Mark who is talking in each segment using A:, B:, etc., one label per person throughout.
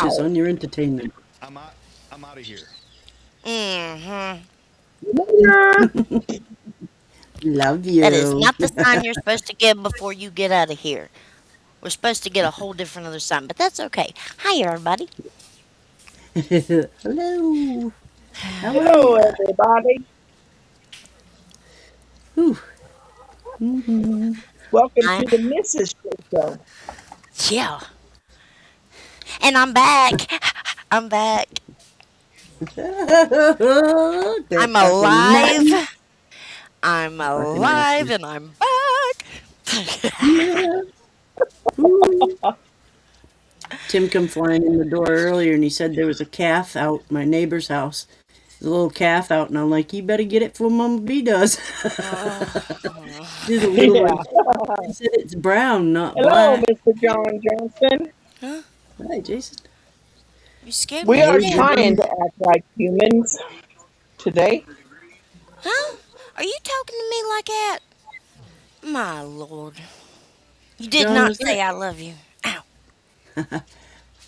A: Just on your entertainment.
B: I'm out of here.
C: Mm-hmm.
D: Later.
A: Love
C: That is
A: you.
C: not the sign you're supposed to give before you get out of here. We're supposed to get a whole different other sign, but that's okay. Hi, everybody.
A: Hello. How are
D: Hello,
A: ya?
D: everybody.
A: Whew. Mhm.
D: Welcome
C: I,
D: to the Mrs. Show.
C: yeah. And I'm back. I'm back.
A: That
C: I'm
A: fucking
C: alive.
A: nasty.
C: I'm
A: Fucking
C: alive
A: nasty.
C: and I'm back.
A: Yeah. Ooh. Tim come flying in the door earlier and he said there was a calf out my neighbor's house. There's a little calf out and I'm like, you better get it before Mama B does. She's a little
D: Yeah.
A: one. He said it's brown, not
D: Hello,
A: black.
D: Mr. John Johnson.
C: Huh?
A: Hi, Jason.
C: You scared
D: We
C: me to
D: are
A: How's your
C: death.
D: trying
A: day?
D: to act like humans today.
C: Huh? Are you talking to me like that? My lord. You did
A: John,
C: not
A: was
C: say
A: that
C: I love you. Ow.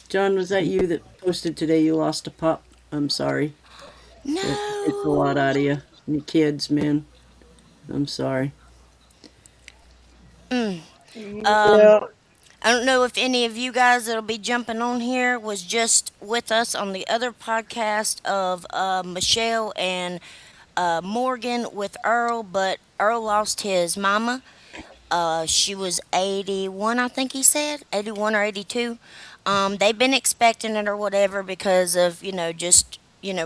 A: John, was that you that posted today you lost a pup? I'm sorry. That takes a lot
C: No.
A: out of you. And your kids, man. I'm sorry.
C: Mm. Um,
D: Yeah.
C: I don't know if any of you guys that'll be jumping on here was just with us on the other podcast of Michelle and Morgan with Earl, but Earl lost his mama. She was 81, I think he said, 81 or 82. They've been expecting it or whatever because of, just,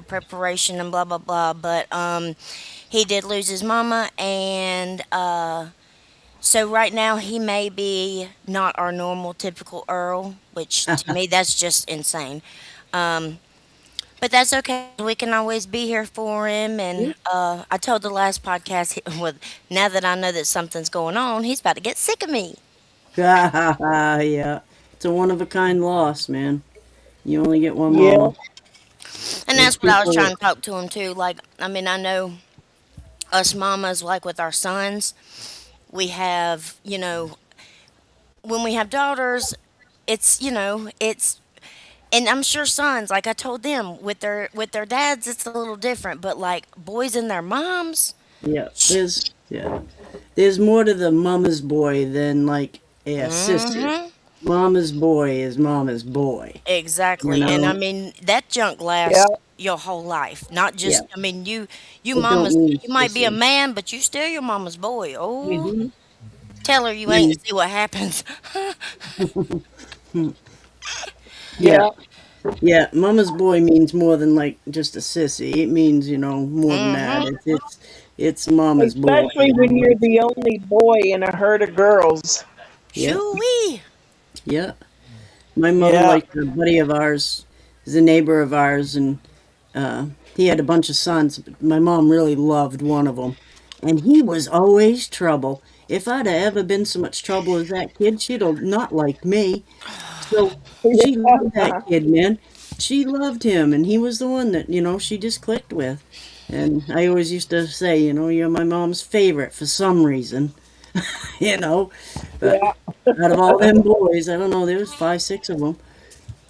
C: preparation and blah, blah, blah. But he did lose his mama, and so right now he may be not our normal typical Earl, which to me that's just insane. Um, but that's okay. We can always be here for him. And I told the last podcast, with now that I know that something's going on, he's about to get sick of me.
A: Yeah. It's a one of a kind loss, man. You only get one
D: Yeah.
A: mama.
C: And
A: There's
C: that's what I was
A: people that
C: trying to talk to him too. Like, I mean, I know us mamas, like with our sons, we have, when we have daughters, it's and I'm sure sons, like I told them, with their dads, it's a little different. But like boys and their moms,
A: yeah, there's more to the mama's boy than like a sissy.
C: hmm
A: Mama's boy is mama's boy. You
C: exactly. And I
A: know?
C: mean that junk
D: Yeah.
C: lasts your whole life, not
A: Yeah.
C: just. I mean, you
A: It don't
C: mamas,
A: mean
C: you might be a
A: sissy.
C: man, but you still your mama's boy. Oh,
A: Mm-hmm.
C: tell her you ain't.
A: And
C: See what happens.
A: yeah,
D: Yeah.
A: yeah, mama's boy means more than like just a sissy. It means, more than that.
C: hmm
A: It's mama's boy,
D: Especially when you're the only boy in a herd of girls.
A: Yeah,
C: Shoo-wee.
A: yeah. My mom,
D: Yeah.
A: like a buddy of ours, is a neighbor of ours, and uh, he had a bunch of sons. But my mom really loved one of them, and he was always trouble. If I'd have ever been so much trouble as that kid, she'd have not liked me. So she loved that kid, man. She loved him, and he was the one that, she just clicked with. And I always used to say, you're my mom's favorite for some reason, you know. But
D: Yeah.
A: out of all them boys, I don't know, there was five, six of them.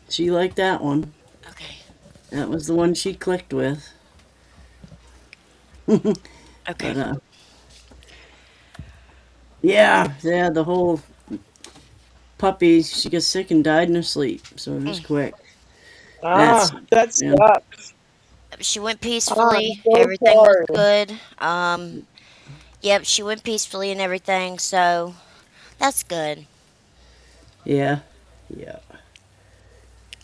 A: She liked that one.
C: Okay.
A: That was the one she clicked with.
C: Okay.
A: But yeah, yeah, the whole puppy, she got sick and died in her sleep. So it was
C: Mm.
A: quick. That's,
D: That
A: yeah.
D: sucks.
C: She went
D: I'm
C: peacefully.
D: so
C: Everything was
D: sorry.
C: good. Yep, she went peacefully and everything. So that's good.
A: Yeah, yeah.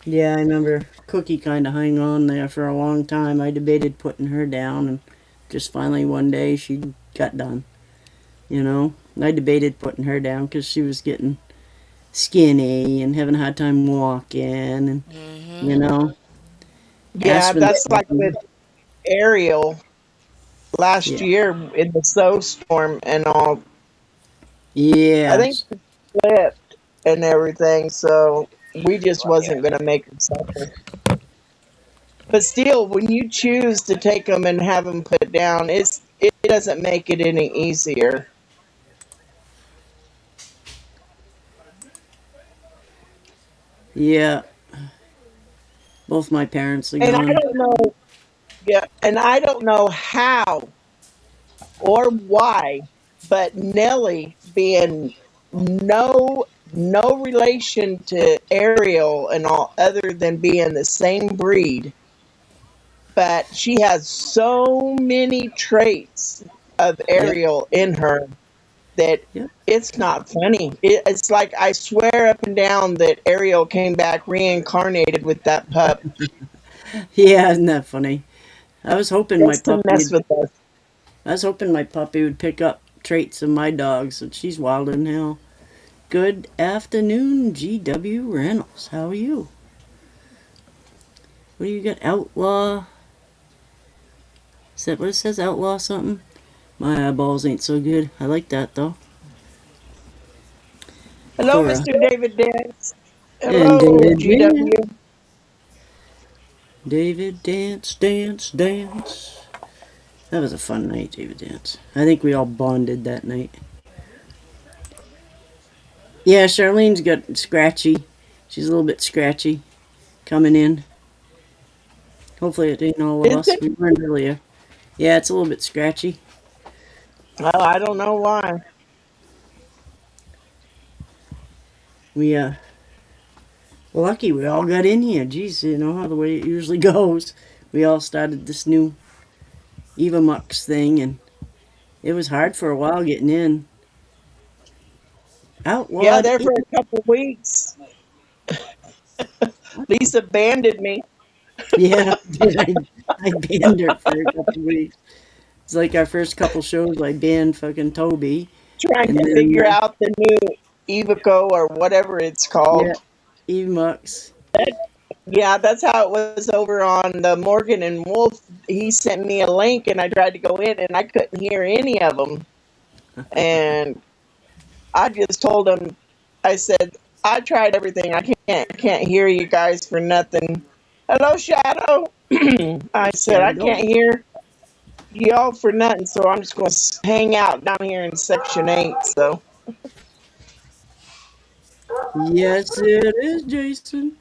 A: Yeah, I remember Cookie kind of hung on there for a long time. I debated putting her down, and just finally one day she got done. I debated putting her down because she was getting skinny and having a hard time walking, and you
C: hmm
A: know,
D: Yeah,
A: Aspen.
D: that's like with Ariel last
A: Yeah,
D: year in the snowstorm and all. I
A: yeah,
D: think she slipped and everything, so we just wasn't going to make her suffer. But still, when you choose to take them and have them put down, it doesn't make it any easier.
A: yeah. Both my parents are
D: And I
A: gone.
D: don't know, yeah, and I don't know how or why, but Nellie being no relation to Ariel and all other than being the same breed, but she has so many traits of
A: Yep.
D: Ariel in her that
A: Yep.
D: it's not funny. It's like I swear up and down that Ariel came back reincarnated with that pup
A: Yeah, isn't that funny? I was hoping my
D: just to
A: puppy
D: mess
A: would
D: with us.
A: I was hoping my puppy would pick up traits of my dogs, but she's wild in hell. Good afternoon, GW Reynolds. How are you? What do you got? Outlaw? Is that what it says? Outlaw something? My eyeballs ain't so good. I like that though.
D: Hello,
A: Cora.
D: Mr. David Dance.
A: And
D: Hello,
A: David
D: GW.
A: Dance. David Dance, Dance, Dance. That was a fun night, David Dance. I think we all bonded that night. Yeah, Charlene's got scratchy. She's a little bit scratchy coming in. Hopefully it ain't all of
D: Is
A: us.
D: it?
A: We learned earlier. Yeah, it's a little bit scratchy.
D: Well, I don't know why.
A: We Well, lucky we all got in here. Geez, you know how the way it usually goes. We all started this new Eva Mux thing, and it was hard for a while getting in.
D: Yeah,
A: Outlawed
D: there for
A: Eva.
D: a couple weeks. Lisa banded me,
A: Yeah, I banned her for a couple weeks. It's like our first couple shows. I banned fucking Toby,
D: trying
A: and
D: to
A: then
D: figure out the new Evico or whatever it's
A: yeah,
D: called.
A: Eva Mux.
D: Yeah, that's how it was over on the Morgan and Wolf. He sent me a link and I tried to go in and I couldn't hear any of them. And I just told him, I said, I tried everything. I can't hear you guys for nothing. Hello, Shadow. I said, I
A: Shadow.
D: can't hear y'all for nothing. So I'm just going to hang out down here in section 8. So,
A: Yes, it is, Jason.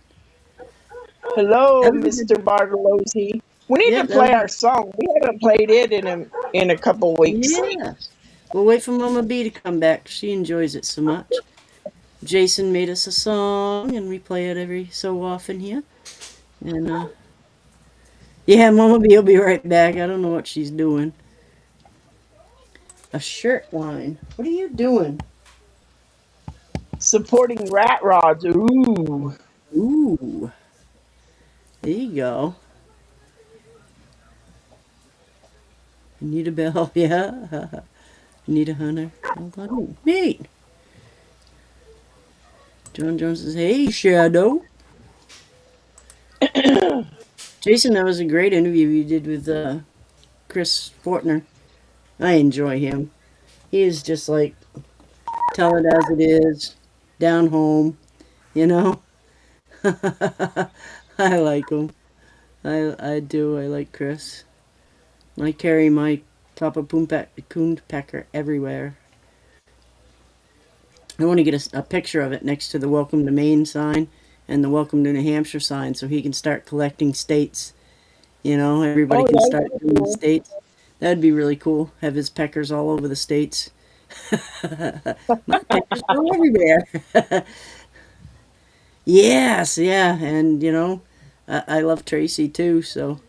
D: hello,
A: That was a good.
D: Mr. Bartolozzi. We need
A: Yeah,
D: to
A: that
D: play
A: was.
D: our song. We haven't played it in a couple weeks.
A: Yeah. We'll wait for Mama B to come back. She enjoys it so much. Jason made us a song, and we play it every so often here. And yeah, Mama B will be right back. I don't know what she's doing. A shirt line. What are you doing?
D: Supporting Rat Rods. Ooh.
A: Ooh, there you go. Anita Bell, yeah. Anita Hunter. Oh, neat. John Jones says, "Hey, Shadow." Jason, that was a great interview you did with Chris Fortner. I enjoy him. He is just like tell it as it is, down home. You know, I like him. I do. I like Chris. I carry my Papa Poonpecker everywhere. I want to get a picture of it next to the Welcome to Maine sign and the Welcome to New Hampshire sign so he can start collecting states. You know, everybody
D: Oh,
A: can
D: that's
A: start doing the
D: cool.
A: states. That'd be really cool. Have his peckers all over the states. My peckers go everywhere. Yes, yeah, and you know, I love Tracy too, so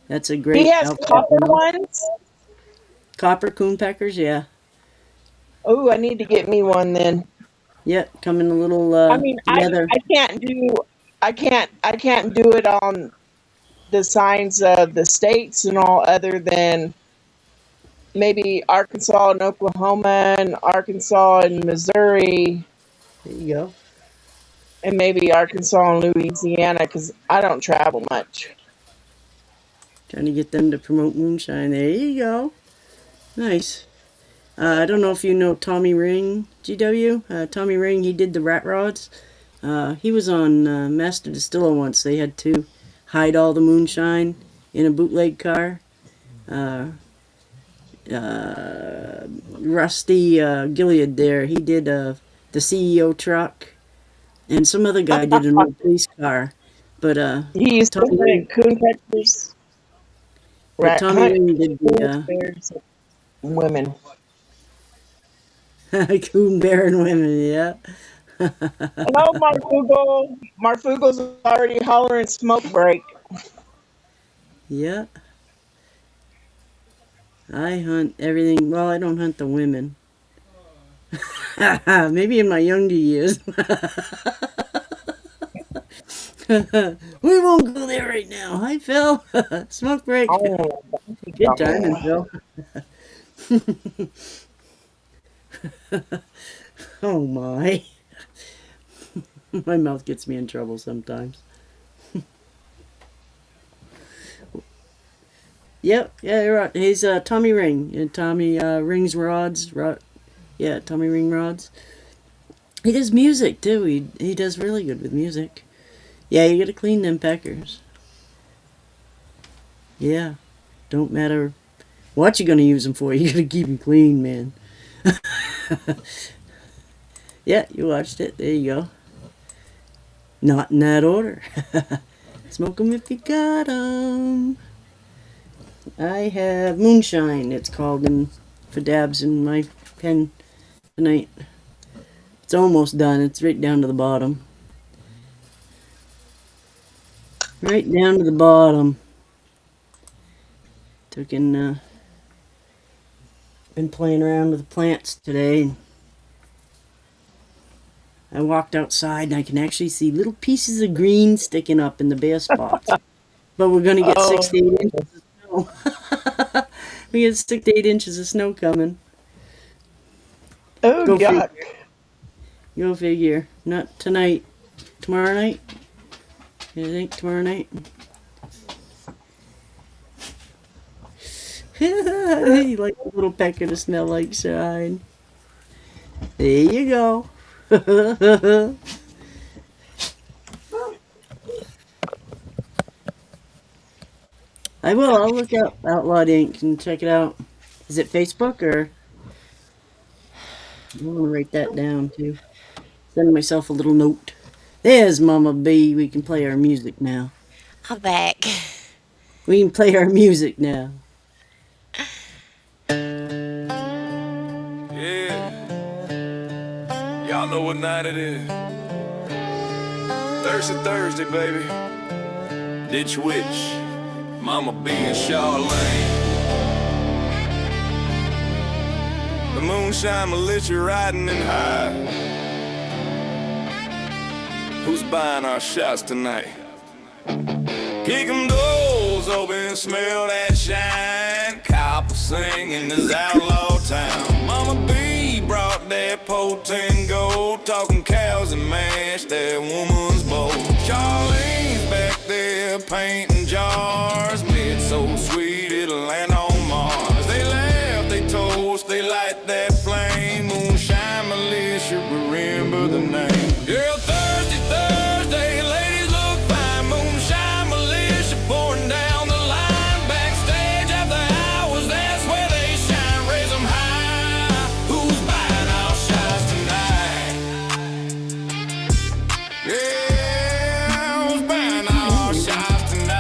A: that's a
D: He
A: great
D: has
A: outfit,
D: copper
A: you know.
D: ones.
A: Copper coonpeckers, yeah.
D: Oh, I need to get me one then.
A: Yeah, come in a little
D: I mean,
A: leather.
D: I can't do it on the signs of the states and all other than maybe Arkansas and Oklahoma and Arkansas and Missouri
A: There you go.
D: and maybe Arkansas and Louisiana because I don't travel much.
A: Trying to get them to promote moonshine. There you go. Nice. I don't know if you know Tommy Ring, GW. Tommy Ring, he did the rat rods. He was on Master Distiller once. They had to hide all the moonshine in a bootleg car. Uh, Rusty Gilead there, he did the CEO truck. And some other guy did an old police car. But
D: He used to
A: Tommy Ring,
D: plant coon peckers,
A: but
D: rat
A: Tommy
D: hunt
A: Ring did
D: coons,
A: the
D: bears, and women.
A: Coon Bear and Women. Yeah,
D: Hello, Marfugo. Marfugo's already hollering smoke break.
A: yeah. I hunt everything. Well, I don't hunt the women. Maybe in my younger years. We won't go there right now. Hi, Phil. Smoke break.
D: Oh,
A: Good timing, Phil. Oh my. My mouth gets me in trouble sometimes. Yep, yeah, you're right. He's Tommy Ring. Tommy Rings Rods. Yeah, Tommy Ring Rods. He does music too. He does really good with music. Yeah, you gotta clean them peckers. Yeah, don't matter what you're gonna use them for. You gotta keep them clean, man. Yeah, you watched it. There you go. Not in that order. Smoke 'em if you got 'em. I have moonshine. It's called for dabs in my pen tonight. It's almost done. It's right down to the bottom. Right down to the bottom. Been playing around with the plants today. I walked outside and I can actually see little pieces of green sticking up in the bare spots. But we're gonna get 6
D: oh,
A: to 8 inches of snow. We get 6 to 8 inches of snow coming.
D: oh,
A: Go figure.
D: yuck.
A: Go figure. Not tonight. Tomorrow night? You think tomorrow night? You like a little pecker to smell like shine. There you go. I will. I'll look up Outlawed Ink and check it out. Is it Facebook or? I want to write that down too. Send myself a little note. There's Mama B. We can play our music now.
C: I'm back.
A: We can play our music now.
E: Yeah, y'all know what night it is. Thirsty Thursday, baby. Ditch Witch, Mama B and Charlene. The moonshine militia riding in high. Who's buying our shots tonight? Kick 'em doors open, smell that shine. Copper singing this outlaw town. Mama B brought that potent gold, talking cows and mash, that woman's bowl. Charlene's back there painting jars, mid so sweet it'll land on Mars. They laugh, they toast, they light that flame. Moonshine militia, remember the name. Girl, Thursday, Thursday, ladies look fine. Moonshine militia pouring down the line. Backstage after hours, that's where they shine. Raise 'em high. Who's buying our shots tonight? Yeah, who's buying our shots tonight?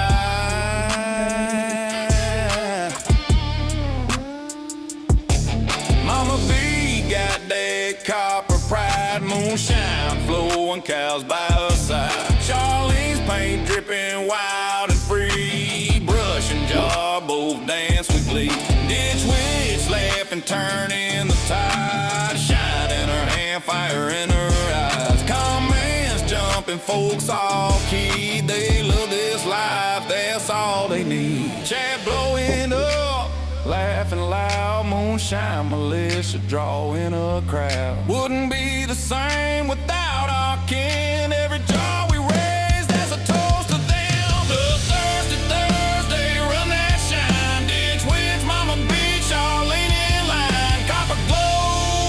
E: Mama B got that copper pride. Moonshine flowing, cows by her side. Charlene's paint dripping wild and free. Brush and jar both dance with glee. Ditch Witch laughing, turning the tide. Shine in her hand, fire in her eyes. Comments jumping, folks all keyed. They love this life, that's all they need. Chat blowing up, laughing loud. Moonshine militia drawing a crowd. Wouldn't be the same without our kin. Every jar we raise, that's a toast to them. The Thirsty Thursday, run that shine. Ditch Witch, Mama B, Charlene in line. Copper glow,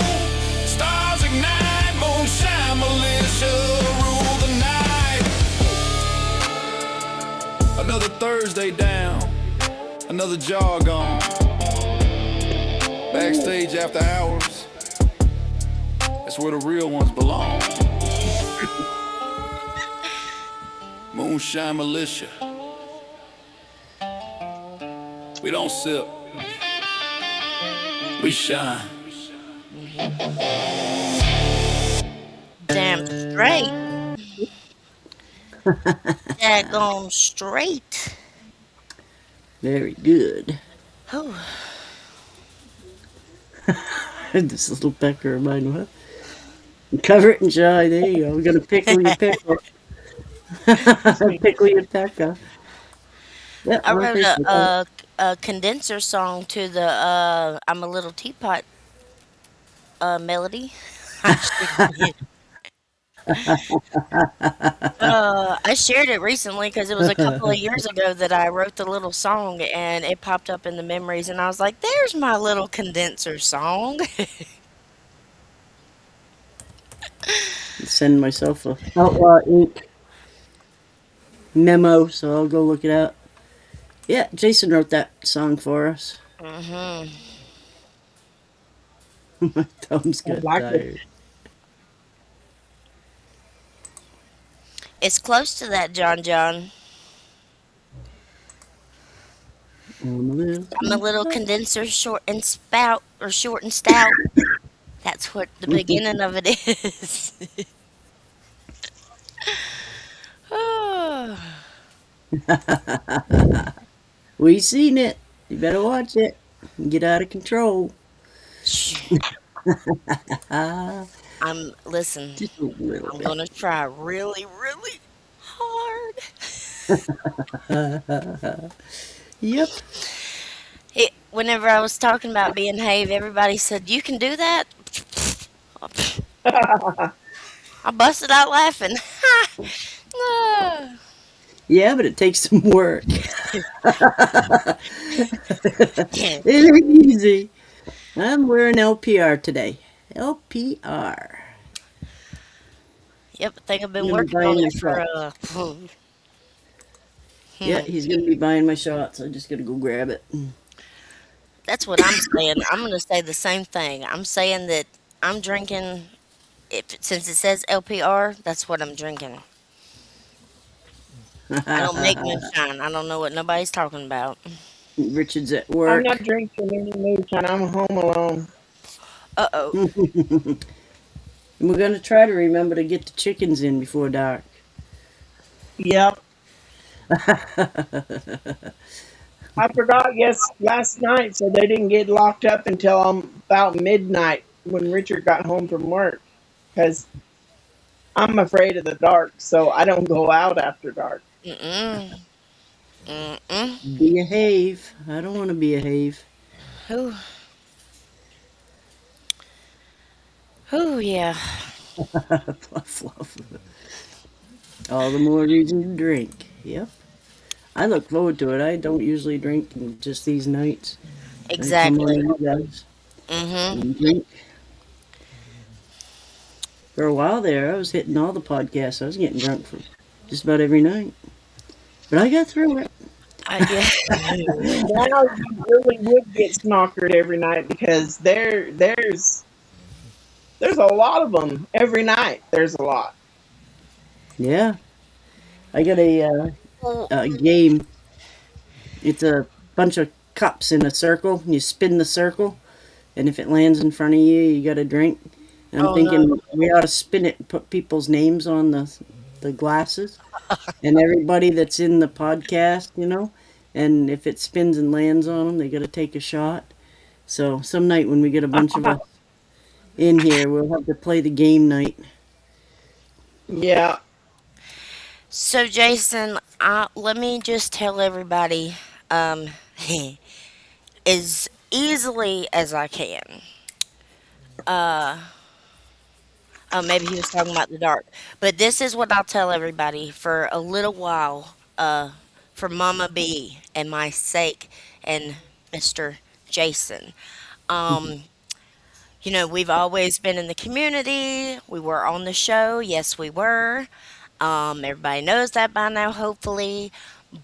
E: stars ignite. Moonshine militia rule the night. Another Thursday down, another jar gone. Backstage after hours, that's where the real ones belong. Moonshine Militia. We don't sip, we shine.
C: Damn straight. Daggone straight.
A: Very good.
C: Oh,
A: This little pecker of mine, what? Cover it in dry. There you go. We're gonna pickle your pickle. Pickle your pecker. Yep,
C: I
A: I'm
C: wrote
A: official.
C: a condenser song to the I'm a Little Teapot melody. I sure did. I shared it recently because it was a couple of years ago that I wrote the little song and it popped up in the memories and I was like, "There's my little condenser song."
A: Send myself a Outlaw Ink memo, so I'll go look it up. Yeah, Jason wrote that song for us.
C: Hmm.
A: My thumb's
D: I
A: got
D: like it.
A: tired.
C: It's close to that, John John.
A: I'm a little
C: I'm a little condenser, short and spout, or short and stout. That's what the beginning of it is. Oh.
A: We seen it. You better watch it. Get out of control. Ah,
C: Listen,
A: just a little
C: I'm
A: bit.
C: gonna try really, really hard.
A: Yep.
C: Whenever I was talking about being Have, everybody said, "You can do that?" I busted out laughing. Ah.
A: Yeah, but it takes some work. It ain't easy. I'm wearing LPR today. LPR.
C: Yep, I think I've
A: I'm
C: been
A: gonna be
C: working on
A: buying my
C: it for
A: shots. Yeah,
C: hmm.
A: he's gonna be buying my shots. I just gotta go grab it.
C: That's what I'm saying. I'm gonna say the same thing. I'm saying that I'm drinking. If since it says LPR, that's what I'm drinking. I don't make moonshine. I don't know what nobody's talking about.
A: Richard's at
D: I'm
A: work.
D: not drinking any moonshine. I'm home alone.
C: Uh oh.
A: And we're gonna try to remember to get the chickens in before dark.
D: Yep. I forgot. Yes, last night, so they didn't get locked up until about midnight when Richard got home from work. Because I'm afraid of the dark, so I don't go out after dark.
C: Mm-mm. Mm-mm.
A: Be a have. I don't want to be a have.
C: Who? Who? Yeah.
A: Fluff, fluff. All the more reason to drink. Yep. I look forward to it. I don't usually drink just these nights. I come on
C: Exactly.
A: you guys
C: Mm-hmm.
A: and drink. For a while there, I was hitting all the podcasts. I was getting drunk for just about every night. But I got through it.
C: Yeah.
D: Now you really would get snockered every night because there's a lot of them every night. There's a lot.
A: Yeah. I got
C: Well,
A: a game. It's a bunch of cups in a circle. And you spin the circle, and if it lands in front of you, you got a drink. And I'm
C: oh no.
A: thinking we ought to spin it and put people's names on the glasses, and everybody that's in the podcast, you know. And if it spins and lands on them, they got to take a shot. So some night when we get a bunch of us in here, we'll have to play the game night.
D: Yeah.
C: So Jason, let me just tell everybody, um, as easily as I can. Uh, oh, maybe he was talking about the dark, but this is what I'll tell everybody for a little while. For Mama B and my sake, and Mr. Jason. Um, we've always been in the community. We were on the show. Yes, we were. Everybody knows that by now, hopefully.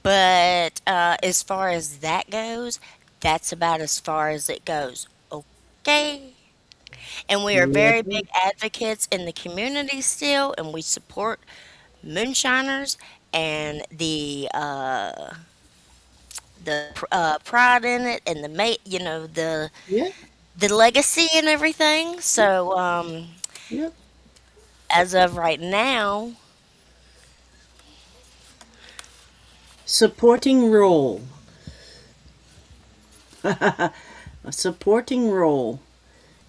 C: But as far as that goes, that's about as far as it goes. Okay. And we are
A: Yeah.
C: very big advocates in the community still, and we support moonshiners and the pride in it, and the
A: Yeah,
C: the legacy and everything. So
A: yeah.
C: as of right now,
A: Supporting role. A supporting role.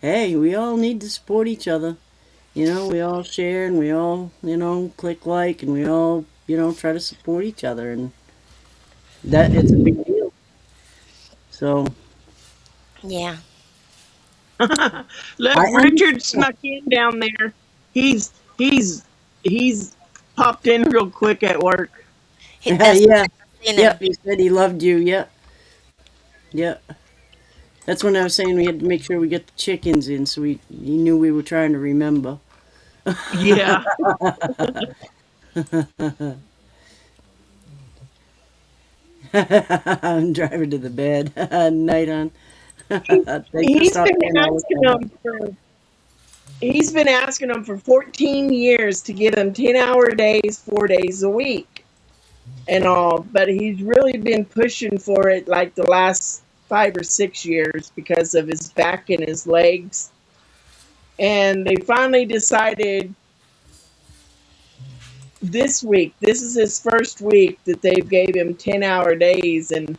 A: Hey, we all need to support each other. We all share and we all, click like and we all, try to support each other. And that it's a big deal. So
C: yeah,
D: Look,
A: I
D: Richard
A: understand.
D: snuck in down there. He's he's he's popped in real quick at work.
C: that's
A: Yeah.
C: in
A: Yep.
C: him.
A: He said he loved you. Yep. Yep. That's when I was saying we had to make sure we get the chickens in, so he knew we were trying to remember.
D: Yeah.
A: I'm driving to the bed. Night on. Thanks for
D: He's been
A: stopping in all
D: asking
A: the time.
D: him for he's been asking him for 14 years to give him 10-hour days, 4 days a week and all, but he's really been pushing for it like the last 5 or 6 years because of his back and his legs. And they finally decided this week, this is his first week that they've gave him 10-hour days, and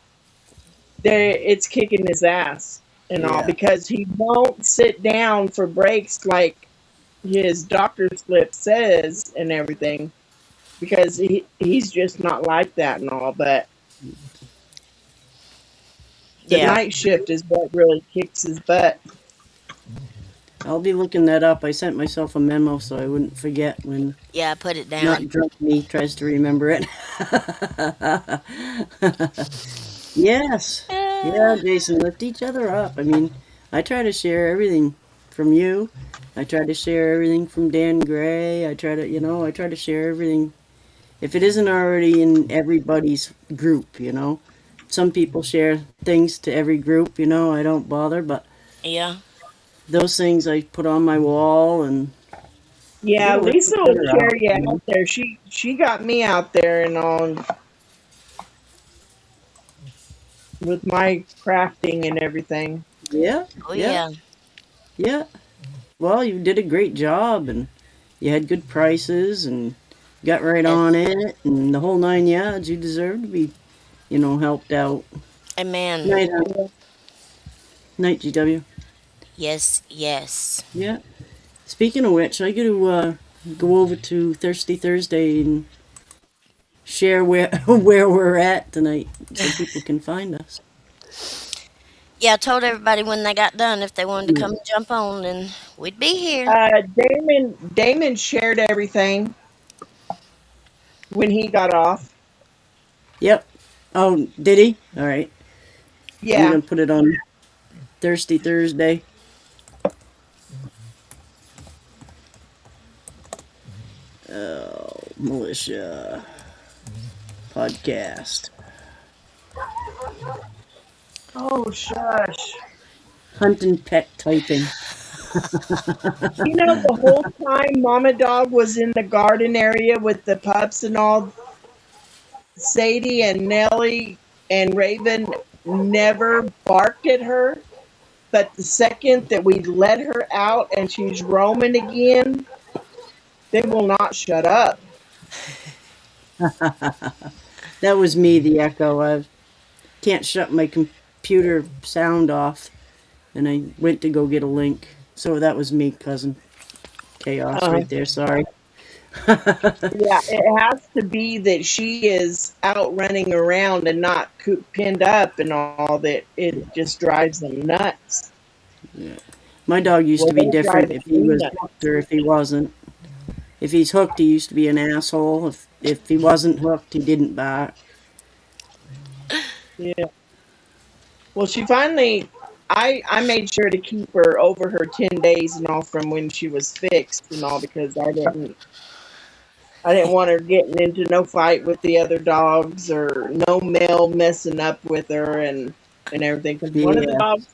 D: it's kicking his ass and all
A: Yeah.
D: because he won't sit down for breaks like his doctor slip says and everything, because he's just not like that and all. But the
C: Yeah,
D: night shift is what really kicks his butt.
A: I'll be looking that up. I sent myself a memo so I wouldn't forget when
C: yeah, I put it down.
A: not drunk me tries to remember it. Yes. Yeah,
C: Uh,
A: Jason, lift each other up. I mean, I try to share everything from you. I try to share everything from Dan Gray. I try to share everything. If it isn't already in everybody's group. Some people share things to every group, I don't bother, but
C: yeah,
A: those things I put on my wall and,
D: Yeah,
A: lift
D: Lisa
A: each
D: will
A: other
D: share
A: up.
D: you out there. She got me out there and all with my crafting and everything.
A: Yeah,
C: oh
A: yeah,
C: yeah,
A: yeah. Well, you did a great job and you had good prices and got right
C: yes,
A: on it and the whole 9 yards. You deserve to be, helped out.
C: amen.
A: Night, night, GW.
C: Yes, yes.
A: Yeah. Speaking of which, I got to go over to Thirsty Thursday and share where where we're at tonight so people can find us.
C: Yeah, I told everybody when they got done if they wanted to
A: Yeah.
C: come and jump on, and we'd be here.
D: Damon shared everything when he got off.
A: Yep. Oh, did he? All right. I'm
D: Yeah.
A: gonna put it on Thirsty Thursday. Oh, militia podcast.
D: Oh shush.
A: Hunt and pet typing.
D: The whole time Mama Dog was in the garden area with the pups and all, Sadie and Nellie and Raven never barked at her. But the second that we let her out and she's roaming again, they will not shut up.
A: That was me, the echo. I can't shut my computer sound off, and I went to go get a link. So that was me, cousin. Chaos
D: Uh,
A: right there. Sorry.
D: yeah, it has to be that she is out running around and not pinned up and all, that it just drives them nuts.
A: My dog used
D: Well,
A: to be
D: they drive
A: different if he
D: me
A: was
D: nuts.
A: hooked or if he wasn't. If he's hooked, he used to be an asshole. If he wasn't hooked, he didn't bark.
D: Yeah. Well, she finally, I made sure to keep her over her 10 days and all from when she was fixed and all, because I didn't want her getting into no fight with the other dogs or no male messing up with her and everything. Because one of the
A: Yeah.
D: dogs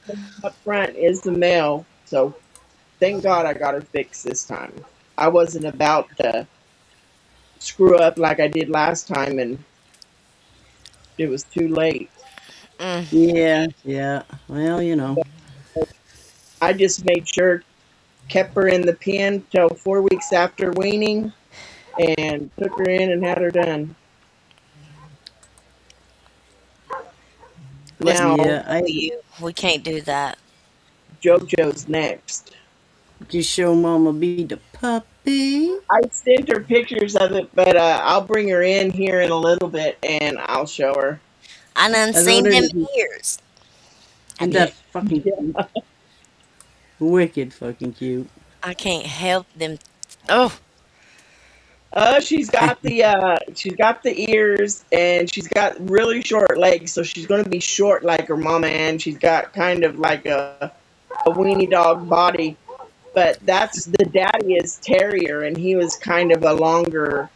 D: up front is the male, so thank God I got her fixed this time. I wasn't about to screw up like I did last time, and it was too late.
C: Mm.
A: Yeah, yeah. Well, you know.
D: I just made sure, kept her in the pen till 4 weeks after weaning, and took her in and had her done.
C: Listen,
D: Now
A: Yeah,
C: we can't do that.
D: JoJo's next.
A: just show Mama B the puppy.
D: I sent her pictures of it, but I'll bring her in here in a little bit and I'll show her.
C: I done
A: I was
C: seen
A: wondering
C: them
A: if you,
C: ears. I
A: and
C: did.
A: that fucking cute. Wicked fucking cute.
C: I can't help them. Oh,
D: She's got the ears and she's got really short legs, so she's gonna be short like her mama, and she's got kind of like a weenie dog body. But that's the daddy is terrier, and he was kind of a longer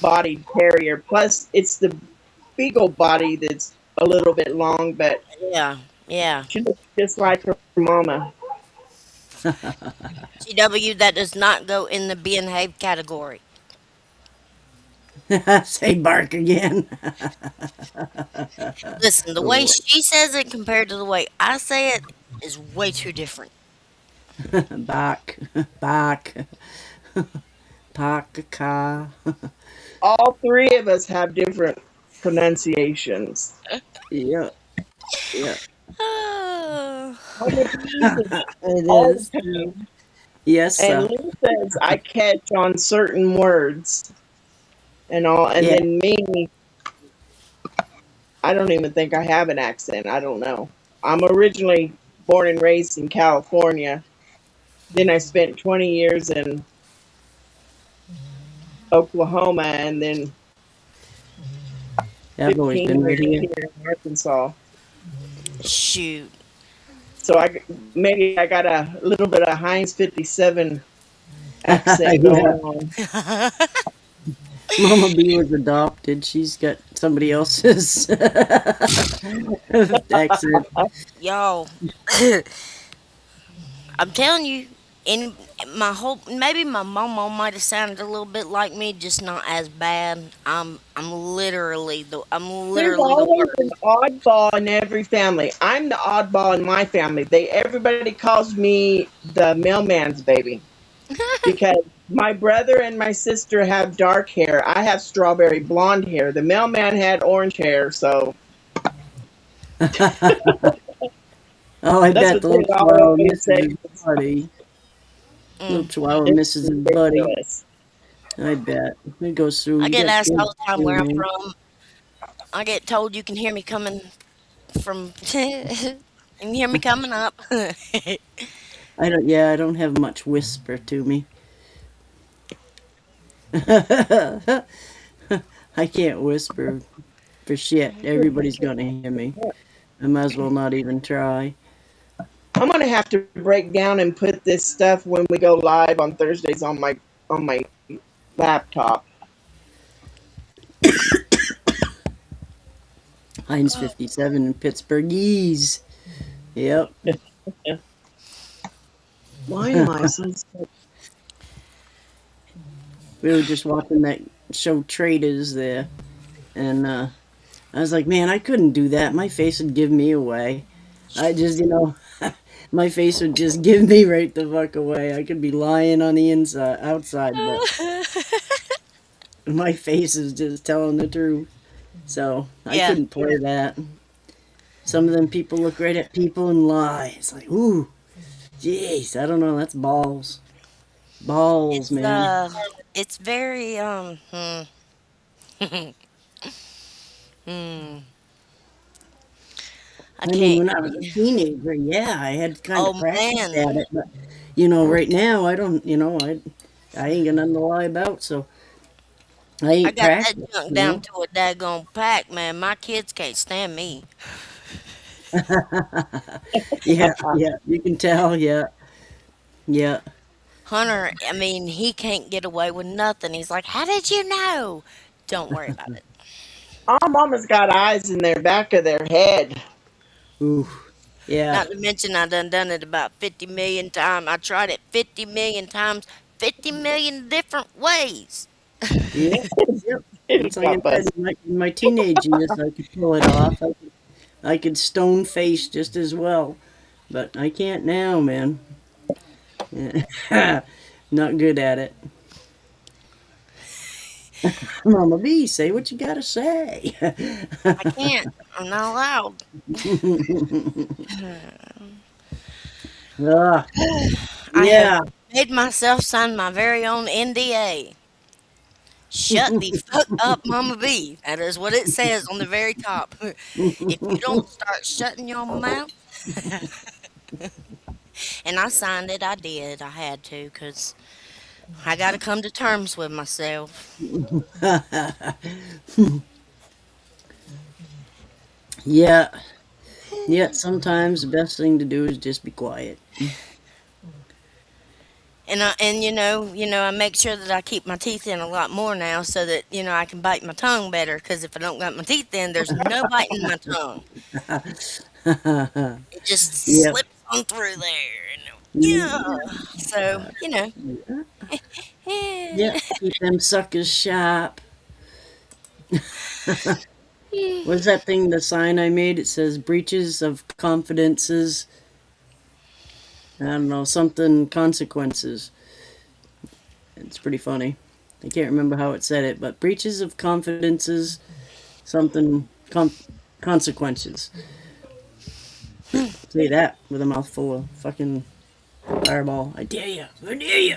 D: bodied terrier. Plus, it's the beagle body that's a little bit long, but
C: yeah, yeah.
D: she looks just like her mama.
C: GW, that does not go in the being have category.
A: Say bark again.
C: Listen, the way she says it compared to the way I say it is way too different.
A: Bark, bark, park car.
D: All three of us have different pronunciations.
A: Yeah, yeah.
C: Oh,
D: Mama uses it
A: It
D: all
A: is.
D: the time.
A: Yes,
D: And
A: sir.
D: Lou says I catch on certain words and all, and
A: Yeah.
D: then me, I don't even think I have an accent. I don't know. I'm originally born and raised in California. Then I spent 20 years in Oklahoma, and then
A: I've always
D: 15
A: been right
D: years
A: here.
D: here in Arkansas.
C: shoot.
D: So maybe I got a little bit of Heinz 57 accent going
A: Yeah.
D: on.
A: Mama B was adopted. She's got somebody else's accent.
C: Y'all, I'm telling you, in maybe my mama might have sounded a little bit like me, just not as bad. I'm literally
D: There's
C: the
D: always
C: worst.
D: an oddball in every family. I'm the oddball in my family. Everybody calls me the mailman's baby because my brother and my sister have dark hair. I have strawberry blonde hair. The mailman had orange hair, so
A: Oh, I
D: that's
A: bet
D: what
A: the
D: they
A: little chihuahua
D: always say.
A: misses his buddy. Little
C: Mm.
A: chihuahua
D: It's
A: misses his buddy.
D: ridiculous.
A: I bet. It goes through.
C: I
A: You
C: get
A: got
C: asked all
A: kids
C: the time
A: too,
C: where I'm
A: man.
C: from. I get told you can hear me coming from. You can hear me coming up.
A: I don't have much whisper to me. I can't whisper for shit. Everybody's gonna hear me. I might as well not even try.
D: I'm gonna have to break down and put this stuff when we go live on Thursdays on my laptop.
A: Heinz 57 in Pittsburghese. Yep.
D: Why am I so
A: We were just watching that show Traders there, and I was like, man, I couldn't do that. My face would give me away. I just, my face would just give me right the fuck away. I could be lying on the outside, but my face is just telling the truth. So I
C: Yeah.
A: couldn't play that. Some of them people look right at people and lie. It's like, ooh, jeez, I don't know. That's balls, balls, man.
C: It's very hmm. I
A: I mean,
C: can't.
A: when I was a teenager, yeah, I had kind
C: Oh
A: of practiced
C: man,
A: at it, but right now I don't. I ain't got nothing to lie about, so I
C: I
A: ain't
C: got that
A: practiced.
C: junk down to a daggone pack, man. My kids can't stand me.
A: Yeah, yeah, you can tell. Yeah, yeah.
C: Hunter, I mean, he can't get away with nothing. He's like, "How did you know?" Don't worry about it.
D: Our mama's got eyes in their back of their head.
A: Ooh, yeah.
C: Not to mention, I done it about 50 million times. I tried it 50 million times, 50 million different ways.
A: Yeah, yep.
D: It's
A: It's like I
D: not
A: said,
D: busted.
A: in my teenage years, I could pull it off. I could stone face just as well, but I can't now, man. Yeah. Not good at it. Mama B, say what you gotta say.
C: I can't. I'm not allowed.
A: Ah,
C: I have
A: yeah.
C: made myself sign my very own NDA. Shut the fuck up, Mama B. That is what it says on the very top. If you don't start shutting your mouth, and I signed it, I did. I had to, because I got to come to terms with myself.
A: Yeah. Yeah, sometimes the best thing to do is just be quiet.
C: And I make sure that I keep my teeth in a lot more now, so that I can bite my tongue better. Because if I don't got my teeth in, there's no biting my tongue. It just
A: Yep.
C: slips on through there. And, yeah. So
A: Yep. Keep them suckers sharp. What's that thing, the sign I made? It says breaches of confidences. I don't know, something consequences. It's pretty funny. I can't remember how it said it, but breaches of confidences, something consequences. Say that with a mouthful of fucking fireball. I dare you. I dare you.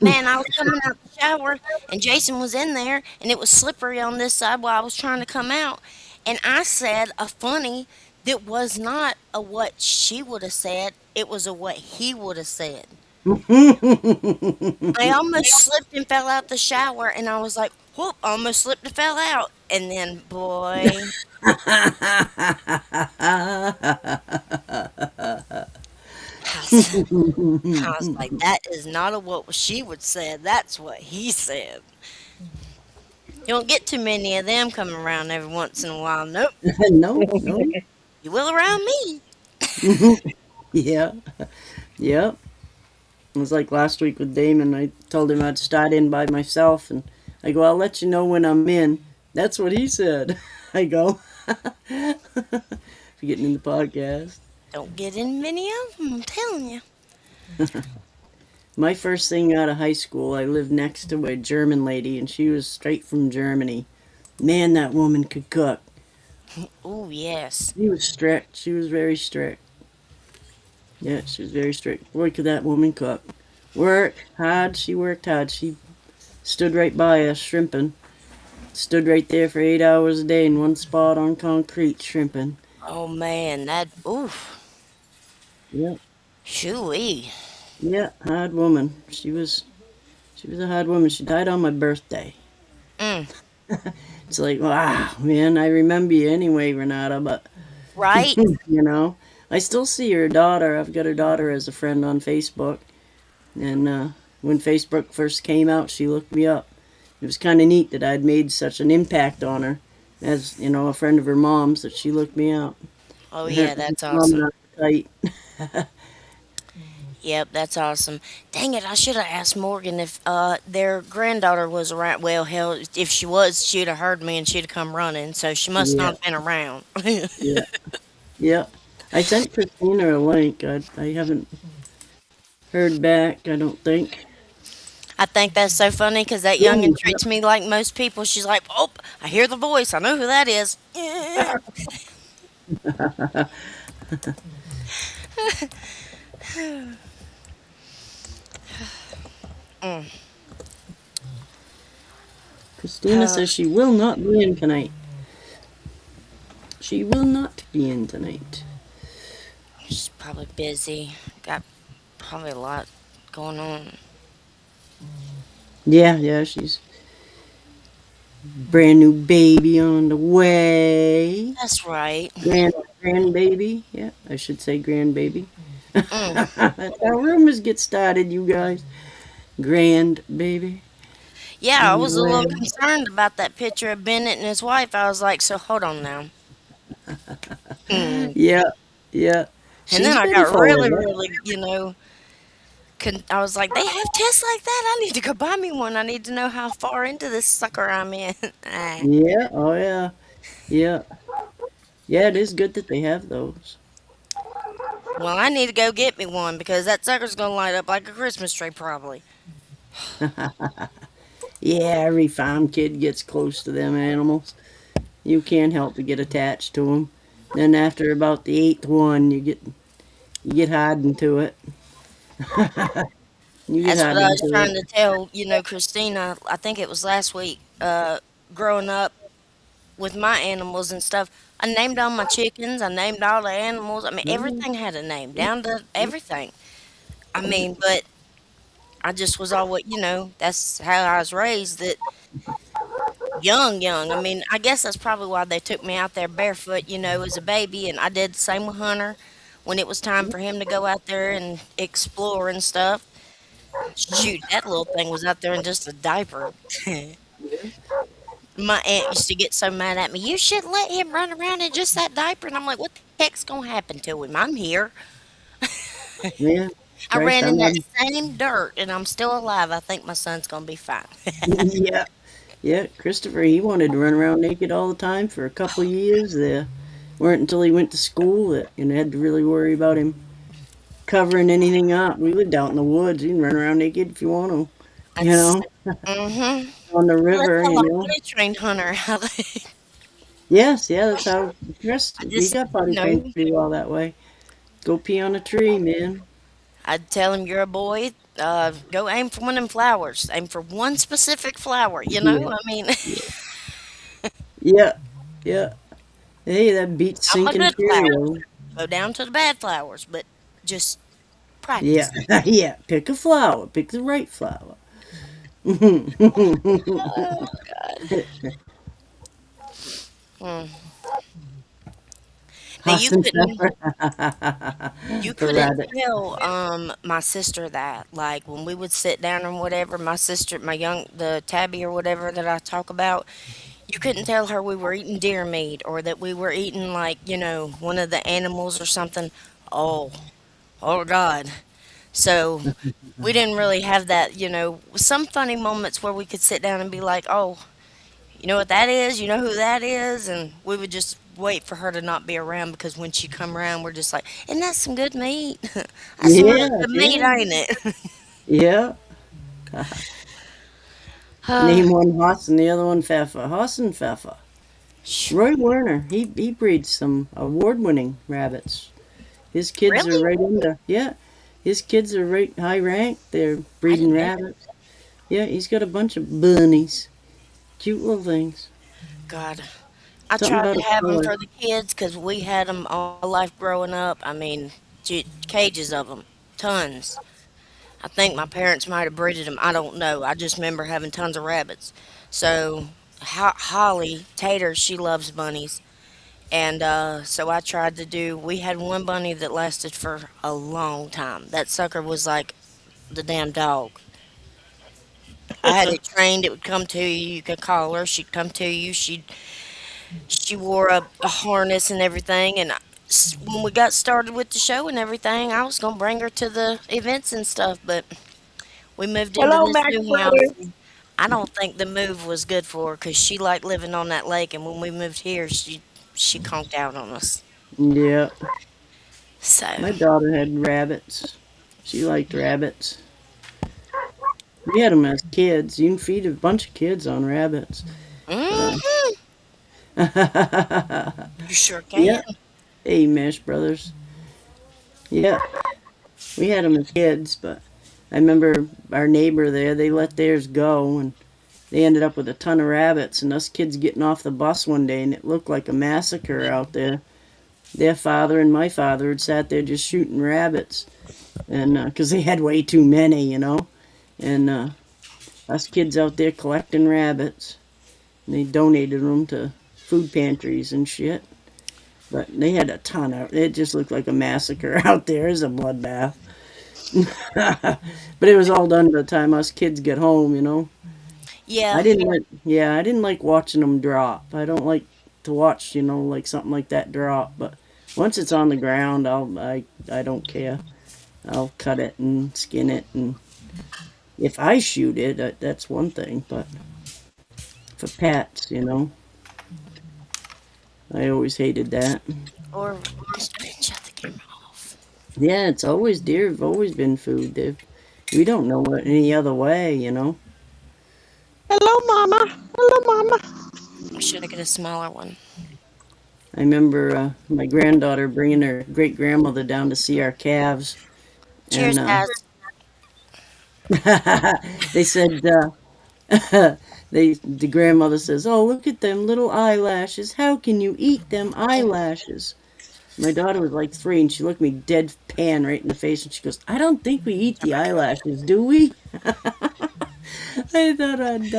C: Man, I was coming out the shower and Jason was in there and it was slippery on this side while I was trying to come out. And I said a funny that was not a what she would have said, it was a what he would have said. I almost slipped and fell out the shower and I was like, whoop, almost slipped and fell out. And then, boy, I was like, that is not a what she would say. That's what he said. You don't get too many of them coming around every once in a while. Nope.
A: No, no.
C: You will around me.
A: Yeah, yeah. It was like last week with Damon. I told him I'd start in by myself, and I go, I'll let you know when I'm in. That's what he said. I go, forgetting in the podcast.
C: Don't get in many of them, I'm telling you.
A: My first thing out of high school, I lived next to a German lady, and she was straight from Germany. Man, that woman could cook.
C: Oh, yes.
A: She was strict. She was very strict. Yeah, she was very strict. Boy, could that woman cook. Work hard. She worked hard. She stood right by us shrimping. Stood right there for 8 hours a day in one spot on concrete shrimping.
C: Oh, man, oof.
A: Yeah,
C: Shoo-wee.
A: yeah, hard woman. She was a hard woman. She died on my birthday.
C: Mm.
A: It's like, wow, man, I remember you anyway, Renata, but
C: Right?
A: I still see her daughter. I've got her daughter as a friend on Facebook. And when Facebook first came out, she looked me up. It was kind of neat that I'd made such an impact on her as, a friend of her mom's, that she looked me up.
C: Oh,
A: Her
C: yeah, that's
A: mom
C: awesome.
A: and I were tight.
C: Yep, that's awesome. Dang it, I should have asked Morgan if their granddaughter was around. Well, hell, if she was, she'd have heard me and she'd have come running, so she must
A: Yeah,
C: not have been around.
A: yeah, yeah. I sent Christina a link. I haven't heard back, I don't think.
C: I think that's so funny because that youngin'
A: Ooh,
C: treats me like most people. She's like, oh, I hear the voice. I know who that is. Mm.
A: Christina says she will not be in tonight. She will not be in tonight.
C: She's probably busy. Got probably a lot going on.
A: Yeah, she's brand new baby on the way.
C: That's right.
A: Grandbaby. Yeah, I should say grandbaby.
C: Mm.
A: That's how rumors get started, you guys. Grandbaby
C: Yeah, I
A: on the
C: was a little
A: way.
C: concerned about that picture of Bennett and his wife. I was like, so hold on now. Mm.
A: Yeah, yeah.
C: And then
A: She's
C: I
A: been
C: got
A: forward.
C: really, really, I was like, they have tests like that. I need to go buy me one. I need to know how far into this sucker I'm in. Ah.
A: Yeah, oh yeah, yeah, yeah. It is good that they have those.
C: Well, I need to go get me one because that sucker's gonna light up like a Christmas tree, probably.
A: Yeah, every farm kid gets close to them animals. You can't help but get attached to them. Then after about the eighth one, you get hardened to it. You get
C: That's what I
A: hardened
C: was
A: to
C: trying
A: it.
C: to tell, Christina. I think it was last week. Growing up with my animals and stuff, I named all my chickens. I named all the animals. I mean,
A: Mm,
C: everything had a name, down to everything. I mean, but I just was always, that's how I was raised. That young, young. I mean, I guess that's probably why they took me out there barefoot, as a baby. And I did the same with Hunter when it was time for him to go out there and explore and stuff. Shoot, that little thing was out there in just a diaper. My aunt used to get so mad at me. You should let him run around in just that diaper. And I'm like, what the heck's going to happen to him? I'm here.
A: yeah,
C: I
A: Christ,
C: ran
A: I
C: in that
A: love.
C: same dirt and I'm still alive. I think my son's going to be fine.
A: Yeah, yeah. Christopher, he wanted to run around naked all the time for a couple of years. There weren't until he went to school that had to really worry about him covering anything up. We lived out in the woods. You can run around naked if you want to, you
C: That's,
A: know,
C: mm-hmm.
A: on the
C: Well, that's
A: river,
C: how
A: you
C: I
A: know.
C: potty trained Hunter.
A: Yes, yeah, that's how Chris,
C: I
A: he
C: just,
A: got potty trained pretty well that way. Go pee on a tree, man.
C: I'd tell him, you're a boy, go aim for one of them flowers. Aim for one specific flower,
A: Yeah,
C: I mean,
A: yeah, yeah. Hey, that beats
C: not my
A: sinking
C: good flowers.
A: Cheerio.
C: Go down to the bad flowers, but just
A: Yeah,
C: practice.
A: yeah. Pick a flower. Pick the right flower.
C: Oh, God. Mm. Now
A: Hoss and pepper.
C: you
A: The
C: couldn't
A: rabbit.
C: tell my sister that, like, when we would sit down and whatever, my sister, the tabby or whatever that I talk about, you couldn't tell her we were eating deer meat or that we were eating, like, one of the animals or something. Oh, oh God. So we didn't really have that, some funny moments where we could sit down and be like, oh, you know what that is? You know who that is? And we would just wait for her to not be around because when she come around, we're just like, isn't that some good meat? That's some real
A: Yeah,
C: good meat,
A: yeah,
C: ain't it?
A: yeah.
C: Uh,
A: Name one Hoss and the other one Pfeffer. Hoss and Pfeffer.
C: sh-
A: Roy Werner, he breeds some award-winning rabbits. His kids are
C: really?
A: right into, yeah, his kids are right high ranked. They're
C: I
A: breeding
C: didn't know.
A: rabbits. Yeah, he's got a bunch of bunnies. Cute little things.
C: God. I
A: Something
C: tried
A: about
C: to
A: a
C: have them
A: color.
C: for the kids because we had them all life growing up. I mean, cages of them, tons. I think my parents might have breeded them. I don't know. I just remember having tons of rabbits. So Holly Tater, she loves bunnies, and so I tried to do. We had one bunny that lasted for a long time. That sucker was like the damn dog. I had it trained. It would come to you. You could call her. She'd come to you. She wore a harness and everything. And when we got started with the show and everything, I was gonna bring her to the events and stuff, but we moved into
D: Hello,
C: this
D: Mac
C: new house.
D: Brothers.
C: I don't think the move was good for her because she liked living on that lake, and when we moved here, she conked out on us.
A: Yeah,
C: So,
A: my daughter had rabbits. She liked rabbits. We had them as kids. You can feed a bunch of kids on rabbits. But,
C: hmm
A: uh,
C: you sure
A: yeah,
C: can.
A: hey, Mesh Brothers. Yeah, we had them as kids, but I remember our neighbor there, they let theirs go, and they ended up with a ton of rabbits, and us kids getting off the bus one day, and it looked like a massacre out there. Their father and my father had sat there just shooting rabbits, and because they had way too many, and us kids out there collecting rabbits, and they donated them to food pantries and shit. But they had a ton of. It just looked like a massacre out there. It was a bloodbath. But it was all done by the time us kids get home. I
C: Yeah,
A: didn't like, yeah, I didn't like watching them drop. I don't like to watch, like something like that drop. But once it's on the ground, I don't care. I'll cut it and skin it, and if I shoot it, that's one thing. But for pets, I always hated that.
C: Or just shut the camera off.
A: Yeah, it's always deer have always been food. We don't know it any other way.
D: Hello, Mama. Hello, Mama.
C: Should I get a smaller one?
A: I remember my granddaughter bringing her great grandmother down to see our calves,
C: Cheers,
A: and
C: guys.
A: they said the grandmother says, "Oh, look at them little eyelashes. How can you eat them eyelashes?" My daughter was like 3, and she looked me deadpan right in the face, and she goes, "I don't think we eat the eyelashes, do we?" I thought I'd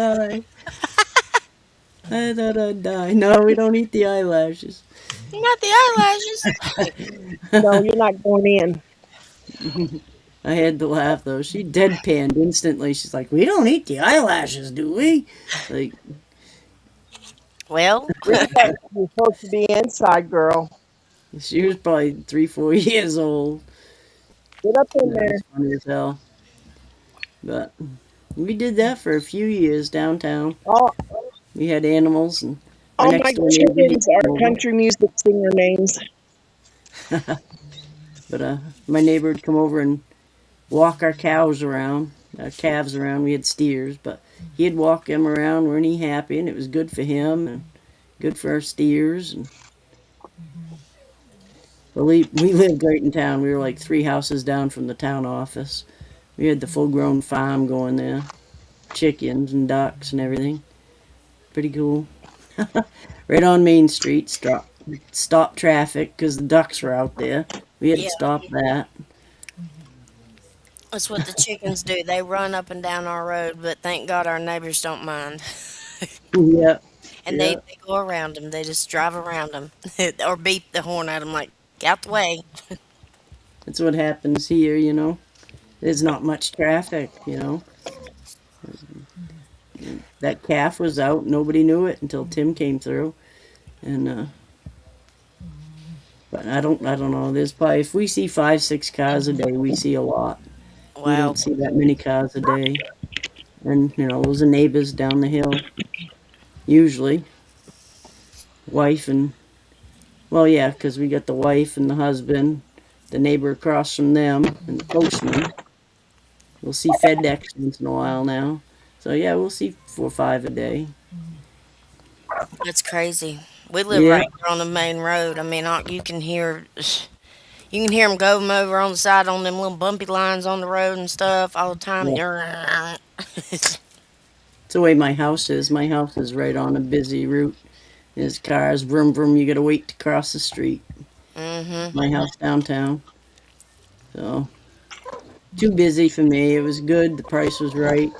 A: die. No, we don't eat the eyelashes.
C: Not the eyelashes.
D: No, you're not going in.
A: I had to laugh though. She deadpanned instantly. She's like, "We don't eat the eyelashes, do we?" Like,
C: Well,
D: You're supposed to be inside, girl.
A: she was probably 3, 4 years old.
D: Get up in
A: That
D: there.
A: was funny as hell. But we did that for a few years downtown.
D: All,
A: We had animals, and our
D: all my
A: next door neighbor
D: chickens
A: came
D: are
A: over.
D: country music singer names.
A: But my neighbor would come over and walk our calves around, our calves around. We had steers, but he'd walk them around. Weren't he happy? And it was good for him and good for our steers. And but we lived right in town. We were like 3 houses down from the town office. We had the full-grown farm going there, chickens and ducks and everything. Pretty cool. Right on Main Street, stop traffic because the ducks were out there. We had
C: yeah,
A: to stop that.
C: that's what the chickens do. They run up and down our road, but thank God our neighbors don't mind.
A: Yeah,
C: And
A: yeah.
C: they go around them. They just drive around them or beep the horn at them like, get out the way.
A: That's what happens here. There's not much traffic. That calf was out. Nobody knew it until Tim came through. And but I don't know. There's probably, if we see 5, 6 cars a day, we see a lot. We
C: Wow.
A: don't see that many cars a day. And those are neighbors down the hill. Usually, wife and well, yeah, because we got the wife and the husband, the neighbor across from them, and the postman. We'll see FedEx once in a while now. So yeah, we'll see 4 or 5 a day.
C: That's crazy. We live
A: Yeah,
C: right here on the main road. I mean, you can hear them go over on the side on them little bumpy lines on the road and stuff all the time.
A: yeah. It's the way my house is. My house is right on a busy route. There's cars, vroom vroom. You gotta wait to cross the street.
C: Mm-hmm.
A: My house downtown. So too busy for me. It was good. The price was right.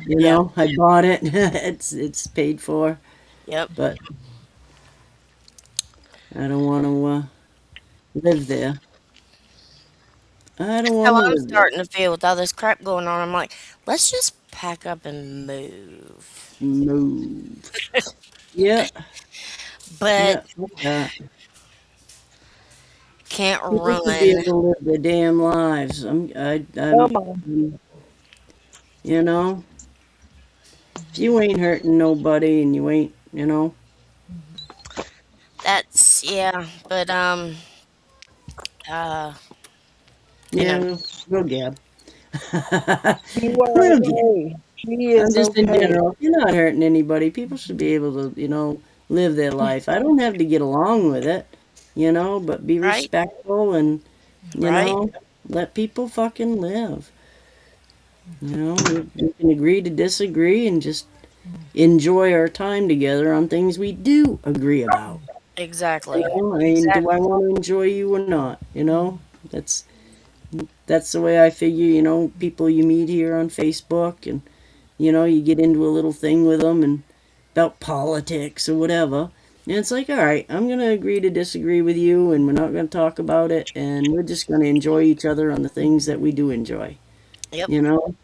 C: Yep.
A: I bought it. It's paid for.
C: Yep.
A: But I don't want to live there. I don't want
C: How
A: to
C: I'm
A: live there.
C: starting to feel with all this crap going on. I'm like, let's just pack up and move.
A: Move. Yeah,
C: But
A: yeah. Fuck that.
C: can't
A: People should be able
C: run.
A: to live their damn lives.
D: Come on.
A: You know, if you ain't hurting nobody and you ain't,
C: That's yeah. But uh, you know,
A: yeah, we'll gab.
D: You are
A: We'll gab.
D: okay. She
A: I'm
D: is
A: just in
D: okay.
A: general. If you're not hurting anybody, people should be able to, live their life. I don't have to get along with it, but be
C: right,
A: respectful and, you
C: right,
A: know, let people fucking live. We can agree to disagree and just enjoy our time together on things we do agree about.
C: exactly,
A: I mean, do I
C: exactly.
A: want to enjoy you or not? That's that's the way I figure. People you meet here on Facebook, and you get into a little thing with them and about politics or whatever. And it's like, all right, I'm gonna agree to disagree with you, and we're not gonna talk about it, and we're just gonna enjoy each other on the things that we do enjoy.
C: Yep,
A: You know,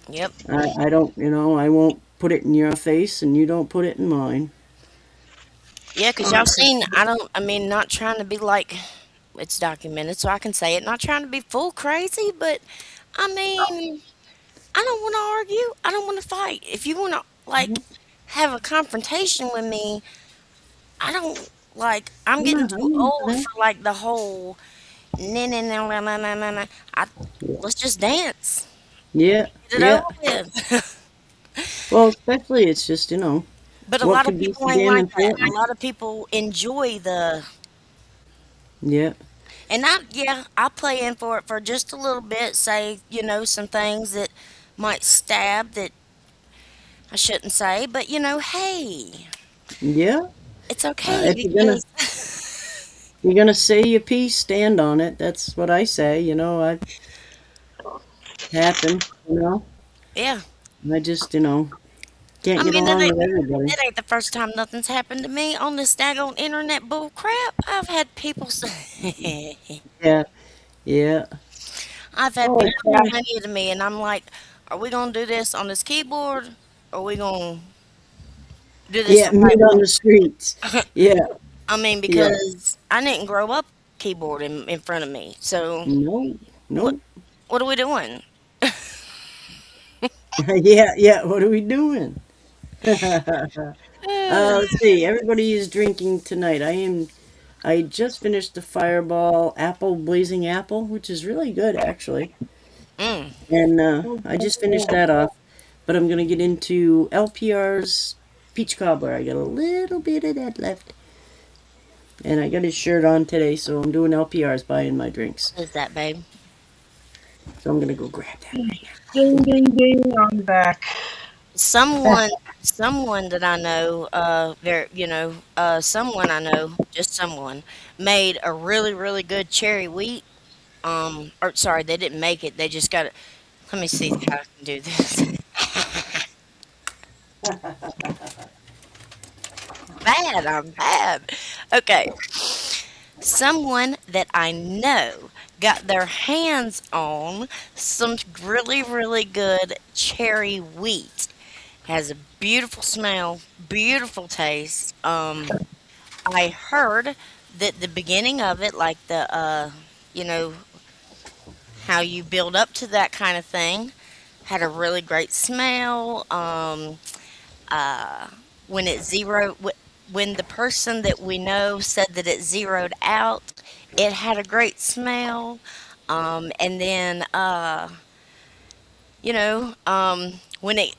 C: yep.
A: I don't, I won't put it in your face, and you don't put it in mine.
C: Yeah, 'cause y'all seen. I don't. I mean, not trying to be like it's documented, so I can say it. Not trying to be full crazy, but I mean, I don't want to argue. I don't want to fight. If you want to like have a confrontation with me, I don't like. I'm
A: Yeah,
C: getting
A: I'm
C: too
A: into
C: old
A: that.
C: for like the whole nah nah nah nah nah nah nah. Nah. I let's just dance.
A: Yeah,
C: Get it
A: yeah.
C: over with.
A: Well, especially it's just,
C: But a
A: what
C: lot of
A: could be so
C: people ain't
A: damn
C: like that. A
A: important?
C: lot of people enjoy the
A: Yeah,
C: and I play in for it for just a little bit. Say some things that might stab that I shouldn't say, but hey,
A: yeah.
C: it's okay
A: If
C: because
A: you're gonna say your piece, stand on it. That's what I say. I happen.
C: yeah.
A: I just, can't
C: I
A: get
C: mean,
A: along with everybody.
C: that ain't the first time nothing's happened to me on this daggone internet bull crap. I've had people say,
A: Yeah, yeah.
C: I've had
D: Holy
C: people
D: crap.
C: say it to me, and I'm like, are we gonna do this on this keyboard? Or are we gonna do this
A: Yeah,
C: the
A: meet
C: right
A: on
C: way?
A: the streets. Yeah,
C: I mean,
A: yeah.
C: because I didn't grow up keyboard in front of me. So
A: No,
C: what
A: no.
C: what are we doing?
A: Yeah, yeah. What are we doing? Let's see. Everybody is drinking tonight. I just finished the Fireball Apple Blazing Apple, which is really good actually.
C: Mm.
A: And I just finished that off. But I'm gonna get into LPR's Peach Cobbler. I got a little bit of that left. And I got his shirt on today, so I'm doing LPR's buying my drinks.
C: What is that, babe?
A: So I'm gonna go grab that right
D: Ding, ding, ding. I'm back.
A: now.
C: Someone that I know, someone I know, just someone, made a really, really good cherry wheat. Or sorry, they didn't make it. They just got it. Let me see how I can do this. Bad, I'm bad. Okay, someone that I know got their hands on some really, really good cherry wheat. Has a beautiful smell, beautiful taste. I heard that the beginning of it, like you know, how you build up to that kind of thing, had a really great smell. Uh, when it when the person that we know said that it zeroed out, it had a great smell. And then,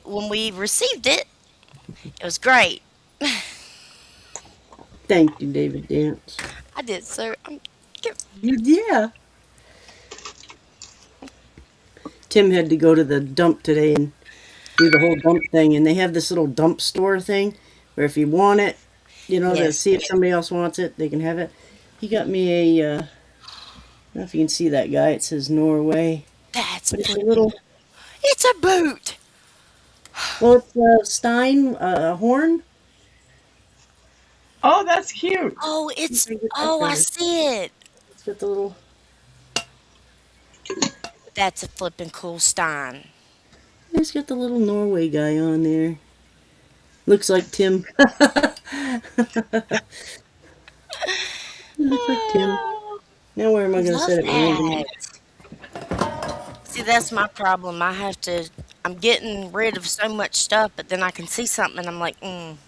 C: when we received it, it was great.
A: Thank you, David Dance.
C: I did so.
A: Yeah. Tim had to go to the dump today and do the whole dump thing, and they have this little dump store thing where if you want it, to
C: Yes,
A: see if somebody else wants it, they can have it. He got me I don't know if you can see that guy. It says Norway,
C: that's
A: but it's a
C: pretty.
A: little.
C: It's a boot.
A: Well, it's a Stein horn.
D: Oh, that's cute.
C: Oh,
A: Let's
C: it's.
A: see what that
C: Oh, I
A: does.
C: see it.
A: It's got the little.
C: That's a flippin' cool Stein.
A: It's got the little Norway guy on there. Looks like Tim. Looks like Tim.
C: Oh,
A: Now where am I going to
C: love
A: set it randomly?
C: that. See, that's my problem. I have to. I'm getting rid of so much stuff, but then I can see something and I'm like, mm.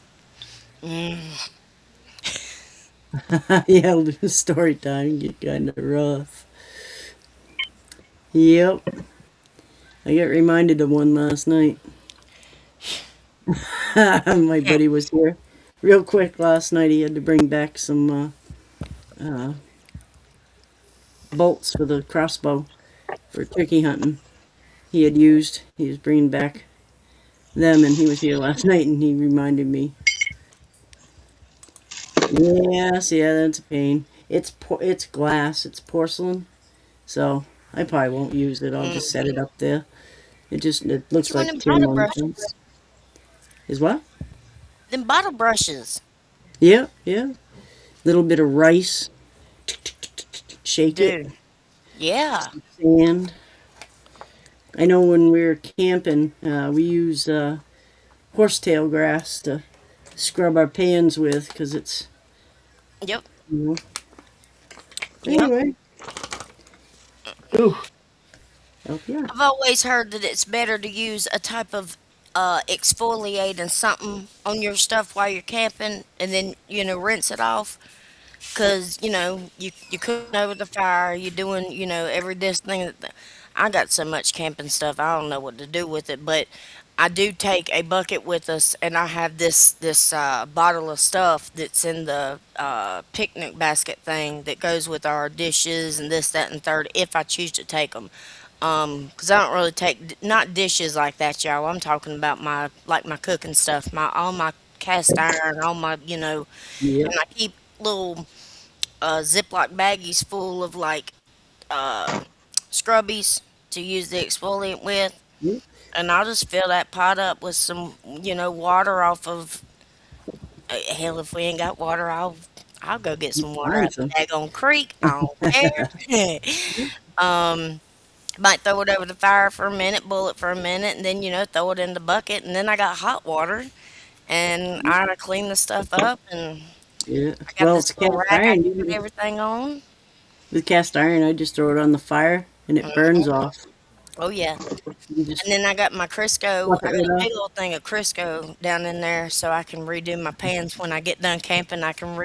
A: Yeah, story time get kind of rough. Yep, I got reminded of one last night. My buddy was here real quick last night. He had to bring back some uh, bolts for the crossbow for turkey hunting. He had used. He was bringing back them, and he was here last night, and he reminded me. Yes, yeah, that's a pain. It's glass. It's porcelain, so I probably won't use it. I'll just set it up there. It
C: What
A: looks
C: you want
A: like
C: them
A: tin
C: bottle
A: on the fence.
C: brushes?
A: Is what?
C: Them bottle brushes.
A: Yeah, yeah. Little bit of rice. Shake it.
C: Dude. Yeah.
A: Sand. I know when we're camping, we use horsetail grass to scrub our pans with because it's
C: Yep.
A: you know
C: Yep.
A: Anyway,
D: Ooh,
A: oh yeah.
C: I've always heard that it's better to use a type of exfoliate and something on your stuff while you're camping, and then rinse it off. Cause you cooking over the fire, you doing every this thing. I got so much camping stuff, I don't know what to do with it, but I do take a bucket with us, and I have this bottle of stuff that's in the picnic basket thing that goes with our dishes and this, that, and third, if I choose to take them. 'Cause I don't really take not dishes like that, y'all. I'm talking about my cooking stuff, my all my cast iron, all my
A: Yep.
C: and I keep little Ziploc baggies full of like uh, scrubbies to use the exfoliant with,
A: Yep.
C: and I'll just fill that pot up with some water off of. Hell, if we ain't got water, I'll go get some water
A: Find
C: out the
A: some.
C: daggone creek. I don't care. um, might throw it over the fire for a minute, boil it for a minute, and then throw it in the bucket, and then I got hot water, and I clean the stuff up, and
A: Yeah.
C: I got
A: Well,
C: this
A: it's
C: little
A: cast
C: rag I
A: iron.
C: can put everything on.
A: With cast iron, I just throw it on the fire and it burns off.
C: Oh yeah.
A: You just
C: And then I got my Crisco.
A: fluff it
C: I got
A: right
C: a
A: off.
C: big old thing of Crisco down in there, so I can redo my pans when I get done camping. I can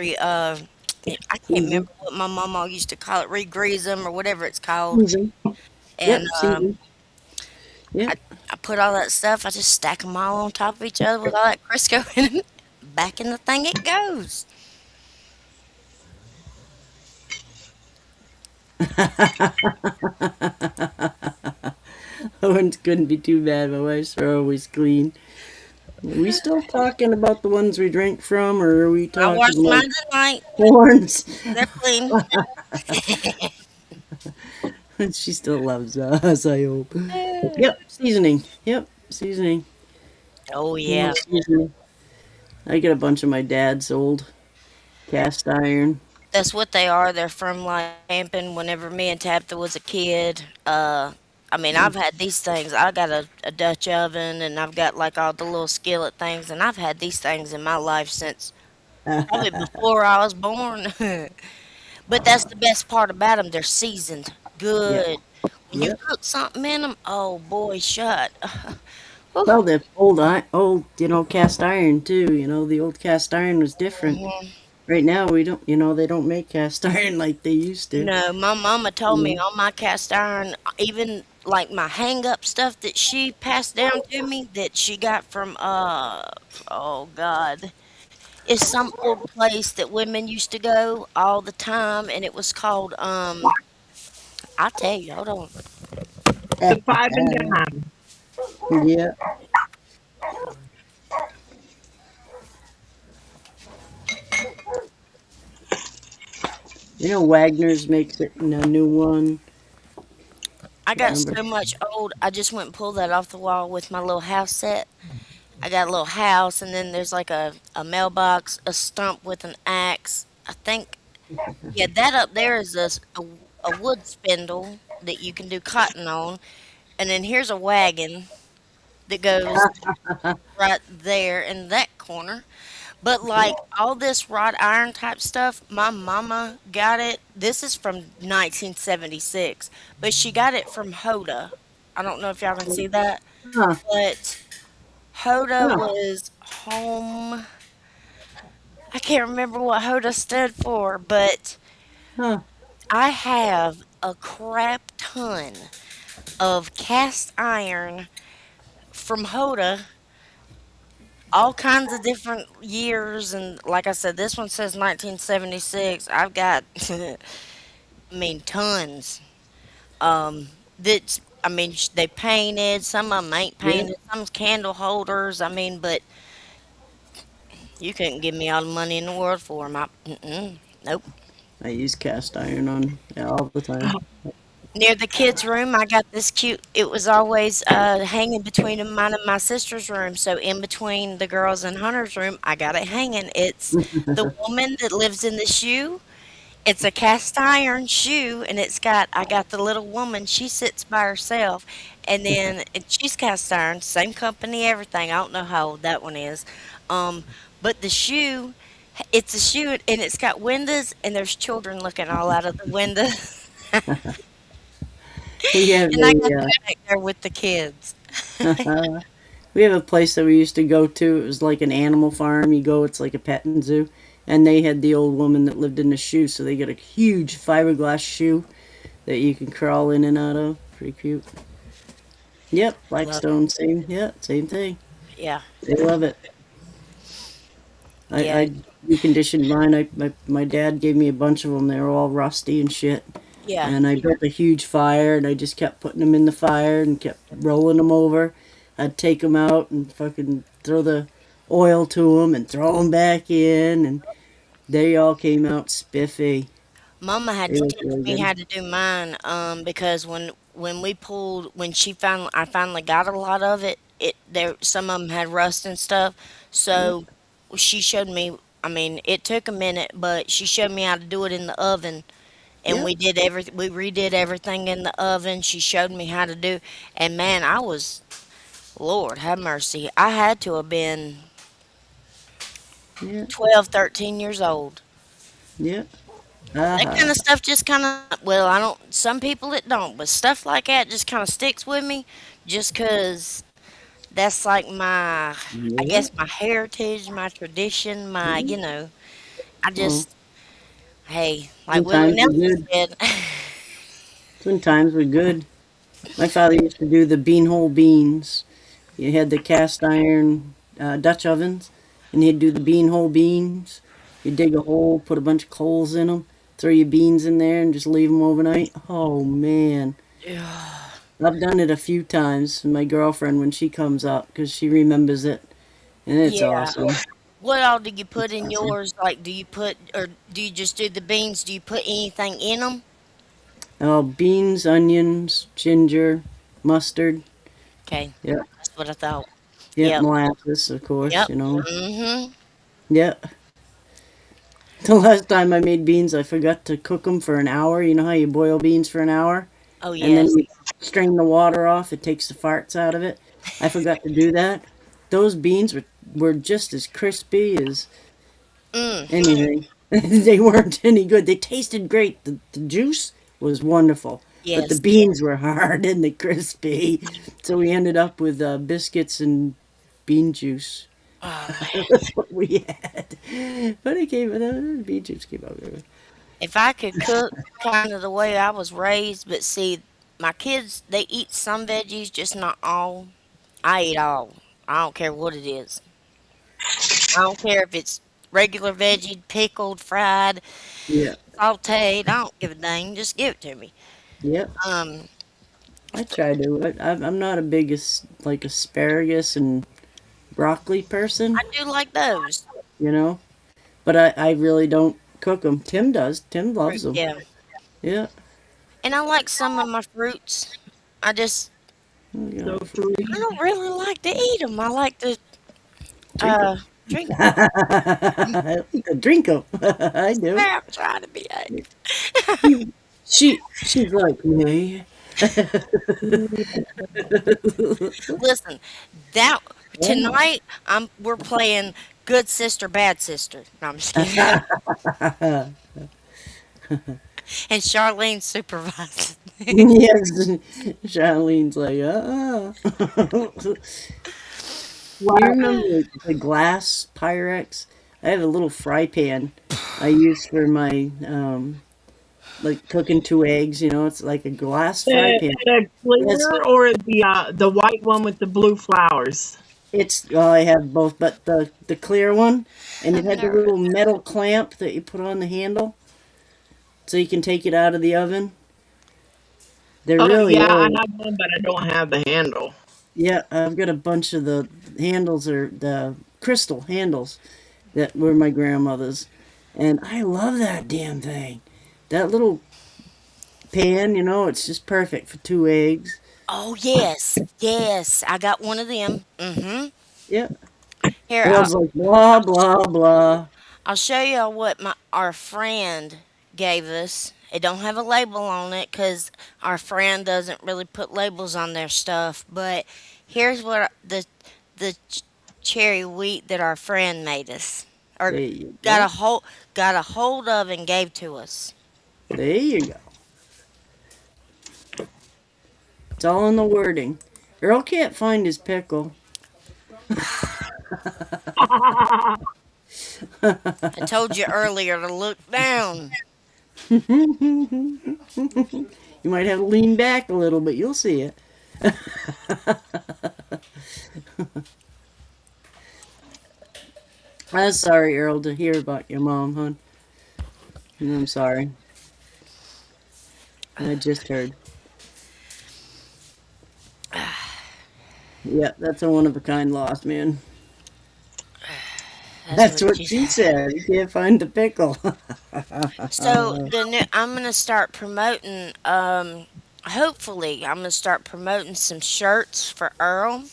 C: I can't
A: Season.
C: remember what my mama used to call it, re-grease them or whatever it's called.
A: Season.
C: And
A: Yep. Season.
C: I,
A: Yep.
C: I put all that stuff. I just stack them all on top of each other with all that Crisco in them. Back in the thing it goes.
A: Ones couldn't be too bad. My wife's are always clean. Are we still talking about the ones we drank from, or are we
C: I washed
A: talking like
C: mine tonight.
A: horns?
C: They're clean.
A: She still loves us, I hope. Yep, seasoning. Yep, seasoning.
C: Oh
A: More
C: yeah.
A: seasoning. I get a bunch of my dad's old cast iron.
C: That's what they are. They're from like camping whenever me and Tabitha was a kid. I mean, I've had these things. I got a Dutch oven, and I've got like all the little skillet things, and I've had these things in my life since probably before I was born. But that's the best part about them. They're seasoned
A: Yeah.
C: good. When you
A: Yep.
C: cook something in them, oh boy, shut.
A: Well, the old, cast iron too. The old cast iron was different. Right now, we don't, they don't make cast iron like they used to.
C: No, my mama told me
A: Mm.
C: on my cast iron, even like my hang up stuff that she passed down to me that she got from oh God. It's some old place that women used to go all the time, and it was called I'll tell you, hold on.
D: the five and dime.
A: Yeah. Wagner's makes it in a new one.
C: I
A: Can't
C: got
A: remember.
C: so much old. I just went and pulled that off the wall with my little house set. I got a little house, and then there's like a mailbox, a stump with an axe. I think, yeah, that up there is a wood spindle that you can do cotton on. And then here's a wagon that goes right there in that corner. But like all this wrought iron type stuff, my mama got it. This is from 1976, but she got it from Hoda. I don't know if y'all can see that,
A: Huh,
C: but Hoda
A: huh,
C: was home. I can't remember what Hoda stood for, but
A: huh.
C: I have a crap ton of cast iron from Hoda, all kinds of different years, and like I said, this one says 1976. I've got I mean tons. That's I mean they painted, some of them ain't
A: Yeah,
C: painted, some's candle holders. I mean, but you couldn't give me all the money in the world for them. Nope.
A: I use cast iron on all the time.
C: Near the kids' room, I got this cute. It was always hanging between mine and my sister's room. So in between the girls and Hunter's room, I got it hanging. It's the woman that lives in the shoe. It's a cast iron shoe, and I got the little woman. She sits by herself, and then she's cast iron, same company, everything. I don't know how old that one is, but the shoe It's a shoe and it's got windows and there's children looking all out of the window.
A: We have
C: And I got
A: a
C: to be back there with the kids.
A: we have a place that we used to go to. It was like an animal farm. You go, it's like a petting zoo, and they had the old woman that lived in the shoe, so they got a huge fiberglass shoe that you can crawl in and out of. Pretty cute. Yep,
C: Love it.
A: Blackstone, same. Yeah, same thing.
C: Yeah.
A: They love it.
C: Yeah.
A: I reconditioned mine. My dad gave me a bunch of them. They were all rusty and shit.
C: Yeah.
A: And I built a huge fire, and I just kept putting them in the fire and kept rolling them over. I'd take them out and fucking throw the oil to them and throw them back in, and they all came out spiffy.
C: Mama had
A: It
C: to
A: was
C: teach
A: really
C: me
A: good.
C: how to do mine because when we pulled when she finally I finally got a lot of it, there some of them had rust and stuff.
A: Yep,
C: So she showed me. I mean, it took a minute, but she showed me how to do it in the oven, and
A: yep,
C: we redid everything in the oven. She showed me how to do, and man, I was Lord have mercy. I had to have been
A: yep,
C: 12, 13 years old.
A: yep.
C: That
A: Aha.
C: kind of stuff just kind of, well, I don't, some people it don't, but stuff like that just kind of sticks with me just 'cause that's like my, I
A: Yep.
C: guess my heritage, my tradition, my,
A: Mhm.
C: I
A: Well,
C: just, hey, like Willie
A: sometimes we're
C: Nelson
A: good.
C: said,
A: Sometimes we're good. My father used to do the beanhole beans. You had the cast iron Dutch ovens, and he'd do the beanhole beans. You dig a hole, put a bunch of coals in them, throw your beans in there, and just leave them overnight. Oh man, I've done it a few times. My girlfriend, when she comes up, because she remembers it, and it's
C: yeah.
A: awesome.
C: What all do you put
A: It's
C: in
A: awesome.
C: yours? Like, do you put, or do you just do the beans? Do you put anything in them?
A: Oh, beans, onions, ginger, mustard.
C: Okay,
A: Yep,
C: that's what I thought.
A: yep,
C: Yep,
A: molasses, of course.
C: yep.
A: You know.
C: Mm-hmm.
A: Yep. The last time I made beans, I forgot to cook them for an hour. You know how you boil beans for an hour?
C: Oh,
A: And then
C: yes.
A: you strain the water off. It takes the farts out of it. I forgot to do that. Those beans were just as crispy as
C: Mm,
A: anything. They weren't any good. They tasted great. The juice was wonderful, but the
C: yes.
A: beans were hard and the crispy. So we ended up with biscuits and bean juice.
C: Oh,
A: That's what we had. But it came, bean juice came out good.
C: if I could cook kind of the way I was raised, but see, my kids, they eat some veggies, just not all. I eat all. I don't care what it is. I don't care if it's regular veggie, pickled, fried,
A: Yeah.
C: sauteed. I don't give a dang. Just give it to me.
A: Yep.
C: Um,
A: I try to. I'm not a big like asparagus and broccoli person,
C: I do like those.
A: you know. But I really don't cook them. Tim does. Tim loves them.
C: Yeah.
A: Yeah.
C: And I like some of my fruits. I just,
A: Oh, you
D: So
A: know,
D: fruity.
C: I don't really like to eat them. I like to
A: drink them.
C: drink them.
A: I like to drink them. I do.
C: I'm trying to behave.
A: She's like me.
C: Listen, that tonight we're playing good sister, bad sister. No, I'm just kidding. And Charlene's supervising.
A: Yes, Charlene's like, You
D: Well,
A: remember the glass Pyrex? I have a little fry pan I use for my like cooking two eggs. You know, it's like a glass fry pan.
D: the
A: It's
D: clear or the white one with the blue flowers?
A: it's well, I have both, but the clear one, and it
C: I'm
A: had the
C: nervous.
A: little metal clamp that you put on the handle, so you can take it out of the oven. They're
D: Oh
A: really
D: yeah, I
A: old.
D: have one, but I don't have the handle.
A: Yeah, I've got a bunch of the handles are the crystal handles that were my grandmother's, and I love that damn thing. That little pan, you know, it's just perfect for two eggs.
C: Oh yes, yes. I got one of them. Mm-hmm.
A: Yep.
C: Here,
A: It was like blah blah blah.
C: I'll show you what our friend gave us. It don't have a label on it because our friend doesn't really put labels on their stuff. But here's what the cherry wheat that our friend made us. or
A: There you
C: got a
A: go.
C: hold of and gave to us.
A: There you go. It's all in the wording. Earl can't find his pickle.
C: I told you earlier to look down.
A: You might have to lean back a little, but you'll see it. I'm sorry, Earl, to hear about your mom, hon. I'm sorry. I just heard. Yeah, that's a one of a kind loss, man. That's what she said. You can't find the pickle.
C: So I'm gonna start promoting. Hopefully, I'm gonna start promoting some shirts for Earl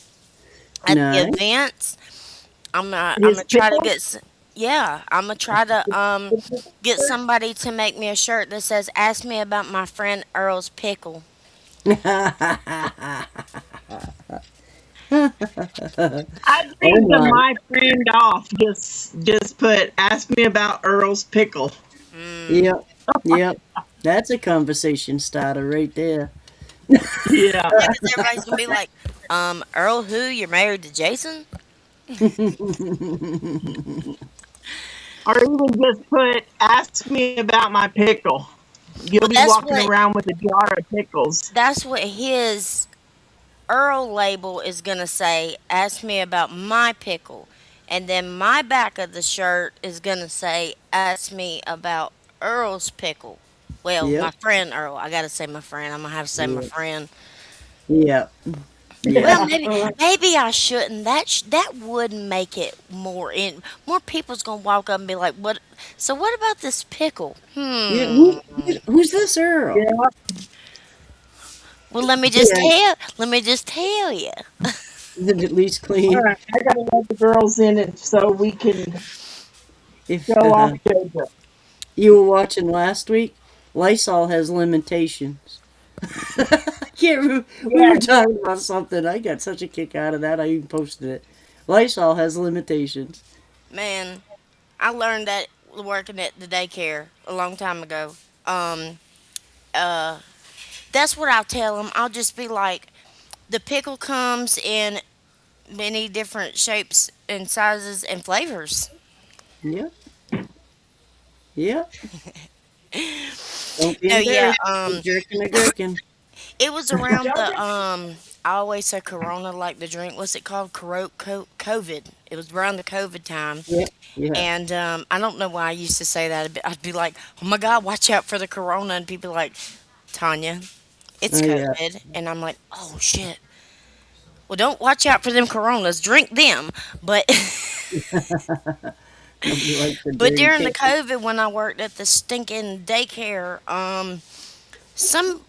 C: at the
A: Nice.
C: events. I'm
D: His
C: gonna try to
D: pickle?
C: yeah, I'm gonna try to get somebody to make me a shirt that says "Ask me about my friend Earl's pickle."
D: I
A: Oh
D: think the
A: my.
D: my friend off just put ask me about Earl's pickle.
C: Mm.
A: Yep. Yep. That's a conversation starter right there.
D: Yeah.
C: Yeah, because everybody's gonna be like, Earl, who? You're married to Jason?
D: Or even just put ask me about my pickle. You'll
C: Well,
D: be walking around with a jar of pickles.
C: that's what his Earl label is gonna say. Ask me about my pickle, and then my back of the shirt is gonna say, ask me about Earl's pickle. Well, my
A: Yep.
C: friend Earl. I gotta say my friend. I'm gonna have to say my
A: Yep.
C: friend.
A: Yep.
C: Well,
A: Yeah.
C: maybe I shouldn't. That would make it more in. More people's gonna walk up and be like, "What? So what about this pickle?"
A: Yeah.
C: Hmm.
A: Who's this Earl?
D: Yeah.
C: Well, let me just
A: Yeah.
C: tell. Let me just tell you.
A: Is it at least
D: All
A: clean?
D: right. I gotta let the girls in it so we can
A: If
D: show off JoJo.
A: you were watching last week, Lysol has limitations. I can't remember. We
D: Yeah.
A: were talking about something. I got such a kick out of that. I even posted it. Lysol has limitations.
C: Man, I learned that working at the daycare a long time ago. Um, uh, that's what I'll tell them. I'll just be like, the pickle comes in many different shapes and sizes and flavors.
A: Yep. Yep. Don't be
C: No, yeah.
A: embarrassed. You're jerking a gherkin.
C: It was around the
D: JoJo.
C: I always say Corona like the drink. What's it called? COVID. It was around the COVID time,
A: Yep. Yeah.
C: and I don't know why I used to say that. I'd be like, "Oh my God, watch out for the Corona," and people like, "Tanya, it's
A: Oh yeah.
C: COVID," and I'm like, "Oh shit." Well, don't watch out for them Coronas. Drink them, but
A: Nobody likes the
C: but
A: dirty
C: during the
A: chicken.
C: COVID when I worked at the stinking daycare, some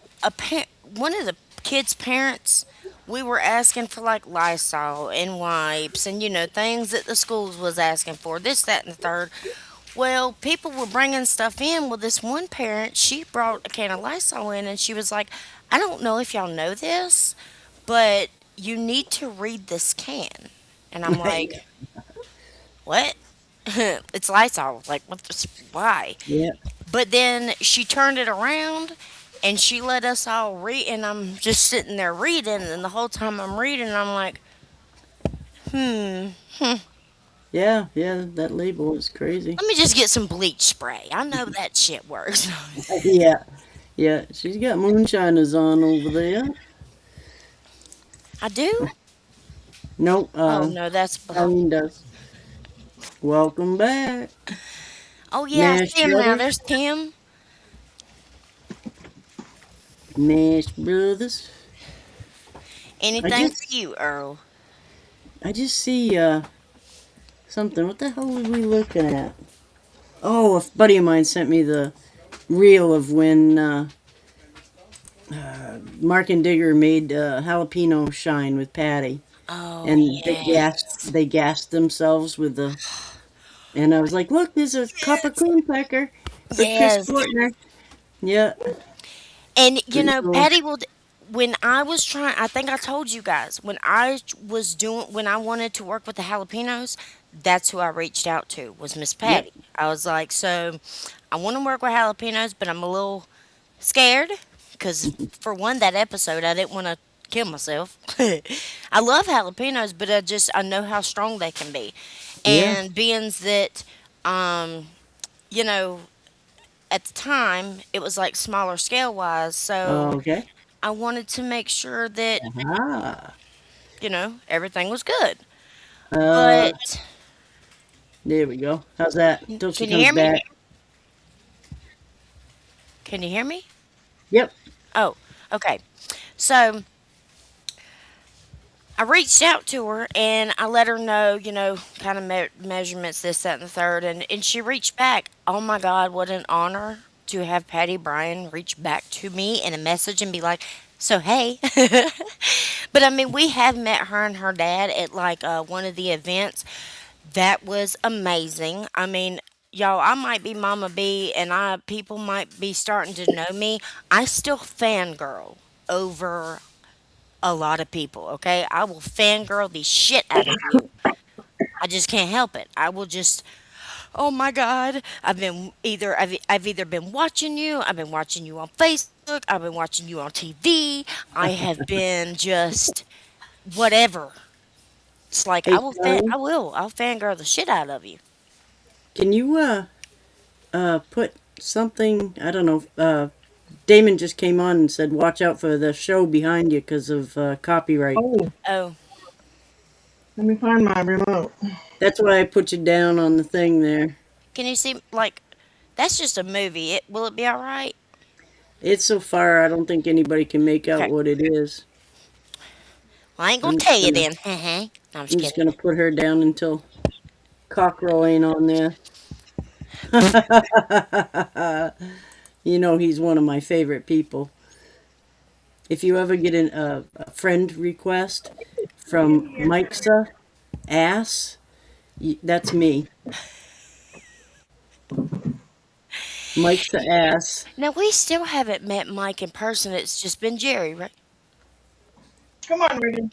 C: one of the kids' parents, we were asking for like Lysol and wipes and things that the schools was asking for, this, that, and the third. Well, people were bringing stuff in. Well, this one parent, she brought a can of Lysol in, and she was like, "I don't know if y'all know this, but you need to read this can." And I'm like, "What?" It's Lysol. Like, what? Why?
A: Yeah.
C: But then she turned it around and she let us all read, and I'm just sitting there reading, and the whole time I'm reading, I'm like, hmm,
A: Yeah. Yeah. That label is crazy.
C: let me just get some bleach spray. I know that shit works.
A: Yeah. Yeah. She's got moonshiners on over there.
C: I do?
A: Nope.
C: Oh, no, that's.
A: Colleen does. Welcome back,
C: Oh, yeah, I
A: Nash
C: see him now.
A: Brothers.
C: There's Tim.
A: Nash Brothers. I
C: Anything for
A: just,
C: you, Earl.
A: I just see something. What the hell were we looking at? Oh, a buddy of mine sent me the reel of when Mark and Digger made jalapeno shine with Patty,
C: Oh,
A: and
C: yeah.
A: they gassed themselves with the. And I was like, look, there's a cup of cream pecker for Chris
C: Yes.
A: Portner. Yeah,
C: And
A: pretty cool.
C: Patty will. When I was trying, I think I told you guys when I wanted to work with the jalapenos, that's who I reached out to was Miss Patty. I was like, so I want to work with jalapenos, but I'm a little scared because for one, that episode I didn't want to kill myself. I love jalapenos, but I know how strong they can be,
A: Yeah.
C: and being that um, you know at the time it was like smaller scale wise, so
A: Okay.
C: I wanted to make sure that
A: Ah.
C: everything was good.
A: Uh,
C: But
A: there we go. How's that? Till she
C: can you
A: comes
C: hear me?
A: back.
C: Can you hear me?
A: Yep.
C: Oh, okay. So I reached out to her and I let her know, kind of measurements, this, that, and the third. And she reached back. Oh my God, what an honor to have Patty Bryan reach back to me in a message and be like, so hey. But I mean, we have met her and her dad at like one of the events. That was amazing. I mean, y'all, I might be Mama B and people might be starting to know me. I still fangirl over a lot of people, okay? I will fangirl the shit out of you. I just can't help it. I will just, oh my God, I've either been watching you, I've been watching you on Facebook, I've been watching you on TV, I have been just whatever. It's like
A: Hey, Connie,
C: I'll fangirl the shit out of you.
A: can you put something? I don't know. Damon just came on and said, "Watch out for the show behind you because of copyright."
D: Oh,
C: Oh,
D: let me find my remote.
A: That's why I put you down on the thing there.
C: can you see like that's just a movie. Will it be all right?
A: It's so far, I don't think anybody can make out
C: Okay.
A: what it is.
C: Well, I ain't gonna
A: I'm
C: tell
A: just
C: you
A: gonna,
C: then. No, I'm just
A: I'm just
C: kidding.
A: gonna put her down until Cockrell ain't on there. You know he's one of my favorite people. If you ever get a friend request from Mike'sa Ass, that's me. Mike'sa Ass.
C: Now we still haven't met Mike in person. It's just been Jerry, right?
D: Come on, Regan.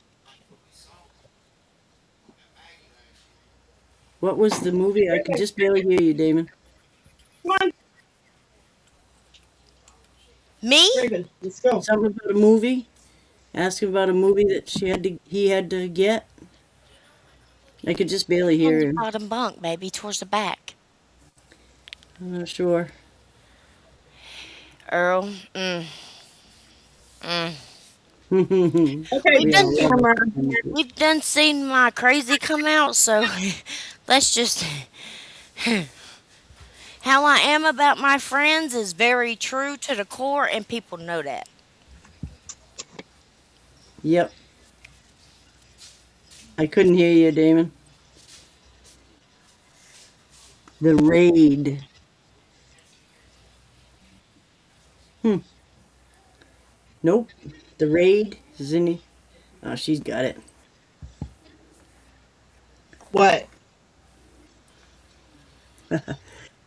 A: What was the movie? I can just barely hear you, Damon.
D: Come on,
C: Me?
D: Regan. Let's go.
A: Something about a movie? Ask him about a movie that he had to get. I could just barely
C: On
A: hear
C: the
A: him.
C: bottom bunk, baby, towards the back.
A: I'm not sure.
C: Earl. Mm.
D: Okay,
C: We've
A: We
C: done
A: all love
D: camera.
A: it.
C: we've done seen my crazy come out, so let's just how I am about my friends is very true to the core and people know that.
A: Yep. I couldn't hear you, Damon. The Raid. Hmm. Nope. The Raid is in. Oh, she's got it.
D: What?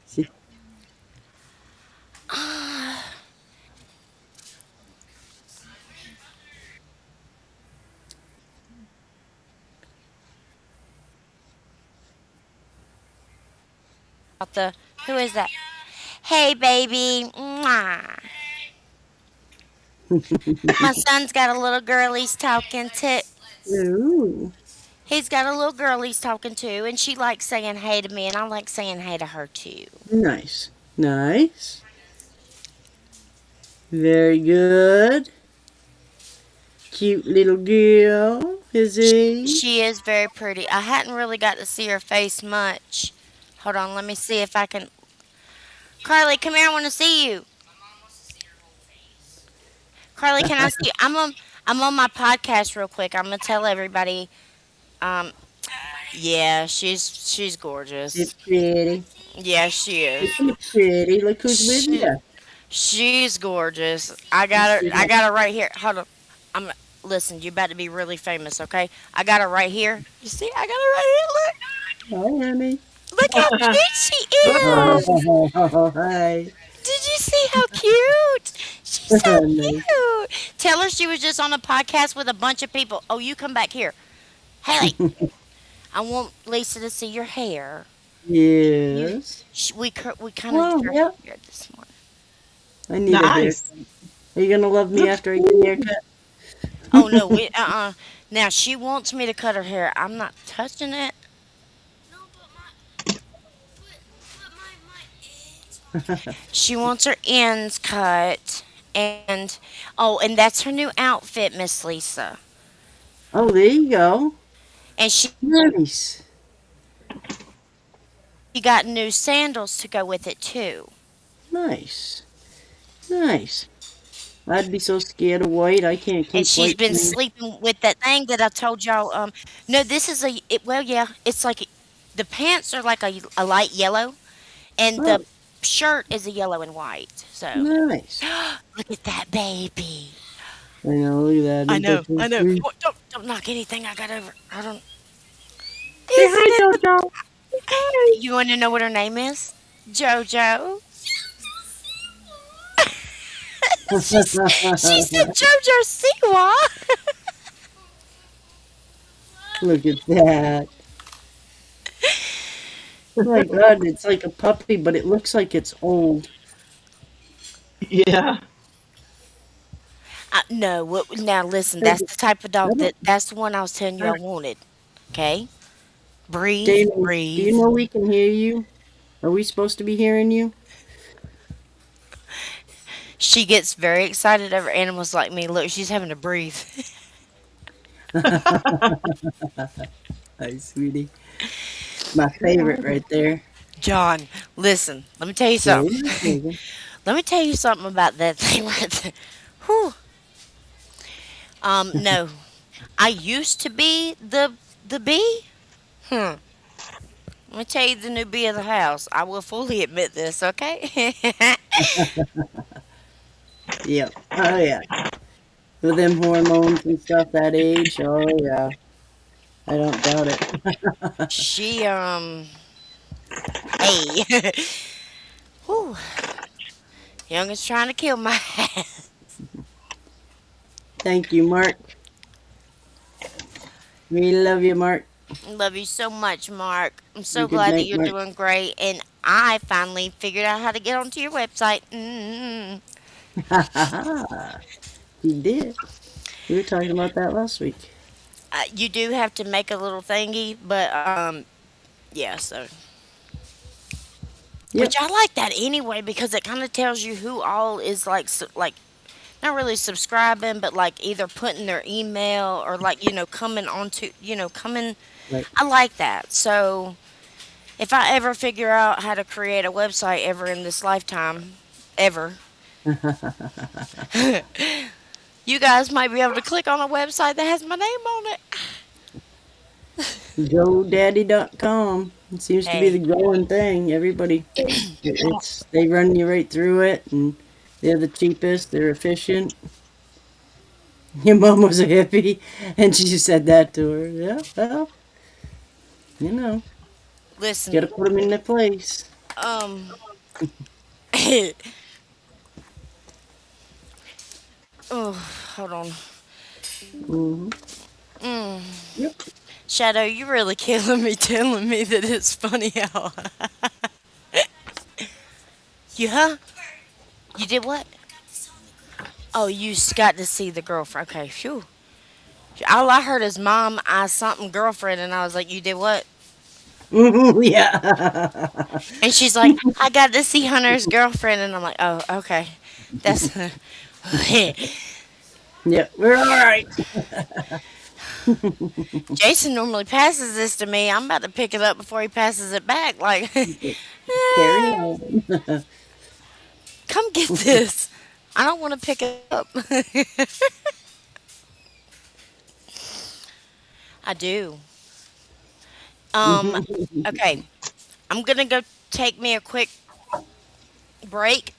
A: See?
C: About the who is that? Hey baby. Mwah. My son's got a little girl he's talking to.
A: Ooh.
C: He's got a little girl he's talking to, and she likes saying hey to me, and I like saying hey to her too.
A: Nice. Nice. Very good. Cute little girl, is he?
C: She is very pretty. I hadn't really got to see her face much. Hold on, let me see if I can. Carly, come here. I want to see you. Carly, can I see you? I'm on my podcast real quick. I'm gonna tell everybody. Um, yeah, she's
A: It's
C: gorgeous.
A: pretty.
C: Yeah, she is.
A: It's pretty. Look who's with
C: She,
A: you.
C: she's gorgeous. I got her. I got her right here. Hold on. I'm. Listen, you're about to be really famous, okay? I got her right here. You see, I got her right
A: Hi, honey.
C: here. Look how cute she is.
A: Oh, hi.
C: Did you see how cute? She's so
A: Nice.
C: cute. Tell her she was just on a podcast with a bunch of people. Oh, you come back here. Haley, I want Lisa to see your hair. You,
A: Yes.
C: we kind of
A: Well,
C: did her
A: yeah.
C: hair this morning.
A: I need a haircut.
D: Nice.
A: Are you gonna love me after I get a haircut?
C: Oh no, we Now she wants me to cut her hair. I'm not touching it. She wants her ends cut, and oh, and that's her new outfit, Miss Lisa.
A: Oh, there you go.
C: And
A: Nice.
C: she got new sandals to go with it too.
A: Nice. Nice. I'd be so scared of white. I can't
C: And
A: keep
C: she's
A: white
C: been
A: things.
C: sleeping with that thing that I told y'all. No, this is well, yeah, it's like the pants are like a light yellow, and
A: Oh,
C: the shirt is a yellow and white. So
A: nice.
C: look at that baby.
A: I know. Look at that.
C: I
A: Ain't that
C: know,
A: so
C: I know.
A: sweet?
C: Don't knock anything I got over. I don't.
A: Say
C: Isn't
A: hi,
C: it?
A: Jojo. Hi.
C: You want to know what her name is? JoJo. She said JoJo Siwa.
A: Look at that. Oh my God, it's like a puppy, but it looks like it's old.
D: Yeah.
C: No, now listen.
A: Hey,
C: That's the type of
A: I
C: dog
A: don't,
C: that's the one I was telling you I wanted. Okay, breathe,
A: Damon, do you
C: breathe.
A: know we can hear you? Are we supposed to be hearing you?
C: She gets very excited over animals like me. Look, she's having to breathe.
A: Hi, sweetie. My favorite right there.
C: John, listen. Let me tell you
A: Yeah,
C: something. Let me tell you something about that thing right there. Whew. No, I used to be the bee. Hmm. Let me tell you the new bee of the house. I will fully admit this, okay?
A: Yep. Oh yeah. With them hormones and stuff that age. Oh yeah. I don't doubt it.
C: She hey. Whew. Youngest trying to kill my ass.
A: Thank you, Mark. We love you, Mark.
C: Love you so much, Mark. I'm so
A: Good
C: glad that
A: night,
C: you're
A: Mark.
C: doing great. And I finally figured out how to get onto your website.
A: You did. We were talking about that last week.
C: You do have to make a little thingy, but yeah. So,
A: Yep.
C: which I like that anyway because it kind of tells you who all is like like not really subscribing, but like either putting their email or like coming onto coming.
A: Right.
C: I like that. So if I ever figure out how to create a website ever in this lifetime, ever, you guys might be able to click on a website that has my name on it.
A: GoDaddy.com. It seems to be the
C: Hey,
A: growing thing. Everybody, they run you right through it, and they're the cheapest. They're efficient. Your mom was a hippie, and she said that to her. Yeah, well, you know,
C: listen.
A: gotta put them in their place.
C: Um. Oh, hold on.
A: Hmm.
C: Mm.
A: Yep.
C: Shadow, you really killing me telling me that it's funny how you huh? You did what? Oh, got to see the girlfriend. Okay, phew. All I heard is mom, I something girlfriend, and I was like, you did what?
A: Mhm, yeah.
C: And she's like, I got to see Hunter's girlfriend, and I'm like, oh, okay, that's.
A: Yeah, we're all right.
C: Jason normally passes this to me. I'm about to pick it up before he passes it back. Like,
A: Carry
C: "Eh,
A: on.
C: come get this. I don't want to pick it up. I do. Um, okay. I'm gonna go take me a quick break.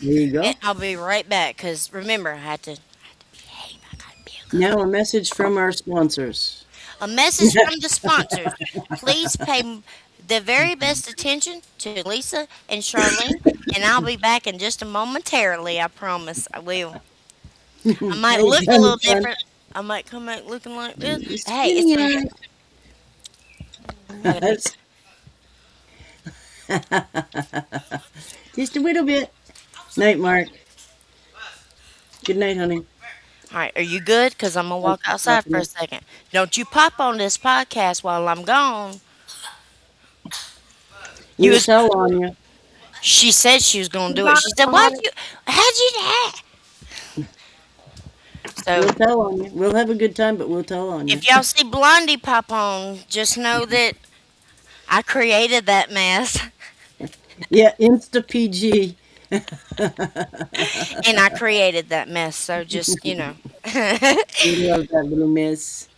A: There you
C: And
A: go.
C: I'll be right back. Cause remember, I had to behave. I gotta be a good
A: Now a message from our sponsors.
C: A message from the sponsors. Please pay the very best attention to Lisa and Charlene, and I'll be back in just a momentarily. I promise I will. I might
A: Hey,
C: look a little
A: Jonathan.
C: different. I might come back looking like this.
A: It's
C: Hey, it's
A: skinny
C: okay. I gotta make.
A: eyes. Just a little bit. Night, Mark. Good night, honey.
C: All right, are you good? Cause I'm gonna walk outside for a second. Don't you pop on this podcast while I'm gone. You
A: We'll
C: was.
A: tell on you.
C: She said she was gonna do it.
D: Not
C: She said, "Why
D: on
C: you? How'd you that?" So
A: We'll tell on you. We'll have a good time, but we'll tell on you.
C: if y'all see Blondie pop on, just know that I created that mess,
A: Yeah, Insta PG.
C: and I created that mess. So just
A: We love that little mess.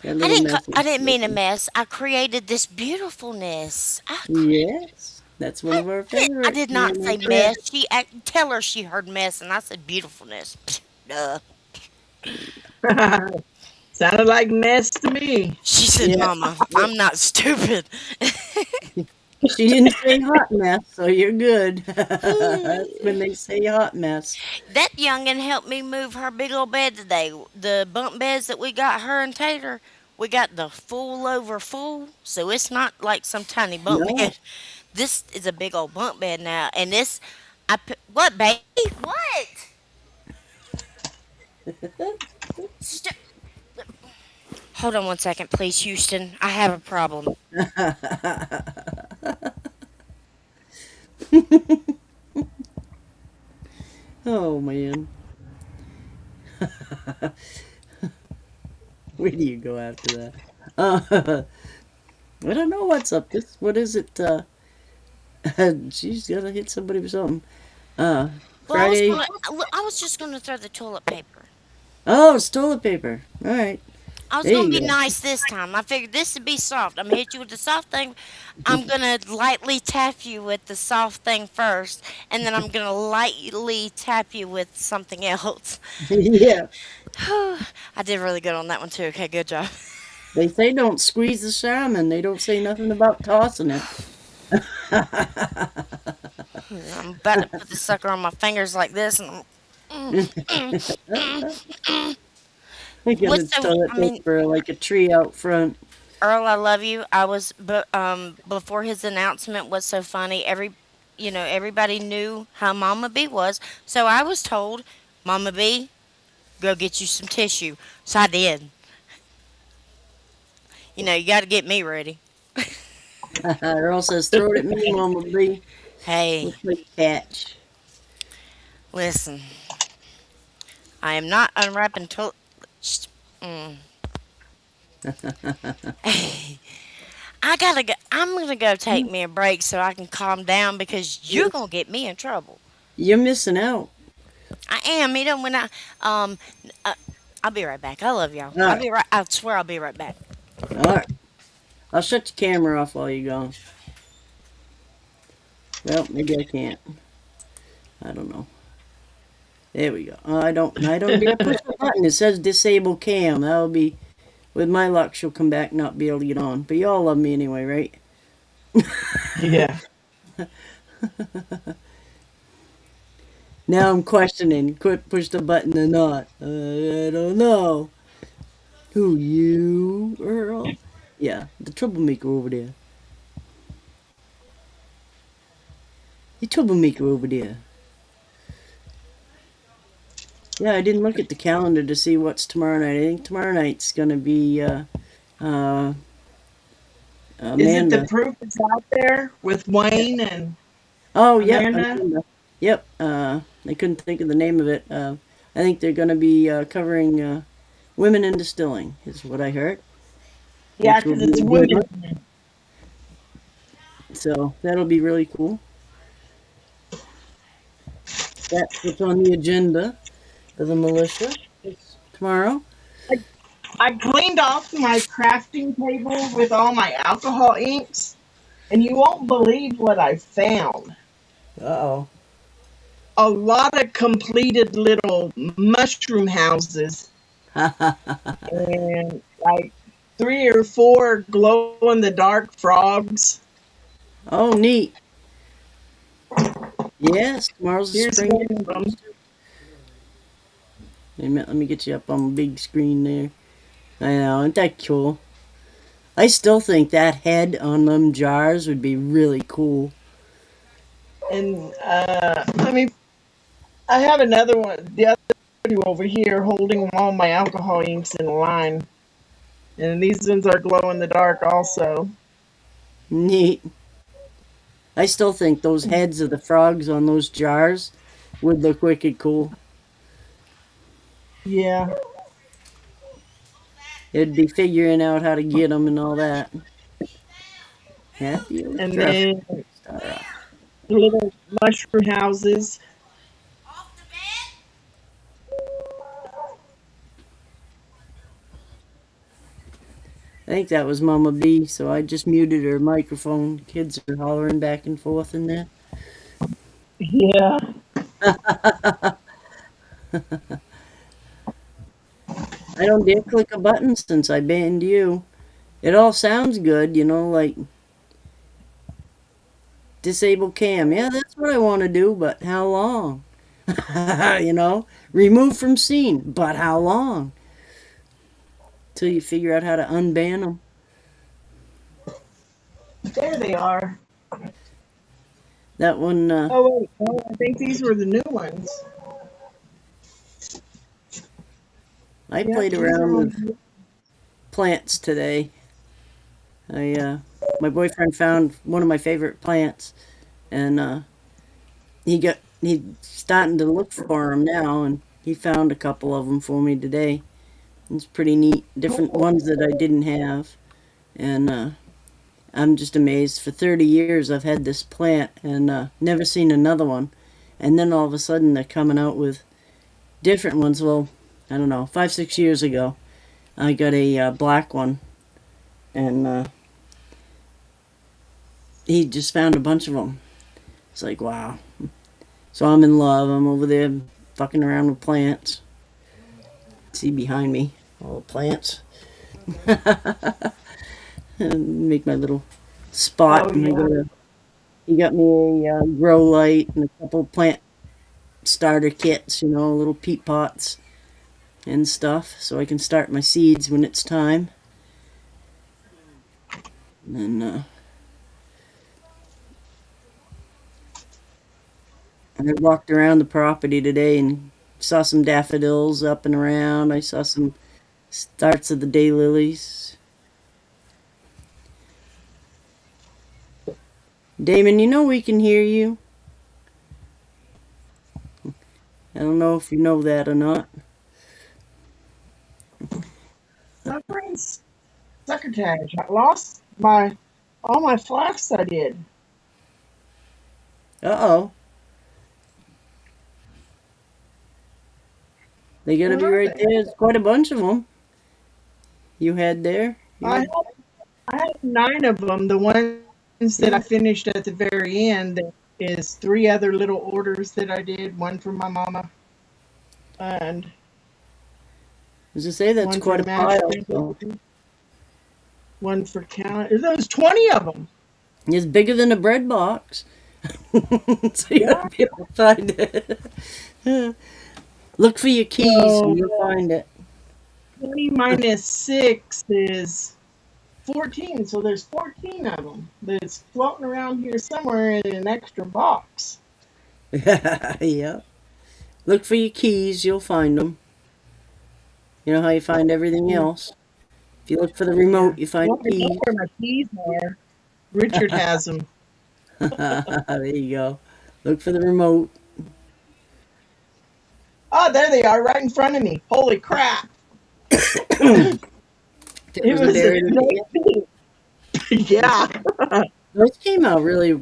A: That little mess.
C: I didn't mean a mess. I created this beautifulness.
A: Yes, that's one of our
C: I
A: favorites.
C: did
A: Me
C: not
A: and my
C: say
A: friend.
C: mess. Tell her she heard mess, and I said beautifulness. Duh.
D: Sounded like mess to me.
C: She said,
A: Yeah,
C: "Mama, I'm not stupid."
A: she didn't say hot mess, so you're good. That's when they say hot mess.
C: That youngin helped me move her big old bed today. The bunk beds that we got her and Tater, we got the full over full, so it's not like some tiny bunk
A: No,
C: bed. This is a big old bunk bed now, and what, baby? What? St- Hold on one second, please, Houston. I have a problem.
A: oh man, where do you go after that? I don't know what's up. What is it? She's gotta hit somebody with something. Uh,
C: Well,
A: Friday.
C: I was just gonna throw the toilet paper.
A: Oh, it's toilet paper. All right,
C: I was
A: there
C: gonna
A: you
C: be
A: go.
C: nice this time. I figured this would be soft. I'm gonna hit you with the soft thing. I'm gonna lightly tap you with the soft thing first, and then I'm gonna lightly tap you with something else.
A: Yeah,
C: I did really good on that one too. Okay, good job.
A: they say don't squeeze the salmon. They don't say nothing about tossing it.
C: I'm about to put the sucker on my fingers like this, and
A: I got a
C: what's so?
A: toilet
C: I mean,
A: paper like a tree out front.
C: Earl, I love you. But before his announcement was so funny. Everybody knew how Mama B was, so I was told, Mama B, go get you some tissue. So I did. You got to get me ready.
A: Earl says, throw it at me, Mama B.
C: Hey,
A: We'll play catch.
C: listen, I am not unwrapping toilet. Mm. I gotta go. I'm gonna go take me a break so I can calm down because you're gonna get me in trouble.
A: You're missing out.
C: I am. When um, uh, I'll be right back. I love y'all.
A: All
C: I'll
A: right.
C: be right. I swear I'll be right back.
A: All right. I'll shut the camera off while you're gone. Well, maybe I can't. I don't know. There we go. I don't dare push the button. It says disable cam. That'll be, with my luck, she'll come back and not be able to get on. But y'all love me anyway, right?
D: Yeah.
A: Now I'm questioning. Quit push the button or not. I don't know. Who, you, Earl? Yeah, the troublemaker over there. The troublemaker over there. Yeah, I didn't look at the calendar to see what's tomorrow night. I think tomorrow night's gonna be
D: Is it the
A: Amanda.
D: proof is out there with Wayne and
A: Oh, yep,
D: Amanda?
A: Amanda. Yep. I couldn't think of the name of it. I think they're gonna be covering women in distilling, is what I heard.
D: Yeah,
A: Which will
D: because
A: be
D: it's
A: a good one.
D: women.
A: So that'll be really cool. That's what's on the agenda for the militia tomorrow.
D: I cleaned off my crafting table with all my alcohol inks, and you won't believe what I found.
A: Uh
D: A lot of completed little mushroom houses
A: oh.
D: and like 3 or 4 glow in the dark frogs.
A: Oh, neat. Yes, tomorrow's the
D: Here's
A: spring.
D: one of them.
A: Wait a minute, let me get you up on the big screen there. I know, isn't that cool? I still think that head on them jars would be really cool.
D: And I have another one, the other two over here, holding all my alcohol inks in line. And these ones are glow in the dark also.
A: Neat. I still think those heads of the frogs on those jars would look wicked cool.
D: Yeah.
A: It'd be figuring out how to get them and all that. Happy
D: And
A: traffic.
D: then little mushroom houses.
A: I think that was Mama B, so I just muted her microphone. Kids are hollering back and forth in there.
D: Yeah.
A: I don't dare click a button since I banned you. It all sounds good, you know, like disable cam. Yeah, that's what I want to do, but how long? You know, remove from scene, but how long? Till you figure out how to unban them.
D: There they are.
A: That one,
D: Oh, wait. Oh, I think these were the new ones.
A: I
D: Yeah,
A: played
D: these
A: around
D: are
A: with plants today. My boyfriend found one of my favorite plants, and he's starting to look for them now, and he found a couple of them for me today. It's pretty neat, different ones that I didn't have, and I'm just amazed. For 30 years, I've had this plant and never seen another one, and then all of a sudden they're coming out with different ones. Well, I don't know, 5, 6 years ago, I got a black one, and he just found a bunch of them. It's like, wow. So I'm in love. I'm over there fucking around with plants. See behind me, all the plants. And make my little spot.
D: Oh,
A: And
D: yeah.
A: he got me a grow light and a couple plant starter kits, you know, little peat pots and stuff, so I can start my seeds when it's time. And I walked around the property today and saw some daffodils up and around. I saw some starts of the daylilies. Damon, you know we can hear you. I don't know if you know that or not.
D: Suffering succotash. I lost all my flasks I did.
A: Uh-oh. They gotta be
D: Where are
A: right
D: they?
A: there. There's quite a bunch of them you had there.
D: I had 9 of them. The ones that I finished at the very end, there is 3 other little orders that I did. One for my mama, and
A: As I say, that's
D: one
A: quite
D: for
A: a pile.
D: Master,
A: So
D: one for Count. There's 20 of them.
A: it's bigger than a bread box. So you
D: Yeah.
A: gotta be able to find it. Look for your keys
D: So
A: and you'll find it.
D: 20 minus 6 is 14. So there's 14 of them that's floating around here somewhere in an extra box.
A: Yeah. Look for your keys, you'll find them. You know how you find everything else. If you look for the remote, you find
D: Well, I know
A: keys.
D: where my keys are. Richard has them.
A: There you go. Look for the remote.
D: Oh, there they are, right in front of me. Holy crap!
A: It
D: It
A: was
D: was
A: buried in
D: a yeah.
A: Those came out really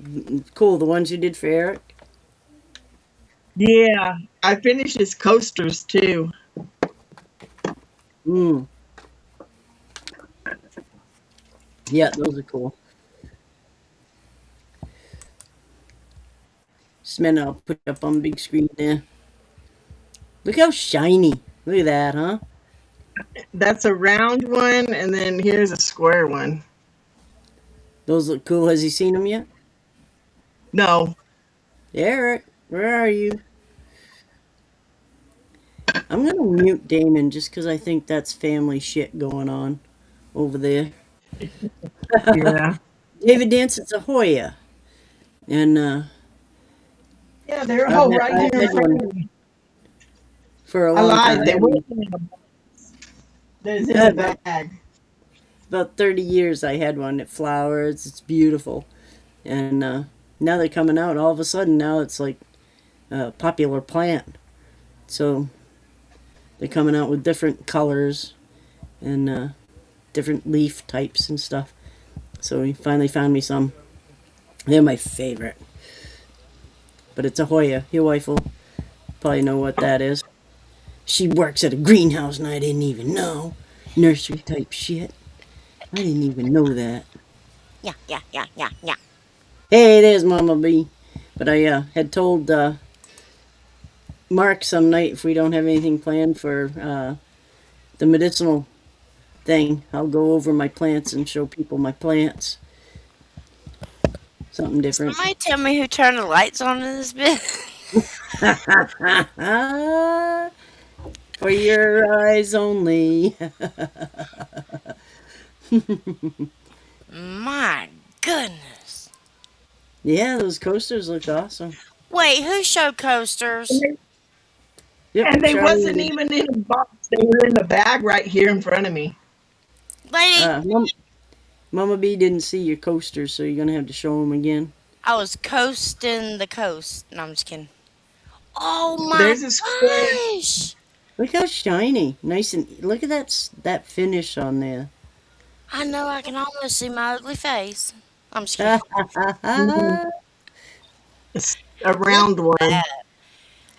A: cool, the ones you did for Eric.
D: Yeah. I finished his coasters too.
A: Mm. Yeah, those are cool. Just a minute, I'll put it up on the big screen there. Look how shiny. Look at that, huh?
D: That's a round one, and then here's a square one.
A: Those look cool. Has he seen them yet?
D: No.
A: Eric, where are you? I'm gonna mute Damon just because I think that's family shit going on over there.
D: Yeah.
A: David Dance's a Hoya, and
D: Yeah, they're
A: I've
D: all
A: had,
D: right
A: I've
D: here in
A: had
D: front
A: one
D: of me.
A: for a
D: I
A: long
D: lied.
A: time.
D: They were in a There's in a
A: About
D: bag.
A: 30 years I had one. It flowers. It's beautiful, and now they're coming out. All of a sudden, now it's like a popular plant. So they're coming out with different colors and different leaf types and stuff. So we finally found me some. They're my favorite. But it's a Hoya. Your wife will probably know what that is. She works at a greenhouse and I didn't even know. Nursery type shit. I didn't even know that.
C: Yeah, yeah, yeah, yeah, yeah.
A: Hey, there's Mama B. But I had told Mark some night if we don't have anything planned for the medicinal thing, I'll go over my plants and show people my plants. Something different.
C: Somebody tell me who turned the lights on in this bit.
A: For your eyes only.
C: My goodness.
A: Yeah, those coasters look awesome.
C: Wait, who showed coasters?
A: Yep,
D: And they wasn't
A: Charlie.
D: even in a box. They were in a bag right here in front of me.
C: Lady,
A: Mama B didn't see your coasters, so you're gonna have to show them again.
C: I was coasting the coast. No, I'm just kidding. Oh my
D: There's a square.
C: gosh.
A: Look how shiny, nice and look at that finish on there.
C: I know I can almost see my ugly face. I'm just kidding.
D: Mhm. It's a
C: Look
D: round
C: at
D: one.
C: that.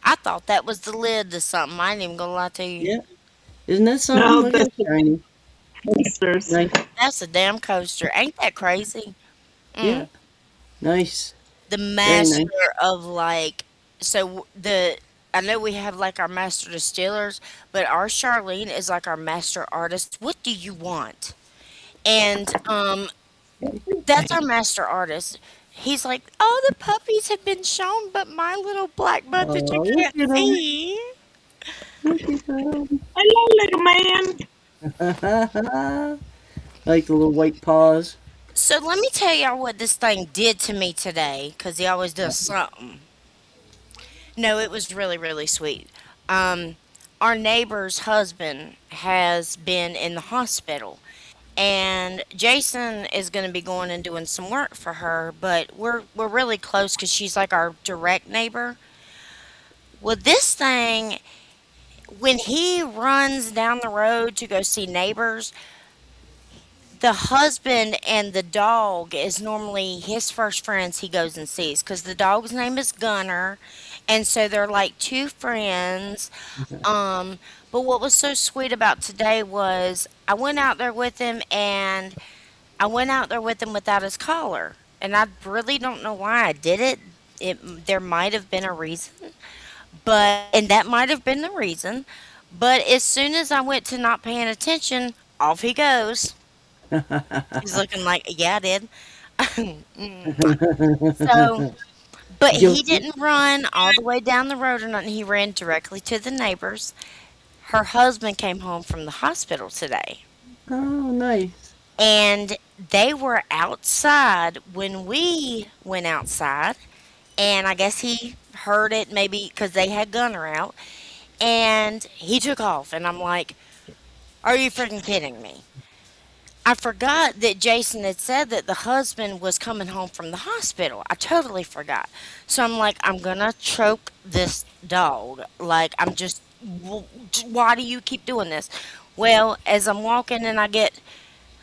C: I thought that was the lid to something. I ain't even gonna lie to you.
A: Yeah, isn't that something?
D: No,
A: Look how
D: that's the
A: shiny.
D: coasters.
A: Nice.
C: That's a damn coaster. Ain't that crazy?
A: Yeah,
C: Mm.
A: nice.
C: The
A: Very nice.
C: master of like, so the, I know we have like our master distillers, but our Charlene is like our master artist. What do you want? And that's our master artist. He's like, oh, the puppies have been shown, but my little black butt that you
A: Oh, look
C: can't
A: at him.
C: see.
A: Look at him.
D: Hello, little man.
A: Like the little white paws.
C: So let me tell y'all what this thing did to me today, because he always does something. No, it was really, really sweet. Um, our neighbor's husband has been in the hospital, and Jason is going to be going and doing some work for her, but we're really close because she's like our direct neighbor. Well, this thing, when he runs down the road to go see neighbors, the husband and the dog is normally his first friends he goes and sees because the dog's name is Gunner, and so they're like two friends. um but what was so sweet about today was I went out there with him, and I went out there with him without his collar, and I really don't know why I did it. There might have been a reason, but and that might have been the reason, but as soon as I went to not paying attention, off he goes. He's looking like, yeah, I did. So, but he
A: Guilty.
C: didn't run all the way down the road or nothing. He ran directly to the neighbors. Her husband came home from the hospital today,
A: Oh, nice.
C: and they were outside when we went outside. And I guess he heard it maybe because they had Gunner out, and he took off. And I'm like, are you freaking kidding me? I forgot that Jason had said that the husband was coming home from the hospital. I totally forgot. So I'm like, I'm gonna choke this dog. Like, I'm just, why do you keep doing this? Well, as I'm walking and I get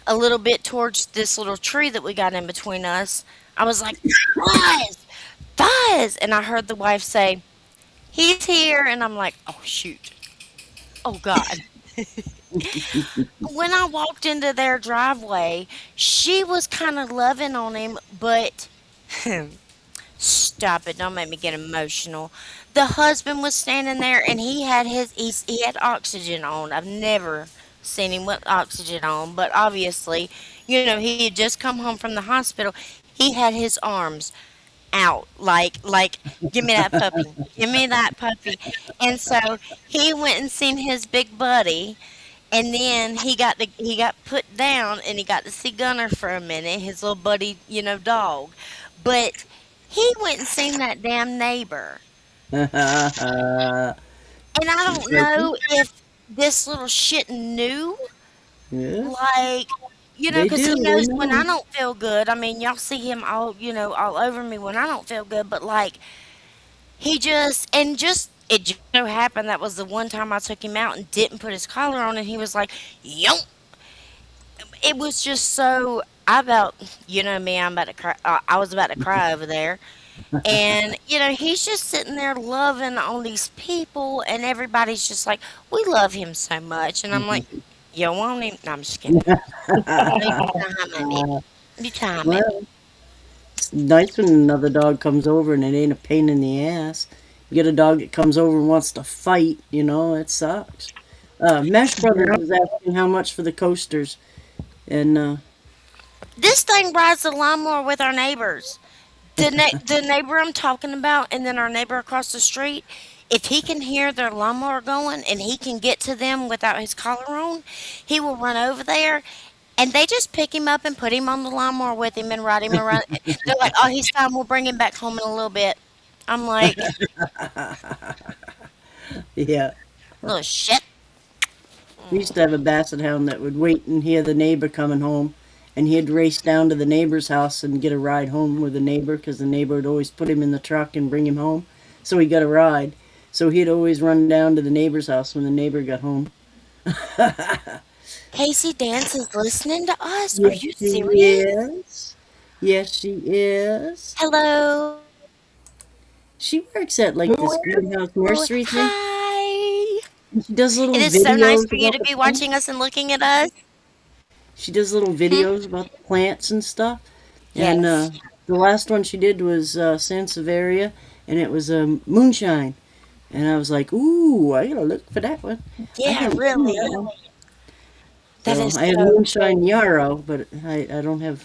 C: a little bit towards this little tree that we got in between us, I was like, Buzz, Buzz. And I heard the wife say, he's here. And I'm like, oh, shoot. Oh, God. When I walked into their driveway, she was kind of loving on him, but stop it, don't make me get emotional. The husband was standing there and he had oxygen on. I've never seen him with oxygen on, but obviously, he had just come home from the hospital. He had his arms out. Like, give me that puppy. Give me that puppy. And so he went and seen his big buddy, and then he got put down, and he got to see Gunner for a minute, his little buddy, dog. But he went and seen that damn neighbor.
A: Yes.
C: And I don't know if this little shit knew, like,
A: They
C: because he
A: do. They
C: knows when I
A: know.
C: don't feel good. I mean, y'all see him all, all over me when I don't feel good. But like, it just so happened that was the one time I took him out and didn't put his collar on, and he was like, "Yump." It was just so. I about, me, I'm about to cry. I was about to cry over there. And, he's just sitting there loving on these people, and everybody's just like, we love him so much. And I'm like, you want him? No, I'm just kidding. You time it. You time it.
A: Well, it's nice when another dog comes over and it ain't a pain in the ass. You get a dog that comes over and wants to fight, it sucks. Mesh Brothers is asking how much for the coasters. And
C: This thing rides the lawnmower with our neighbors. The neighbor I'm talking about, and then our neighbor across the street, if he can hear their lawnmower going and he can get to them without his collar on, he will run over there. And they just pick him up and put him on the lawnmower with him and ride him around. They're like, "Oh, he's fine. We'll bring him back home in a little bit." I'm like,
A: yeah,
C: "Little shit."
A: we used to have a basset hound that would wait and hear the neighbor coming home, and he'd race down to the neighbor's house and get a ride home with the neighbor because the neighbor would always put him in the truck and bring him home. So he got a ride. So he'd always run down to the neighbor's house when the neighbor got home.
C: Casey Dance is listening to us. Are
A: Yes,
C: you
A: she
C: serious?
A: is. Yes, she is.
C: Hello.
A: She works at like this greenhouse nursery thing.
C: Hi.
A: She does little
C: It is so nice
A: videos
C: for you
A: about
C: to
A: the
C: be
A: plants.
C: watching us and looking at us.
A: She does little videos about the plants and stuff. And
C: Yes.
A: the last one she did was Sansevieria, and it was moonshine. And I was like, ooh, I gotta look for that one. I
C: Yeah,
A: haven't seen
C: really.
A: that one.
C: That
A: So
C: is
A: I have
C: so
A: moonshine yarrow, but I don't have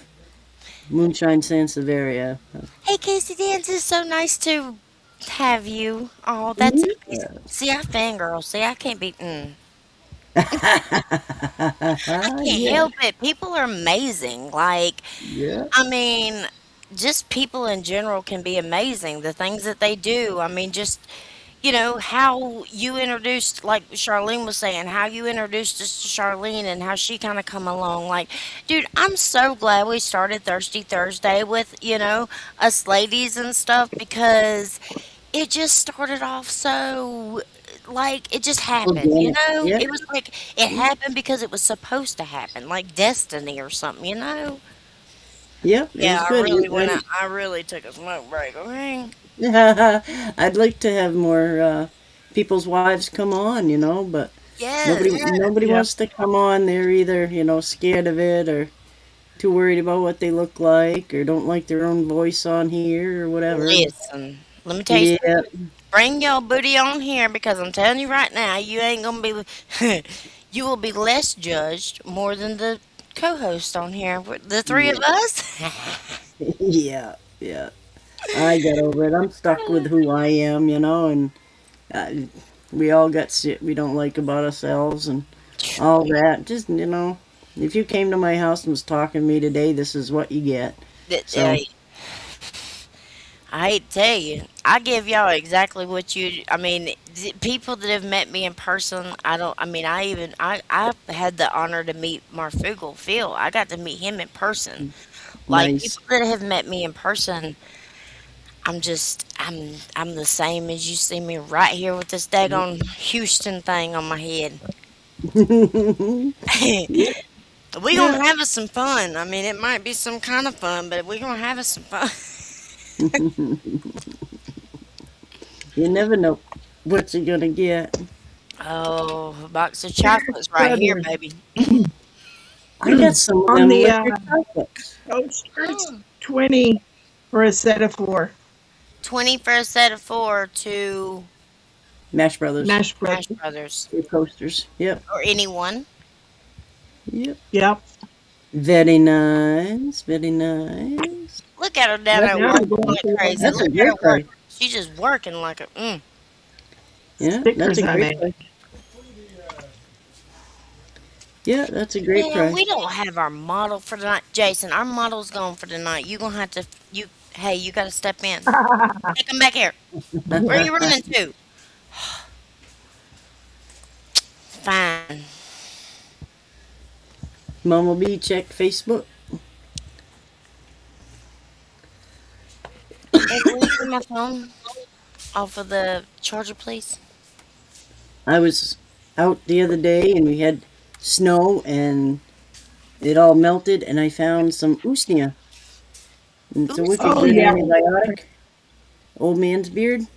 A: moonshine Sansevieria.
C: Hey, Casey Dance, it's so nice to have you. Oh, that's amazing.
A: Yeah.
C: See, I fangirl. See, I can't be. I can't
A: Yeah,
C: help it. People are amazing. Like,
A: yeah.
C: I mean, just people in general can be amazing. The things that they do. I mean, just, how you introduced, like Charlene was saying, how you introduced us to Charlene and how she kind of come along. Like, dude, I'm so glad we started Thirsty Thursday with, us ladies and stuff because it just started off so, like, it just happened,
A: Organic. Yep.
C: It was like, it happened because it was supposed to happen, like destiny or something.
A: Yep, it was
C: Yeah,
A: good.
C: I really took a smoke break, okay?
A: I'd like to have more people's wives come on, but
C: Yes.
A: nobody
D: Yeah.
A: wants to come on. They're either, scared of it or too worried about what they look like or don't like their own voice on here or whatever.
C: Listen, let me tell you something.
A: Yeah,
C: Bring your booty on here because I'm telling you right now, you ain't gonna be, you will be less judged more than the co-host on here. The three of us.
A: yeah, yeah. I got over it. I'm stuck with who I am, and uh, we all got shit we don't like about ourselves and all that. Just, if you came to my house and was talking to me today, this is what you get. So,
C: I hate to tell you, I give y'all exactly what you. I mean, people that have met me in person, I don't. I mean, I had the honor to meet Marfugel Phil. I got to meet him in person. Like
A: nice.
C: people that have met me in person, I'm the same as you see me right here with this daggone Houston thing on my head. We
A: Yeah,
C: gonna have us some fun. I mean, it might be some kind of fun, but we gonna have us some fun.
A: you never know what you're gonna get.
C: Oh, a box of chocolates right here, baby.
A: I got some of
D: On
A: them
D: the
A: liquor chocolates.
D: coasters, 20 for a set of 4
C: 20 for a set of 4 to
A: Mash Brothers.
D: Nash
C: Smash
D: Brothers.
C: Brothers.
A: 3 coasters. Yep.
C: Or anyone.
A: Yep.
D: Yep.
A: Very nice. Very nice.
C: Look at her down
A: That's
C: there
A: a
D: Now I'm
C: working
D: going
C: like
D: through all
C: crazy.
A: that's
D: the
A: a
C: Look at her
A: great
C: work.
A: price.
C: She's just working like a.
A: Yeah, that's
D: stickers
A: a
D: I
A: great
D: made.
A: price. Yeah, that's a great
C: Man, we
A: price.
C: don't have our model for tonight, Jason. Our model's gone for tonight. You gonna have to. You. Hey, you gotta step in. Hey, come back here. Where are you running to? Fine.
A: Mama B, check Facebook.
C: Hey, will you turn my phone off of the charger, please?
A: I was out the other day and we had snow and it all melted and I found some usnea. And it's a
C: Oops.
A: wicked
D: Oh
A: good
D: yeah.
A: antibiotic, old man's beard.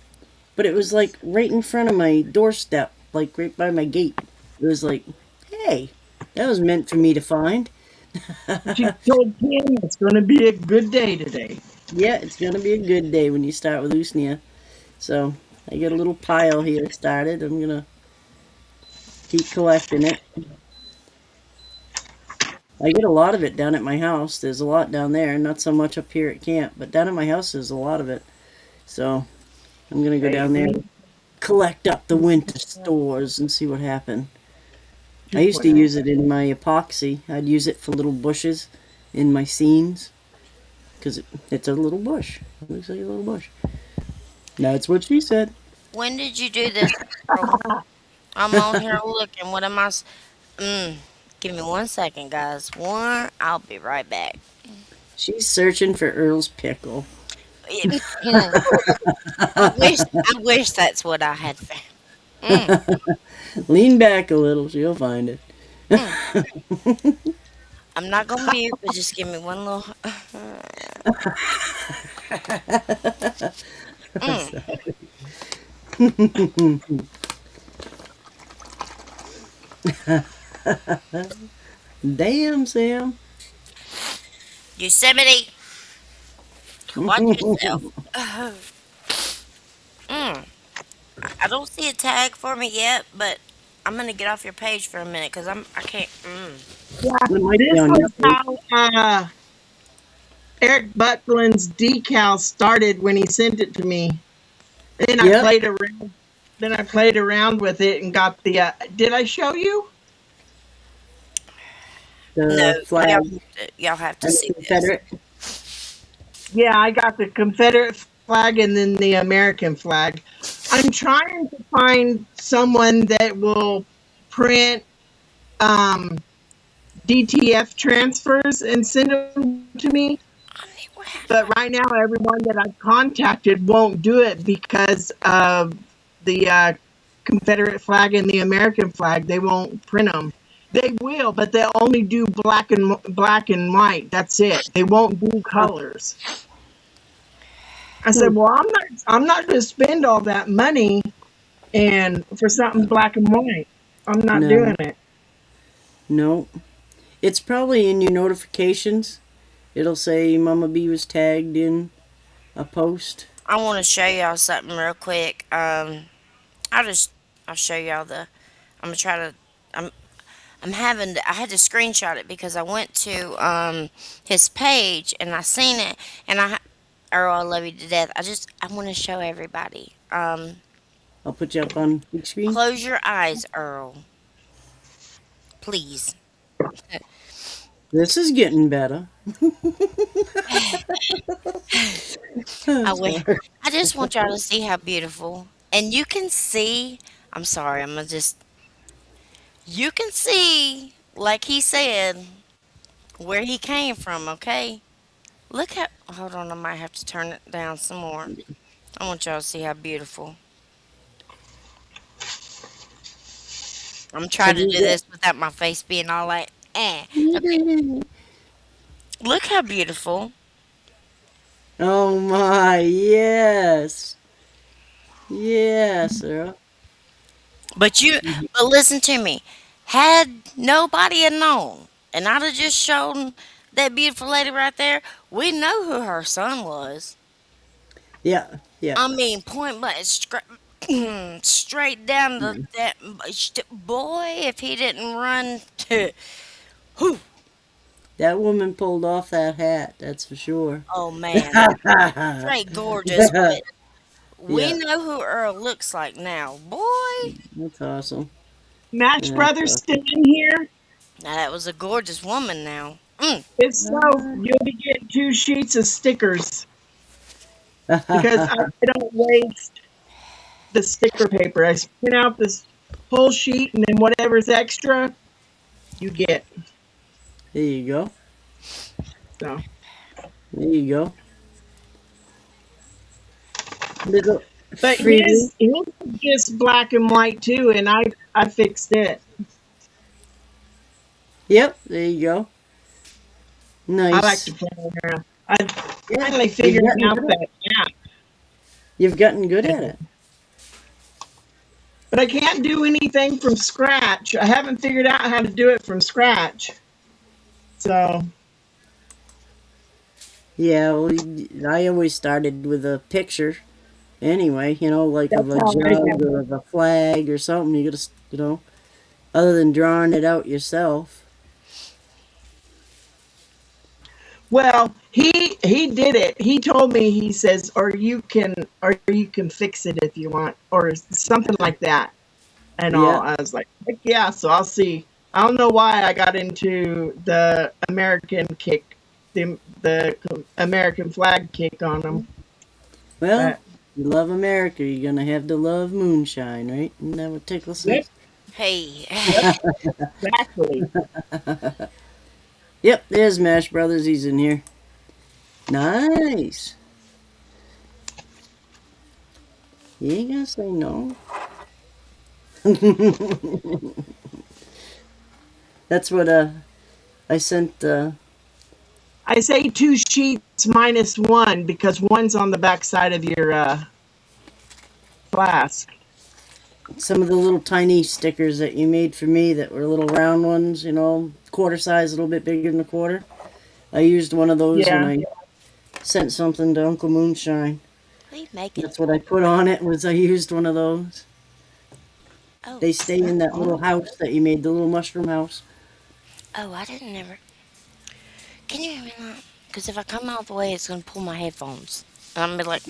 A: But it was like right in front of my doorstep, like right by my gate. It was like, hey, that was meant for me to find.
D: She told Kim it's going to be a good day today.
A: Yeah, it's gonna be a good day when you start with usnea. So I got a little pile here started. I'm gonna keep collecting it. I get a lot of it down at my house. There's a lot down there, not so much up here at camp, but down at my house there's a lot of it. So I'm gonna go down there
D: Amen.
A: and collect up the winter stores and see what happened. I used to
D: 2.0.
A: use it in my epoxy. I'd use it for little bushes in my scenes because it's a little bush. It looks like a little bush. That's what she said.
C: When did you do this, girl? I'm on here looking. What am I? Give me 1 second, guys. I'll be right back.
A: She's searching for Earl's pickle.
C: I wish that's what I had found. Mm,
A: Lean back a little, she'll find it.
C: mm. I'm not gonna mute, but just give me one little. Mm.
A: Damn, Sam.
C: Yosemite, watch yourself. Mm. I don't see a tag for me yet, but I'm gonna get off your page for a minute because I can't.
D: Yeah,
A: It might be
D: this
A: on your
D: was
A: page.
D: how Eric Buckland's decal started when he sent it to me. Then I
A: Yep.
D: played around. Then I played around with it and got the. Did I show you?
C: No,
A: The flag
C: y'all have to
A: and
C: see
A: the
C: this.
A: Confederate.
D: Yeah, I got the Confederate flag and then the American flag. I'm trying to find someone that will print um, DTF transfers and send them to me.
C: I mean, what happened?
D: But right now, everyone that I've contacted won't do it because of the Confederate flag and the American flag. They won't print them. They will, but they'll only do black and white. That's it. They won't do colors. I said, "Well, I'm not going to spend all that money and for something black and white. I'm not
A: No,
D: doing it."
A: no. It's probably in your notifications. It'll say Mama B was tagged in a post.
C: I want to show y'all something real quick. I'll show y'all the. I'm gonna try to. I had to screenshot it because I went to his page and I seen it and Earl, I love you to death. I want to show everybody.
A: I'll put you up on big screen.
C: Close your eyes, Earl, please.
A: This is getting better.
C: I
A: I'm
C: wish.
A: sorry.
C: I just want y'all to see how beautiful. And you can see. I'm sorry. I'm gonna just. You can see, like he said, where he came from. Okay. Look at. Hold on. I might have to turn it down some more. I want y'all to see how beautiful. I'm trying
A: Have
C: to
A: you
C: do
A: got?
C: this without my face being all like, eh. Okay. Look how beautiful.
A: Oh my, yes. Yes, Earl.
C: But listen to me. Had nobody had known, and I'd have just shown that beautiful lady right there, we know who her son was.
A: Yeah, yeah.
C: I mean, point blank, straight down the
A: Mm.
C: that boy. If he didn't run to, whew,
A: That woman pulled off that hat, that's for sure.
C: Oh man, straight gorgeous. But we
A: Yeah,
C: know who Earl looks like now, boy.
A: that's awesome.
D: Match
A: That's
D: Brothers still in here?
C: Now that was a gorgeous woman. Now,
D: If so,
A: awesome.
D: you'll be getting 2 sheets of stickers because I don't waste the sticker paper. I print out this whole sheet, and then whatever's extra, you get.
A: There you go.
D: So,
A: There you go. Little
D: but
A: freebie.
D: his is just black and white too, and I fixed it.
A: Yep, there you go.
D: I like
A: Nice.
D: to play around. I
A: Yeah,
D: finally
A: you've
D: figured
A: gotten
D: out
A: good.
D: that app,
A: You've gotten good at it.
D: but I can't do anything from scratch. I haven't figured out how to do it from scratch. So,
A: Yeah, well, I always started with a picture anyway, like of
D: that's
A: a
D: how I
A: jug
D: do
A: or
D: it.
A: of a flag or something. You gotta, other than drawing it out yourself.
D: Well, he did it. He told me, he says, or you can fix it if you want, or something like that. And all.
A: Yeah.
D: I was like, heck yeah, so I'll see. I don't know why I got into the American kick, the American flag kick on them.
A: Well,
D: But
A: you love America, you're gonna have to love moonshine, right? Isn't that what Tickle
D: yep,
A: says?
C: hey,
D: yep, exactly.
A: Yep, there's Mash Brothers. He's in here. Nice. You ain't gonna say no. That's what I sent.
D: I say 2 sheets minus 1 because one's on the back side of your flask.
A: Some of the little tiny stickers that you made for me that were little round ones, quarter size, a little bit bigger than a quarter. I used one of those when
D: Yeah.
A: I sent something to Uncle Moonshine.
C: what are you making?
A: That's what I put on it, was I used one of those.
C: Oh,
A: They stay in that little house that you made, the little mushroom house.
C: oh, I didn't never. Can you hear me now? Because if I come out the way, it's gonna pull my headphones. And I'm gonna be like,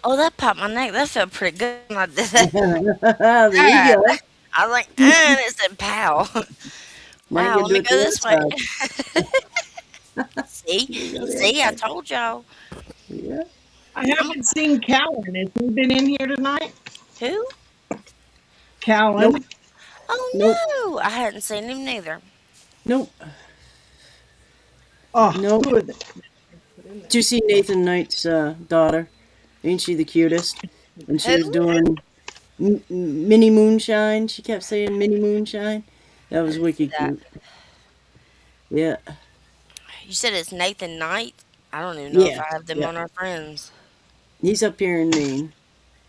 C: oh, that popped my neck. That felt pretty good when I did that.
A: There you go.
C: I was like, and it said pow.
A: Now
C: Wow,
A: you
C: let
A: do
C: me
A: it
C: go
A: the
C: this
A: other
C: way.
A: side.
C: See?
A: You go the
C: See, I
A: other side.
C: told y'all.
A: Yeah.
D: I haven't seen Callan. Has he been in here tonight?
C: Who?
D: Callan?
A: Nope.
C: Oh
A: Nope.
C: no, I hadn't seen him neither.
A: Nope.
D: Oh,
A: Nope.
D: who are they?
A: Did you see Nathan Knight's daughter? Ain't she the cutest? And she was
C: Who?
A: doing mini moonshine. She kept saying mini moonshine. That was wicked
C: That.
A: cute. Yeah.
C: You said it's Nathan Knight. I don't even know if
A: Yeah.
C: I have them
A: Yeah.
C: on our friends.
A: He's up here in Maine.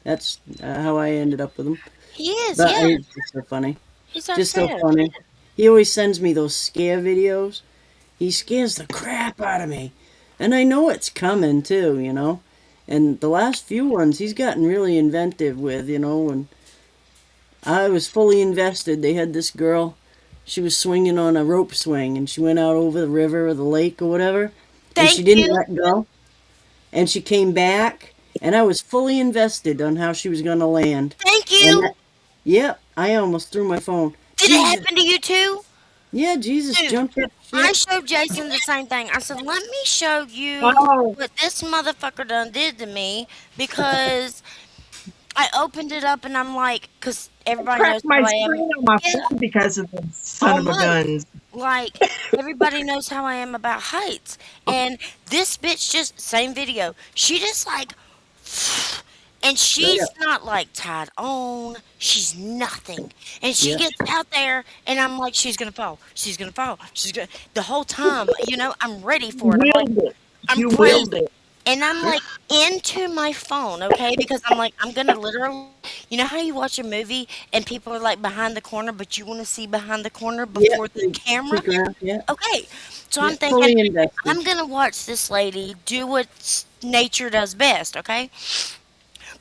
A: That's how I ended up with him.
C: He is,
A: But
C: yeah.
A: it's just so funny.
C: He's our
A: Just so
C: friend.
A: funny. He always sends me those scare videos. He scares the crap out of me. And I know it's coming too. And the last few ones he's gotten really inventive with, and I was fully invested. They had this girl, she was swinging on a rope swing and she went out over the river or the lake or whatever, and she
C: Thank
A: didn't
C: you.
A: let go. And she came back and I was fully invested on how she was going to land.
C: Thank
A: And
C: you.
A: that, yep, I almost threw my phone.
C: Did it
A: Jesus.
C: happen to you too?
A: Yeah, Jesus
C: Dude,
A: jumped that
C: I
A: shit.
C: showed Jason the same thing. I said, let me show you
D: Oh,
C: what this motherfucker done did to me because I opened it up and I'm like, because everybody knows
D: cracked my
C: how I am.
D: screen on my
C: Yeah,
D: phone because of the son of a
C: almost.
D: guns.
C: Like, everybody knows how I am about heights. And this bitch just, same video, she just like, and
A: Yeah,
C: she's not like tied on. She's nothing. And she
A: yeah,
C: gets out there, and I'm like, she's gonna fall. She's gonna fall. She's gonna. The whole time, I'm ready for it. I'm like,
D: Willed it.
C: I'm
D: You
C: crazy.
D: willed it.
C: And I'm like into my phone, okay? Because I'm like, I'm gonna literally, you know how you watch a movie and people are like behind the corner, but you want to see behind the corner
A: yeah.
C: before the camera?
A: Peek around. Yeah,
C: Okay, so
A: yeah.
C: I'm thinking,
A: Fully invested.
C: I'm gonna watch this lady do what nature does best, okay?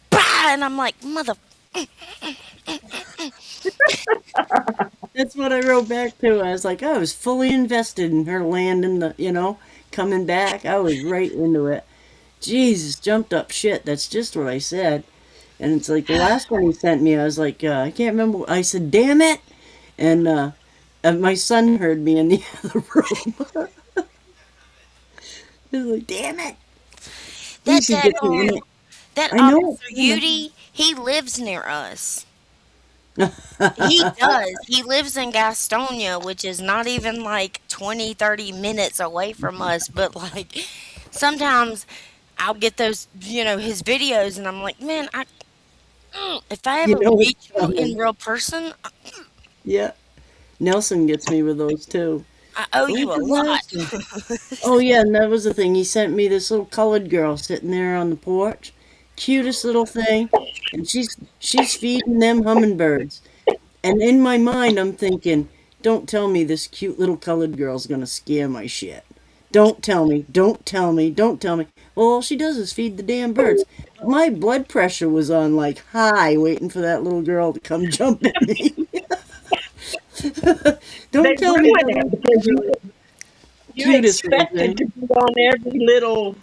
C: Bah! And I'm like, mother.
A: That's what I wrote back to. I was like, I was fully invested in her landing coming back. I was right into it. Jesus, jumped up shit. That's just what I said. And it's like the last one he sent me, I was like, I can't remember. I said, damn it. And my son heard me in the other room. He was like, damn it. He
C: That
A: should get me in it.
C: that
A: I know.
C: Officer Udy, he lives near us. He does. He lives in Gastonia, which is not even like 20, 30 minutes away from us. But like sometimes I'll get those, his videos, and I'm like, man, if I
A: You
C: ever
A: know what's
C: meet you in
A: funny?
C: real person,
A: Yeah. Nelson gets me with those too.
C: I owe
A: Where's
C: you a
A: the
C: lot.
A: last one? Oh yeah, and that was the thing. He sent me this little colored girl sitting there on the porch. Cutest little thing. And she's feeding them hummingbirds. And in my mind I'm thinking, don't tell me this cute little colored girl's gonna scare my shit. Don't tell me, don't tell me, don't tell me. Well, all she does is feed the damn birds. But my blood pressure was on like high, waiting for that little girl to come jump at me.
D: They
A: Don't tell me
D: ruin
A: that
D: it
A: was
D: because
A: the
D: you
A: cutest little
D: expect it
A: thing.
D: to be on every little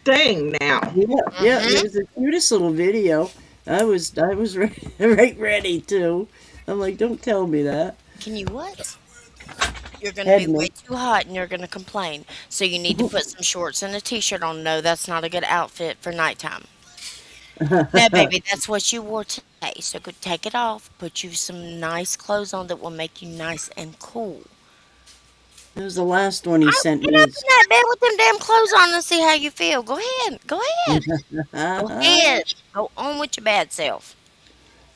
D: thing now.
A: Yeah, yeah, it
C: Hmm.
A: was the cutest little video. I was right ready to. I'm like, don't tell me that.
C: Can you what? You're going to be way
A: Edna.
C: too hot and you're going to complain. So you need to put some shorts and a t-shirt on. No, that's not a good outfit for nighttime. No, baby, that's what you wore today. So go take it off. Put you some nice clothes on that will make you nice and cool.
A: That was the last one he sent
C: Get
A: me.
C: up in that bed with them damn clothes on and see how you feel. Go ahead. Go ahead. Go
A: The
C: ahead. Go on with your bad self.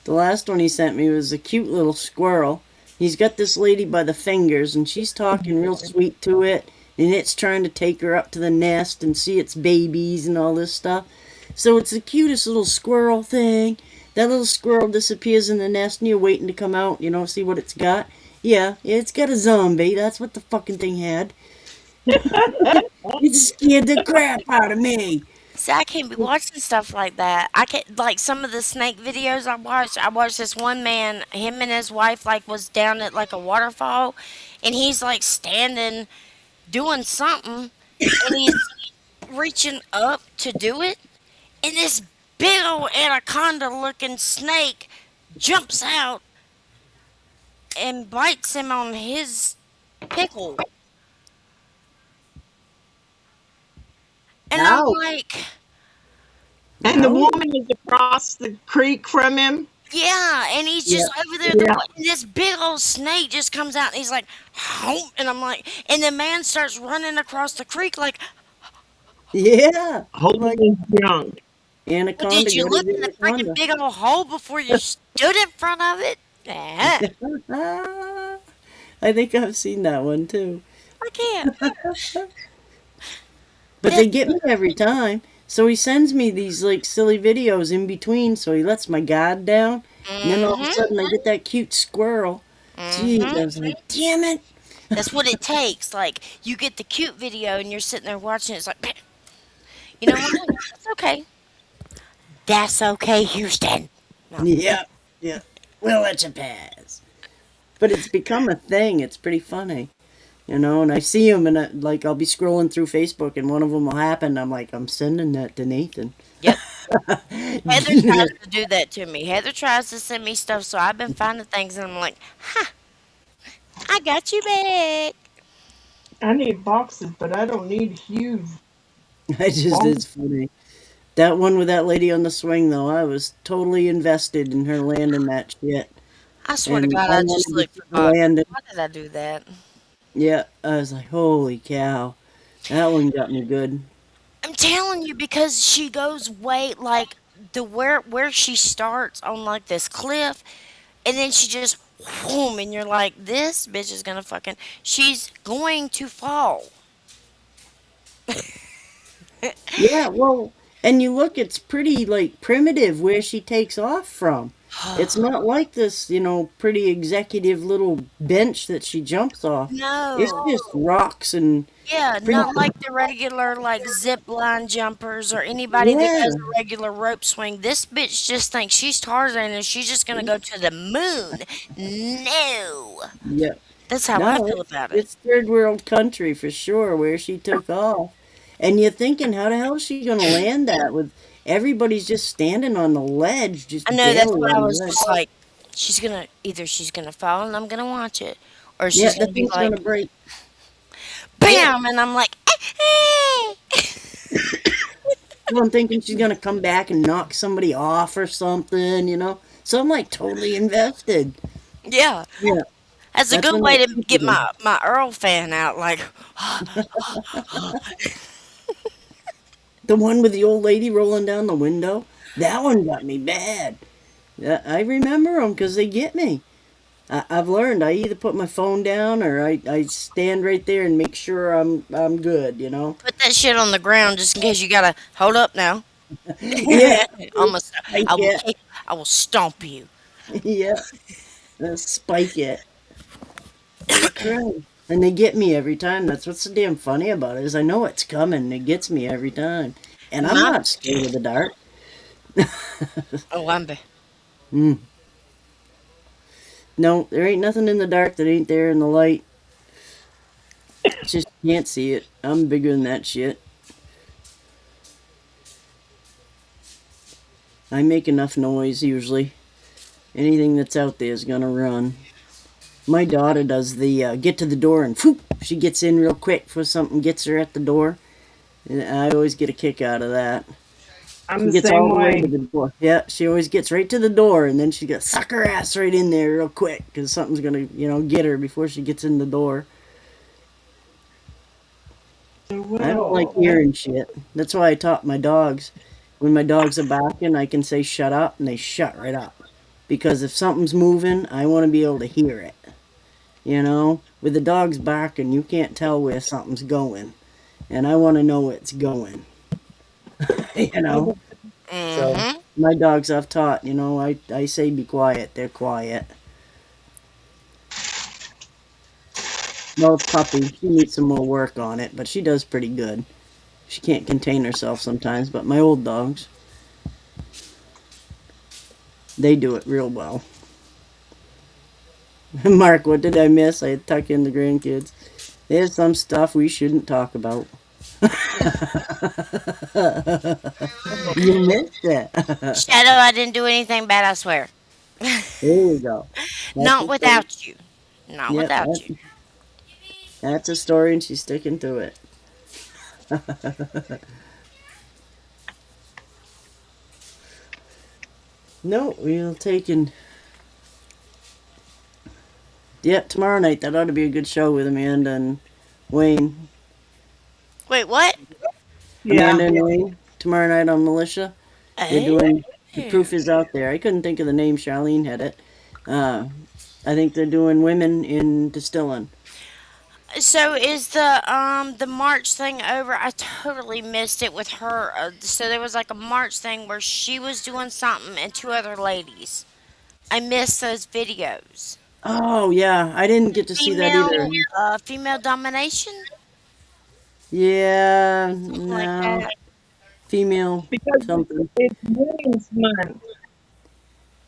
A: last one he sent me was a cute little squirrel. He's got this lady by the fingers, and she's talking real sweet to it, and it's trying to take her up to the nest and see its babies and all this stuff. So it's the cutest little squirrel thing. That little squirrel disappears in the nest, and you're waiting to come out. You know, see what it's got. Yeah, it's got a zombie. That's what the fucking thing had. It scared the crap out of me.
C: See, I can't be watching stuff like that. I can't like some of the snake videos I watched. I watched this one man, him and his wife like was down at like a waterfall, and he's like standing doing something, and he's reaching up to do it, and this big old anaconda looking snake jumps out and bites him on his pickle. And I'm
A: Ow!
C: like,
D: And the
A: Ow!
D: woman is across the creek from him.
C: yeah, and he's
A: Yeah,
C: just over there.
D: Yeah.
C: This big old snake just comes out, and he's like, "Honk," and I'm like, and the man starts running across the creek like,
A: yeah. I'm like,
D: Holding his junk.
C: well,
A: anaconda,
C: did you
A: go to
C: look in
A: the
C: the freaking
A: anaconda.
C: big old hole before you stood in front of it? Nah,
A: I think I've seen that one too.
C: I can't.
A: But
C: This,
A: they get me every time. So he sends me these like silly videos in between, so he lets my guard down, and then all of a
C: mm-hmm,
A: sudden I get that cute squirrel. Jeez,
C: mm-hmm.
A: I was like, damn it.
C: That's what it takes. Like you get the cute video, and you're sitting there watching. It's like, you know what? That's okay. That's okay, Houston. No.
A: Yeah, yeah. We'll let you pass. But it's become a thing. It's pretty funny. And I see them, and like I'll be scrolling through Facebook, and one of them will happen. I'm like, I'm sending that to Nathan.
C: Yep. Heather tries to do that to me. Heather tries to send me stuff, so I've been finding things, and I'm like, "Ha, I got you back."
D: I need boxes, but I don't need huge
A: It's
D: boxes.
A: funny. That one with that lady on the swing, though, I was totally invested in her landing that shit.
C: I swear to
A: And
C: God,
A: I
C: I just
A: wanted to
C: looked
A: see
C: for
A: her
C: boxes.
A: landing.
C: Why did I do that?
A: Yeah, I was like, holy cow. That one got me good.
C: I'm telling you because she goes way like the where she starts on like this cliff, and then she just boom, and you're like, this bitch is gonna fucking, she's going to fall.
A: Yeah, well, and you look, it's pretty, like, primitive where she takes off from. It's not like this, pretty executive little bench that she jumps off. It's
C: No.
A: just rocks and
C: Yeah,
A: pretty.
C: not like the regular like zip line jumpers or anybody that
A: Yeah,
C: does a regular rope swing. This bitch just thinks she's Tarzan and she's just gonna go to the moon. No.
A: yeah.
C: That's how I
A: No,
C: feel
A: it's
C: about it.
A: it's third world country for sure where she took off. And you're thinking, how the hell is she gonna land that with everybody's just standing on the ledge, just
C: I know that's
A: barely
C: what I
A: on the
C: was
A: ledge.
C: just like, she's gonna fall and I'm gonna watch it. Or
A: Yeah,
C: she's
A: the
C: gonna be
A: thing's
C: like,
A: gonna break. Yeah.
C: bam, and I'm like,
A: Well, I'm thinking she's gonna come back and knock somebody off or something. So I'm like totally invested.
C: yeah.
A: Yeah,
C: That's a
A: that's
C: good
A: when
C: way
A: that
C: to get
A: kicks in.
C: my Earl fan out. Like,
A: The one with the old lady rolling down the window, that one got me bad. Yeah, I remember them because they get me. I've learned I either put my phone down or I stand right there and make sure I'm good.
C: put that shit on the ground just in case you gotta hold up now.
A: Yeah,
C: Almost,
A: spike
C: I will
A: it.
C: kick, I will stomp you.
A: Yeah, spike it. That's right. And they get me every time. That's what's so damn funny about it is I know it's coming. It gets me every time, and I'm
C: My,
A: not scared of the dark.
C: oh, I'm be-
A: Mm. No, there ain't nothing in the dark that ain't there in the light. It's just you can't see it. I'm bigger than that shit. I make enough noise usually. Anything that's out there is gonna run. My daughter does the get to the door and whoop, she gets in real quick before something gets her at the door. And I always get a kick out of that.
D: I'm
A: She
D: the
A: gets
D: same
A: all the way to
D: way.
A: the door. Yeah, she always gets right to the door, and then she got suck her ass right in there real quick because something's gonna get her before she gets in the door. I don't like hearing shit. That's why I taught my dogs. When my dogs are barking, I can say shut up, and they shut right up. Because if something's moving, I want to be able to hear it. With the dogs barking, you can't tell where something's going, and I want to know it's going. you know. So
C: mm-hmm.
A: my dogs I've taught, I say be quiet, they're quiet. Well, puppy, she needs some more work on it, but she does pretty good. She can't contain herself sometimes, but my old dogs, they do it real well. Mark, what did I miss? I had tuck in the grandkids. There's some stuff we shouldn't talk about. You missed it.
C: Shadow, I didn't do anything bad. I swear.
A: There you go. That's
C: Not
A: a story.
C: without you. Not
A: Yep,
C: without you.
A: that's a story, and she's sticking to it. No, we'll take and yep, tomorrow night that ought to be a good show with Amanda and Wayne.
C: Wait, what?
D: Yeah.
A: Amanda and Wayne tomorrow night on Militia. They're
C: Hey.
A: doing the proof is out there. I couldn't think of the name. Charlene had it. Uh, I think they're doing women in distilling.
C: So is the March thing over? I totally missed it with her. So there was like a March thing where she was doing something and two other ladies. I missed those videos.
A: Oh yeah, I didn't get to see that
C: Female,
A: either.
C: female domination,
A: Yeah,
C: something like
A: no,
C: that.
A: female
D: Because
A: something.
D: it's Women's Month.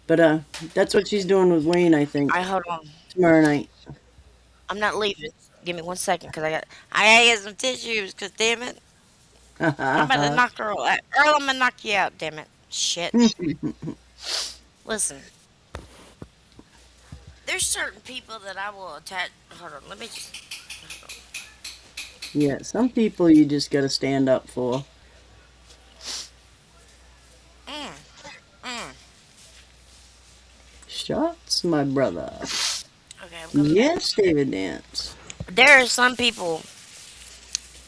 A: But that's what she's doing with Wayne. I think
C: I hold on.
A: tomorrow night.
C: I'm not leaving. Give me 1 second, cause I gotta get some tissues. Cause damn it, I'm about to knock Earl out. Earl, I'm gonna knock you out. Damn it, shit. Listen, there's certain people that I will attach. Hold on, let me just.
A: Yeah, some people you just gotta stand up for.
C: Mm, mm.
A: Shots, my brother.
C: Okay, I'm coming back.
A: Yes, David Dance.
C: There are some people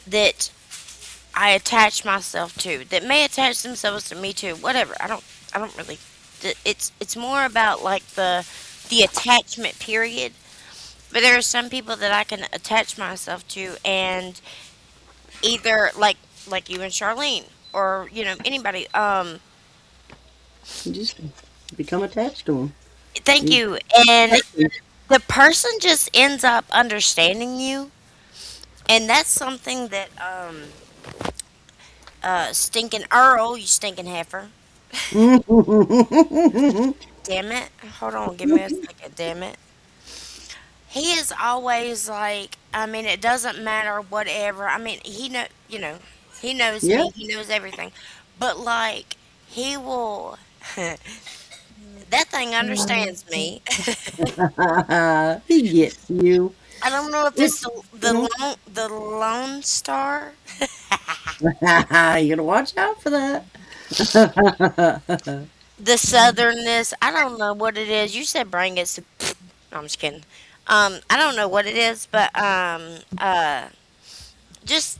C: that I attach myself to that may attach themselves to me too. Whatever. I don't really. It's more about like the attachment period. But there are some people that I can attach myself to, and either like you and Charlene, or anybody.
A: You just Become attached to them.
C: Thank
A: You
C: you. And
A: protect 'em.
C: the person just ends up understanding you, and that's something that stinking Earl, you stinking heifer. Damn it. Hold on, give me a second, damn it. He is always like, I mean, it doesn't matter whatever. I mean, he knows
A: Yep.
C: me, he knows everything. But like he will that thing understands me.
A: He gets you.
C: I don't know if
A: It,
C: it's
A: you know,
C: the Lone Star.
A: you gotta watch out for that.
C: The southernness. I don't know what it is. You said bring it. So, no, I'm just kidding. I don't know what it is, but just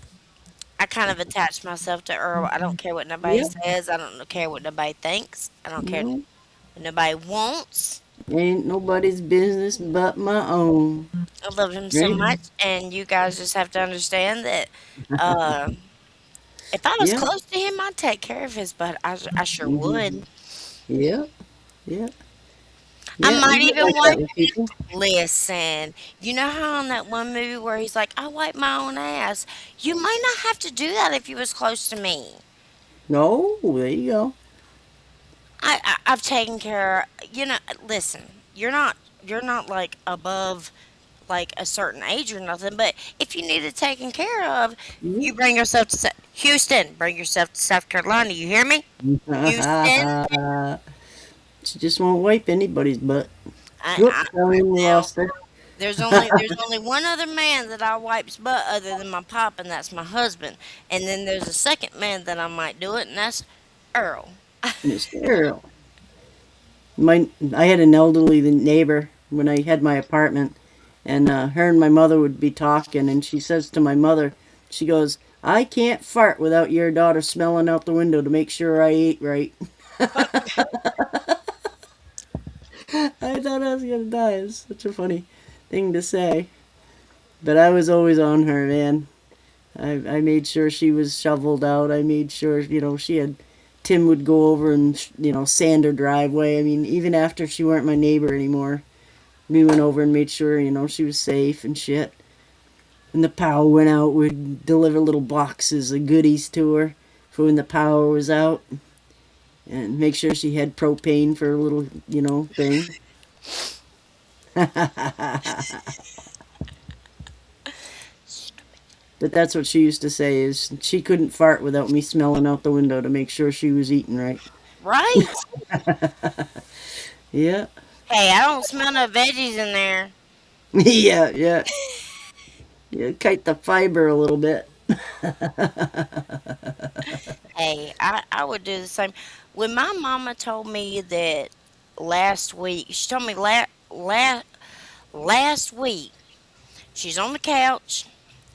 C: I kind of attach myself to Earl. I don't care what nobody
A: Yep.
C: says. I don't care what nobody thinks. I don't care
A: No,
C: what nobody wants.
A: ain't nobody's business but my own.
C: I love him so
A: Right?
C: much, and you guys just have to understand that. Uh, if I was
A: Yep.
C: close to him, I'd take care of his butt. I sure
A: Hmm.
C: would.
A: Yep. Yep.
C: I
A: Yeah,
C: might
A: you get
C: even
A: like that
C: wipe.
A: with people.
C: Listen, you know how in that one movie where he's like, "I wipe my own ass." You might not have to do that if you was close to me.
A: No, there you go.
C: I've taken care. You know, listen, you're not like above like a certain age or nothing. But if you need it taken care of, you bring yourself to Houston. Bring yourself to South Carolina. You hear me, Houston?
A: She just won't wipe anybody's butt.
C: I
A: Whoops, I mean, we
C: now
A: lost her.
C: there's only one other man that I wipes butt other than my pop, and that's my husband. And then there's a second man that I might do it, and that's Earl.
A: Miss Carol. I had an elderly neighbor when I had my apartment, and her and my mother would be talking, and she says to my mother, she goes, "I can't fart without your daughter smelling out the window to make sure I ate right." I thought I was gonna die. It's such a funny thing to say, but I was always on her, man. I made sure she was shoveled out. I made sure, she had Tim would go over and, sand her driveway. I mean, even after she weren't my neighbor anymore, we went over and made sure, she was safe and shit. When the power went out, we'd deliver little boxes of goodies to her for when the power was out and make sure she had propane for a little, thing. But that's what she used to say is she couldn't fart without me smelling out the window to make sure she was eating right.
C: Right?
A: Yeah.
C: Hey, I don't smell no veggies in there.
A: Yeah, yeah. Yeah, kite the fiber a little bit.
C: Hey, I would do the same. When my mama told me that last week, she told me last week she's on the couch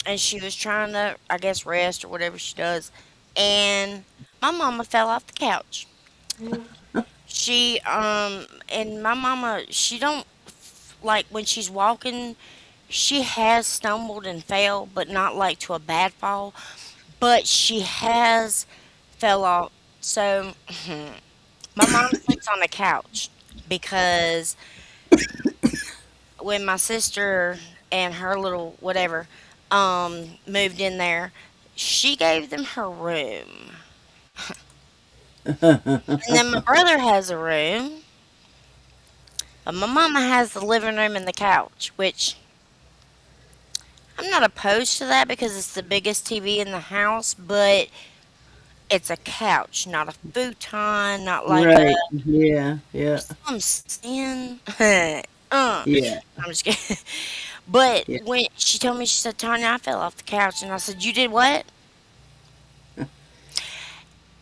C: and she was trying to, I guess, rest or whatever she does, and my mama fell off the couch. She and my mama, she don't like when she's walking. She has stumbled and fell, but not like to a bad fall. But she has fell off. So my mom sits on the couch because when my sister and her little whatever moved in there, she gave them her room. And then my brother has a room, but my mama has the living room and the couch, which I'm not opposed to that because it's the biggest TV in the house, but it's a couch, not a futon, not like a
A: Right. Yeah, yeah,
C: I'm saying.
A: yeah,
C: I'm just kidding. But
A: yeah.
C: when she told me, she said, Tanya, I fell off the couch. And I said, you did what?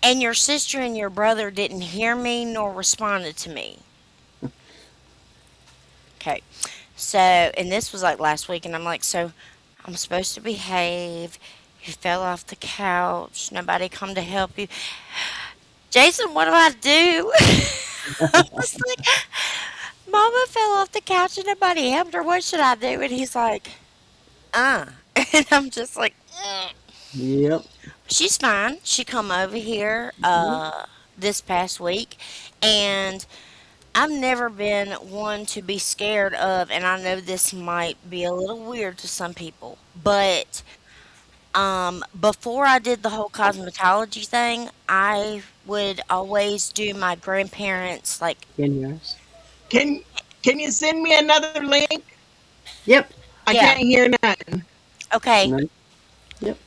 C: And your sister and your brother didn't hear me nor responded to me. Okay. So, and this was like last week. And I'm like, so I'm supposed to behave. You fell off the couch. Nobody come to help you. Jason, what do I do? I was like, Mama fell off the couch and nobody helped her. What should I do? And he's like, uh. And I'm just like, "Mm."
A: Yep.
C: She's fine. She come over here
A: Mhm.
C: this past week, and I've never been one to be scared of, and I know this might be a little weird to some people, but before I did the whole cosmetology thing, I would always do my grandparents like,
A: Can yours?
D: Can can you send me another link?
A: Yep.
D: I
C: yeah,
D: can't hear nothing.
C: okay.
A: No. Yep.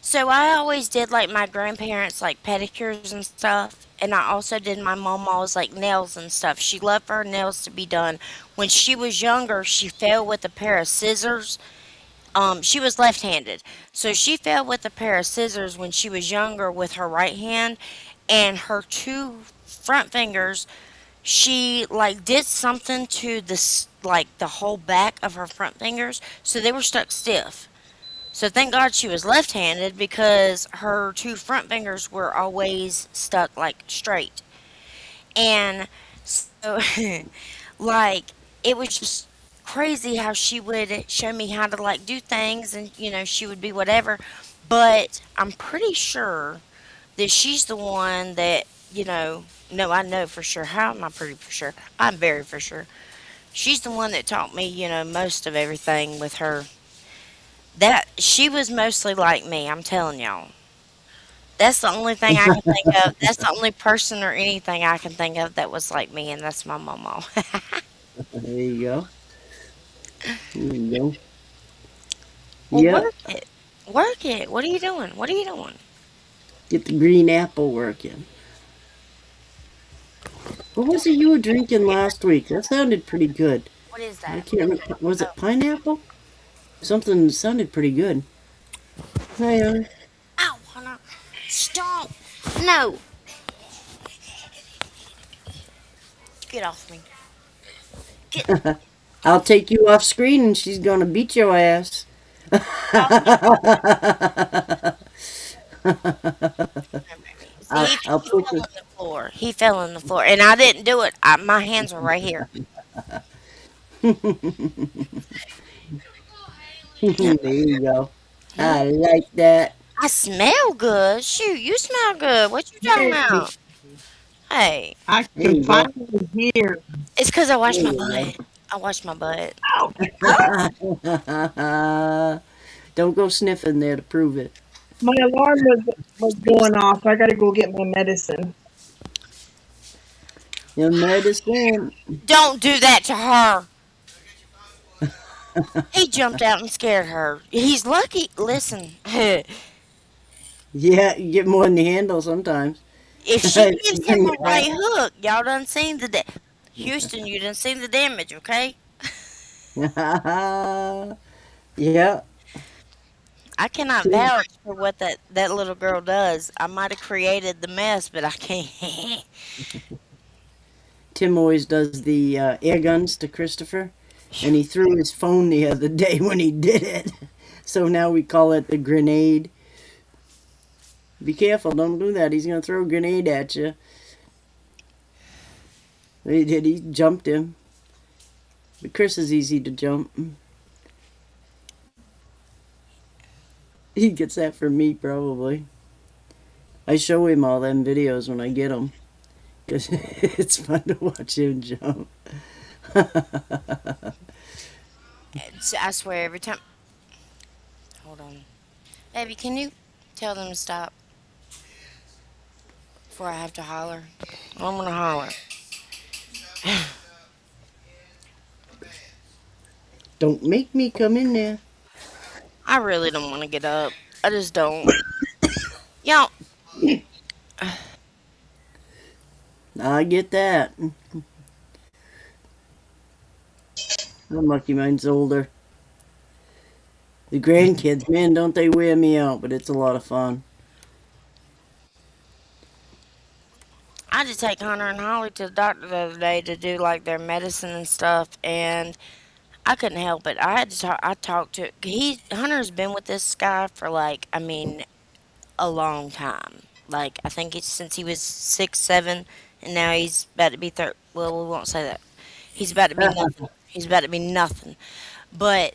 C: So I always did like my grandparents like pedicures and stuff, and I also did my mama's like nails and stuff. She loved for her nails to be done. When she was younger, she fell with a pair of scissors. She was left-handed, so she fell with a pair of scissors when she was younger with her right hand, and her two front fingers. She like did something to this like the whole back of her front fingers, so they were stuck stiff. So thank God she was left-handed because her two front fingers were always stuck like straight. And so like it was just crazy how she would show me how to like do things, and she would be whatever. But I'm pretty sure that she's the one that, no, I know for sure. How am I pretty for sure? I'm very for sure. She's the one that taught me, most of everything with her. That she was mostly like me, I'm telling y'all. That's the only thing I can think of. That's the only person or anything I can think of that was like me, and that's my mama.
A: There you go. There you go.
C: Well,
A: Yep.
C: work it. Work it. What are you doing? What are you doing?
A: Get the green apple working. What was it you were drinking last week? That sounded pretty good.
C: What is
A: I
C: that?
A: can't remember. Was
C: Oh.
A: it pineapple? Something sounded pretty good. Hi,
C: Ow, Hunter. Stop. No. Get off me. Get
A: I'll take you off screen and she's gonna beat your ass.
C: off me. See,
A: I'll,
C: he
A: I'll
C: fell
A: put
C: on
A: you.
C: the floor. He fell on the floor. And I didn't do it. My hands were right here.
A: There you go. I like that.
C: I smell good. Shoot, you smell good. What you talking
D: Yay.
C: about? Hey,
D: I
A: There
D: can
A: you go.
D: finally hear.
C: it's because I washed
A: There
C: my
A: you
C: butt. I washed my butt.
D: Oh,
A: go. Don't go sniffing there to prove it.
D: my alarm was going off. I got to go get my medicine.
A: Your medicine.
C: Don't do that to her. He jumped out and scared her. He's lucky. Listen, if
A: Yeah, you get more than the handle sometimes.
C: she gives him a right hook, y'all done seen Houston, you done seen the damage, okay?
A: Yeah.
C: I cannot vouch for what that little girl does. I might have created the mess, but I can't.
A: Tim always does the air guns to Christopher, and he threw his phone the other day when he did it. So now we call it the grenade. Be careful, don't do that. He's gonna throw a grenade at you. He did. He jumped him. But Chris is easy to jump. He gets that from me probably. I show him all them videos when I get them because it's fun to watch him jump.
C: I swear, every time. Hold on. Baby, can you tell them to stop before I have to holler? I'm gonna holler.
A: Don't make me come in there.
C: I really don't want to get up. I just don't. Y'all,
A: I get that. I'm lucky mine's older. The grandkids, man, don't they wear me out, but it's a lot of fun.
C: I had to take Hunter and Holly to the doctor the other day to do like their medicine and stuff, and I couldn't help it. I had to talk. I talked to Hunter's been with this guy for like, I mean, a long time. Like I think it's since he was 6, 7, and now he's about to be Well, we won't say that. He's about to be nothing. He's about to be nothing. But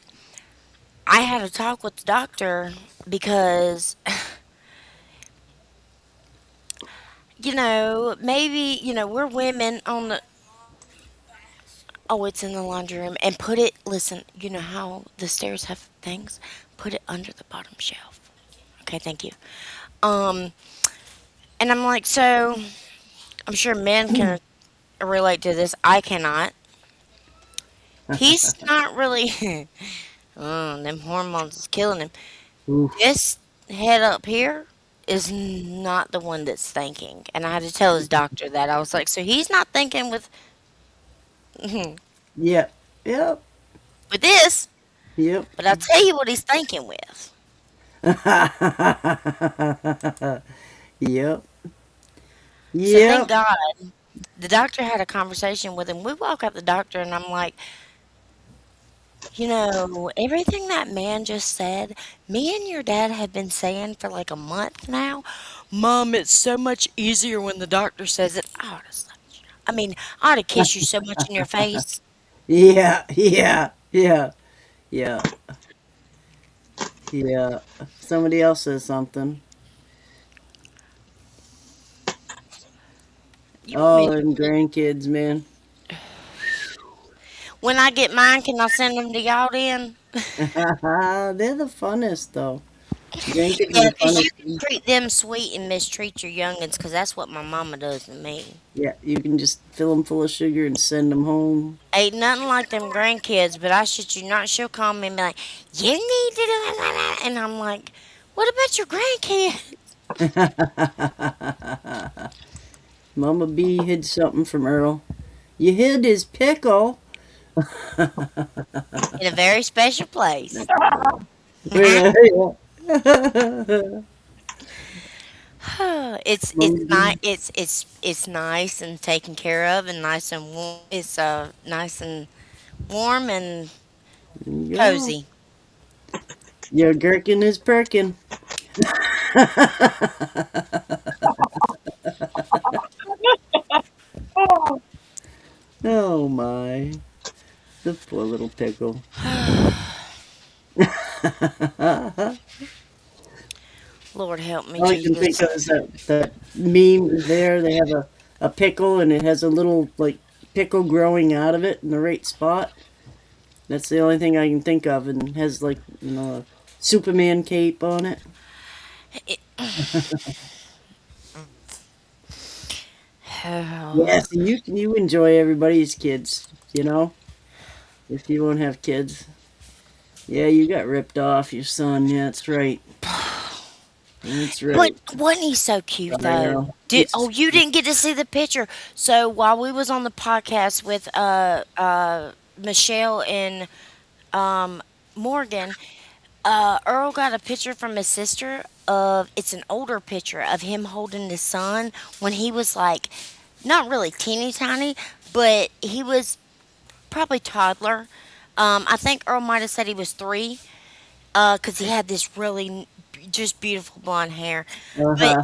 C: I had to talk with the doctor because maybe, we're women on the. Oh, it's in the laundry room. And put it, listen, you know how the stairs have things? Put it under the bottom shelf. Okay, thank you. Um, and I'm like, so I'm sure men can relate to this. I cannot. He's not really, them hormones is killing him.
A: Oof.
C: This head up here is not the one that's thinking. And I had to tell his doctor that. I was like, so he's not thinking with, with
A: Yep. Yep.
C: this,
A: Yep.
C: but I'll tell you what he's thinking with.
A: Yep.
C: So thank
A: Yep.
C: God the doctor had a conversation with him. We walk out the doctor, and I'm like, everything that man just said, me and your dad have been saying for like a month now. Mom, it's so much easier when the doctor says it. I ought to slap you. I mean, I ought to kiss you so much in your face.
A: Yeah. Yeah. Yeah. Yeah. Yeah. Somebody else says something.
C: You want me
A: Oh, them
C: to,
A: grandkids, man.
C: when I get mine, can I send them to y'all then?
A: They're the funnest, though. Grandkids are
C: Yeah,
A: the
C: because you
A: funnest.
C: can treat them sweet and mistreat your youngins, because that's what my mama does to me.
A: Yeah, you can just fill them full of sugar and send them home.
C: Ain't nothing like them grandkids, but I shit you not, she'll call me and be like, you need to do that. And I'm like, what about your grandkids?
A: Mama B hid something from Earl. You hid his pickle.
C: In a very special place.
A: Yeah.
C: It's
A: Mama
C: nice.
A: B.
C: It's nice and taken care of and nice and warm. It's nice and warm and
A: There you go.
C: cozy.
A: Your gherkin is perkin. Oh my. The poor little pickle. All
C: Lord help me,
A: I can think
C: Jesus.
A: of is that meme there. They have a pickle and it has a little like pickle growing out of it in the right spot. That's the only thing I can think of, and it has like a Superman cape on it.
C: It,
A: Yeah, so you enjoy everybody's kids, if you won't have kids. Yeah, you got ripped off, your son. Yeah, that's right. That's
C: but
A: right.
C: wasn't he so cute
A: I
C: though?
A: know. It's
C: You didn't get to see the picture. So while we was on the podcast with Michelle and um Morgan, Earl got a picture from his sister of it's an older picture of him holding his son when he was like not really teeny tiny, but he was probably toddler. I think Earl might have said he was 3, because he had this really just beautiful blonde hair. But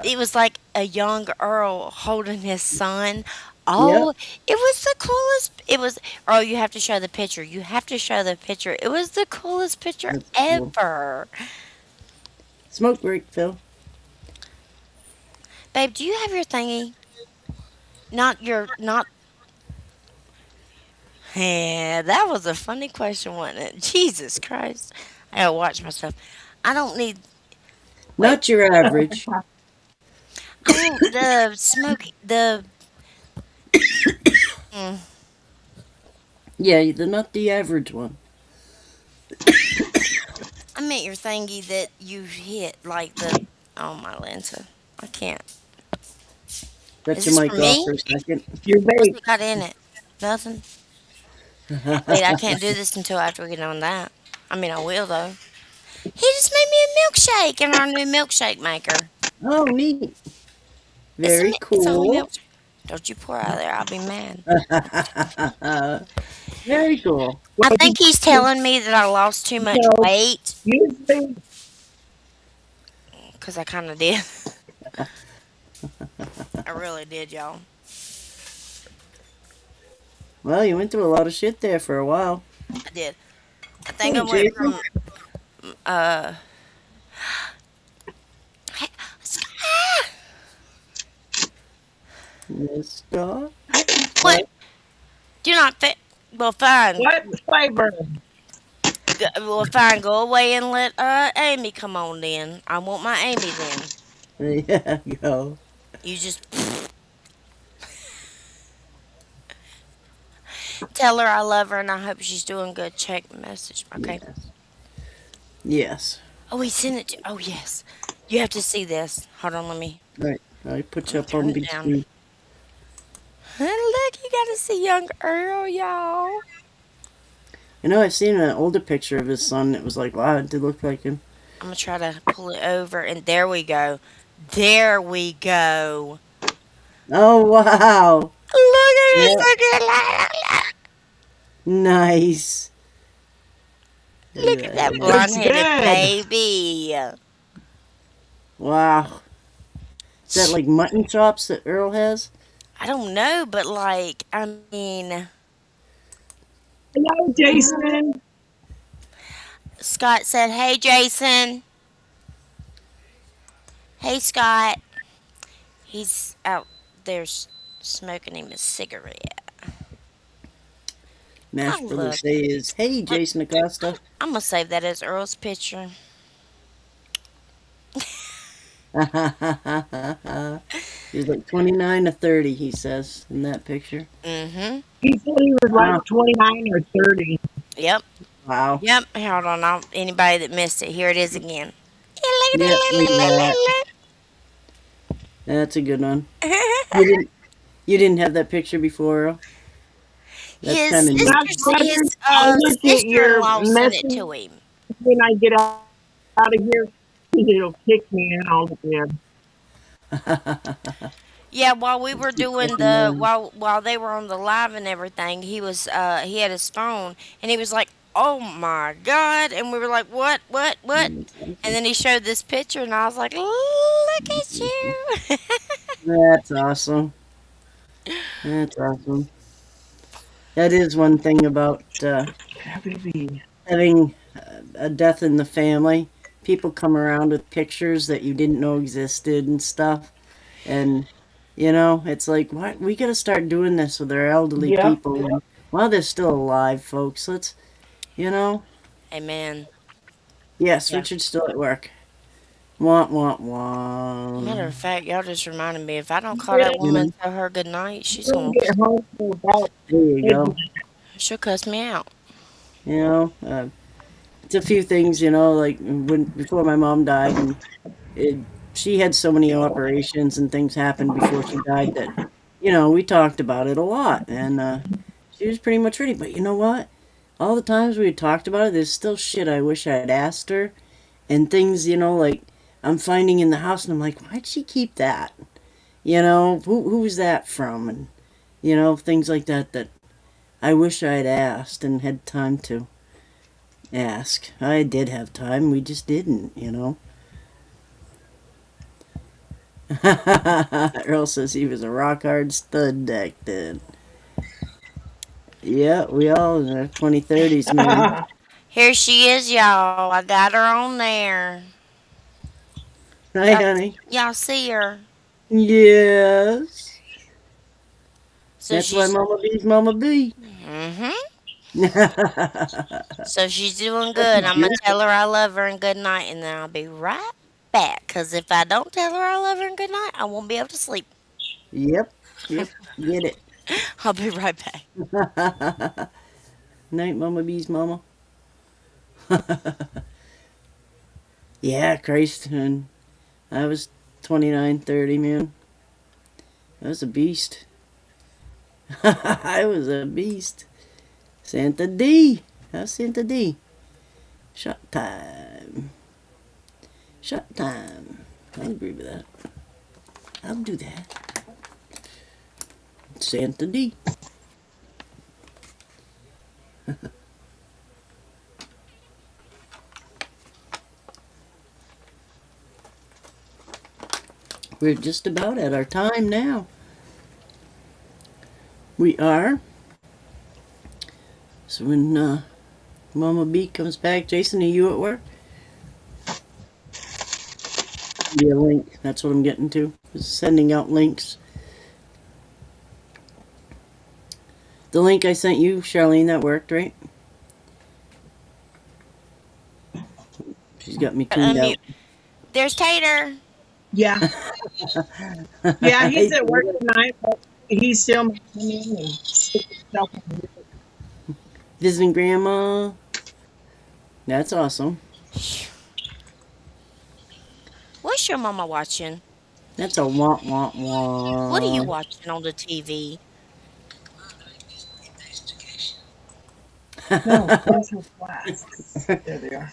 C: it was like a young Earl holding his son. Oh,
A: yep.
C: it was the coolest. It was. Oh, you have to show the picture. You have to show the picture. It was the coolest picture
A: That's cool.
C: ever.
A: Smoke break, Phil.
C: Babe, do you have your thingy? Not your, not. Yeah, that was a funny question, wasn't it? Jesus Christ. I gotta watch myself. I don't need. Wait,
A: Not your average.
C: I want the smoke. Mm,
A: Yeah, they're not the average one.
C: I meant your thingy that you hit, like the. Oh, my Linda. I can't.
A: Cut
C: Is
A: your
C: this for
A: mic off
C: me?
A: for a second.
D: Your
C: What's
D: bait.
C: it got in it? Nothing? Wait, I can't do this until after we get on that. I mean, I will, though. He just made me a milkshake in our new milkshake maker.
A: Oh, neat.
C: It's a,
A: Very
C: it's a whole
A: cool.
C: milkshake. Don't you pour out of there. I'll be mad.
A: Very cool.
C: I
D: Well,
C: think he's telling me that I lost too much
D: know,
C: weight,
D: usually,
C: because I kind of did. I really did, y'all.
A: Well, you went through a lot of shit there for a while.
C: I did. I think I
A: Hey,
C: went
A: Jason.
C: from uh. Hey,
A: Yes, Scott.
C: What? You're not fit. Well, fine.
D: What flavor?
C: Well, fine. Go away and let Amy come on then. I want my Amy then.
A: There you go.
C: You just tell her I love her and I hope she's doing good. Check the message. Okay.
A: Yes. Yes.
C: Oh, he sent it to. Oh, yes. You have to see this. Hold on, let me
A: Right. I put you up
C: turn
A: on
C: it
A: big
C: down.
A: screen.
C: Look, you got to see young Earl, y'all.
A: You know, I've seen an older picture of his son. It was like, wow, it did look like him.
C: I'm gonna try to pull it over, and there we go. There we go.
A: Oh, wow.
C: Look at this.
A: Yeah.
C: Look
A: Nice.
C: look at that
A: Yeah.
D: Looks
C: blonde-headed
D: good.
C: baby.
A: Wow. Is that like mutton chops that Earl has?
C: I don't know, but like, I mean,
D: Hello, Jason.
C: Scott said, "Hey, Jason. Hey, Scott." He's out there smoking him a cigarette.
A: Mashed
C: Oh,
A: Brother
C: look.
A: says, hey, Jason Acosta.
C: I'm gonna save that as Earl's picture.
A: He's like 29 to 30, he says, in that picture.
C: Mm-hmm.
D: He said he was
A: Wow.
D: like 29 or 30.
C: Yep.
A: Wow.
C: Yep. Hold on. Anybody that missed it, here it is again.
A: Yep, look at that. That's a good one. You didn't have that picture before, Earl? That's
C: His
A: kind of neat.
C: his
D: I'll look at your
C: sister-in-law sent it
D: message
C: to him.
D: when I get out of here. It'll kick me out again.
C: Yeah, while we were doing
A: Checking
C: the
A: on.
C: while they were on the live and everything, he had his phone and he was like, "Oh my God!" And we were like, "What? And then he showed this picture and I was like, "Look at you!"
A: That's awesome. That's awesome. That is one thing about having a death in the family. People come around with pictures that you didn't know existed and stuff. And, you know, it's like, what? We got to start doing this with our elderly
D: Yep.
A: people. And while they're still alive, folks, let's, you know.
C: Amen.
A: Yes,
C: Yeah.
A: Richard's still at work. Wah, wah, wah.
C: Matter of fact, y'all just reminded me. If I don't call that woman tell her good night, she's
D: We'll
C: gonna
D: get home for about
A: There you go.
C: she'll cuss me out.
A: You know, it's a few things, you know, like before my mom died, and she had so many operations and things happened before she died that, you know, we talked about it a lot, and she was pretty much ready. But you know what? All the times we had talked about it, there's still shit I wish I had asked her, and things, you know, like I'm finding in the house, and I'm like, why'd she keep that? You know, who was that from? And you know, things like that that I wish I had asked and had time to ask. I did have time, we just didn't, you know. Earl says he was a rock hard stud back then. Yeah, we all in our 2030s, man.
C: Here she is, y'all. I got her on there.
A: Hi, honey.
C: Y'all see her.
A: Yes.
C: So
A: That's why
C: she's
A: Mama B's Mama B.
C: so she's doing good. I'm gonna tell her I love her and good night, and then I'll be right back. Cause if I don't tell her I love her and good night, I won't be able to sleep.
A: Yep. Get it.
C: I'll be right back.
A: Night, Mama B's Mama. Yeah, Christ, and I was 29, 30, man. I was a beast. I was a beast. Santa D. How's Santa D? Shot time. Shot time. I agree with that. I'll do that. Santa D. We're just about at our time now. We are. So when Mama B comes back, Jason, are you at work? Yeah, link. That's what I'm getting to. Is sending out links. The link I sent you, Charlene, that worked, right? She's got me tuned
C: Unmute.
A: out.
C: There's Tater.
D: Yeah. Yeah, he's at work tonight, but he's still coming in and stick himself in the
A: Visiting grandma. That's awesome.
C: What's your mama watching?
A: That's a womp womp
C: What are you
A: womp.
C: watching on the TV?
D: No, those are flasks. There they are.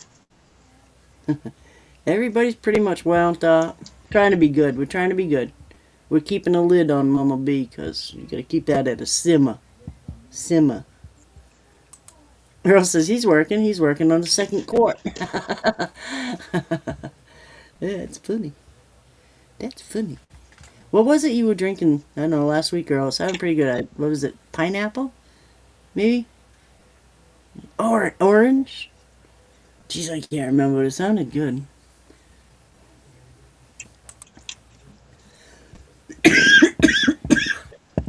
A: Everybody's pretty much wound up. Trying to be good. We're trying to be good. We're keeping a lid on Mama B because you got to keep that at a simmer. Simmer. Earl says he's working. He's working on the second quart. Yeah, it's funny. That's funny. What was it you were drinking? I don't know, last week, Earl. It sounded pretty good. What was it? Pineapple? Maybe? Orange? Jeez, I can't remember, but it sounded good.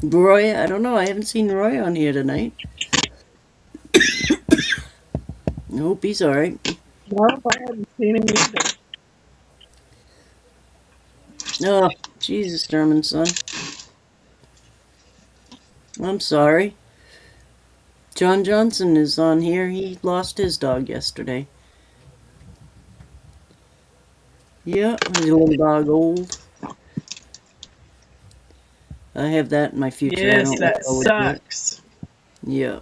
A: Roy, I don't know. I haven't seen Roy on here tonight. Nope, he's alright.
D: No, I haven't seen him either.
A: Oh, Jesus, German son. I'm sorry. John Johnson is on here. He lost his dog yesterday. Yeah, his little dog old. I have that in my future. I
D: Yes,
A: don't
D: that
A: go with it.
D: sucks.
A: Yeah.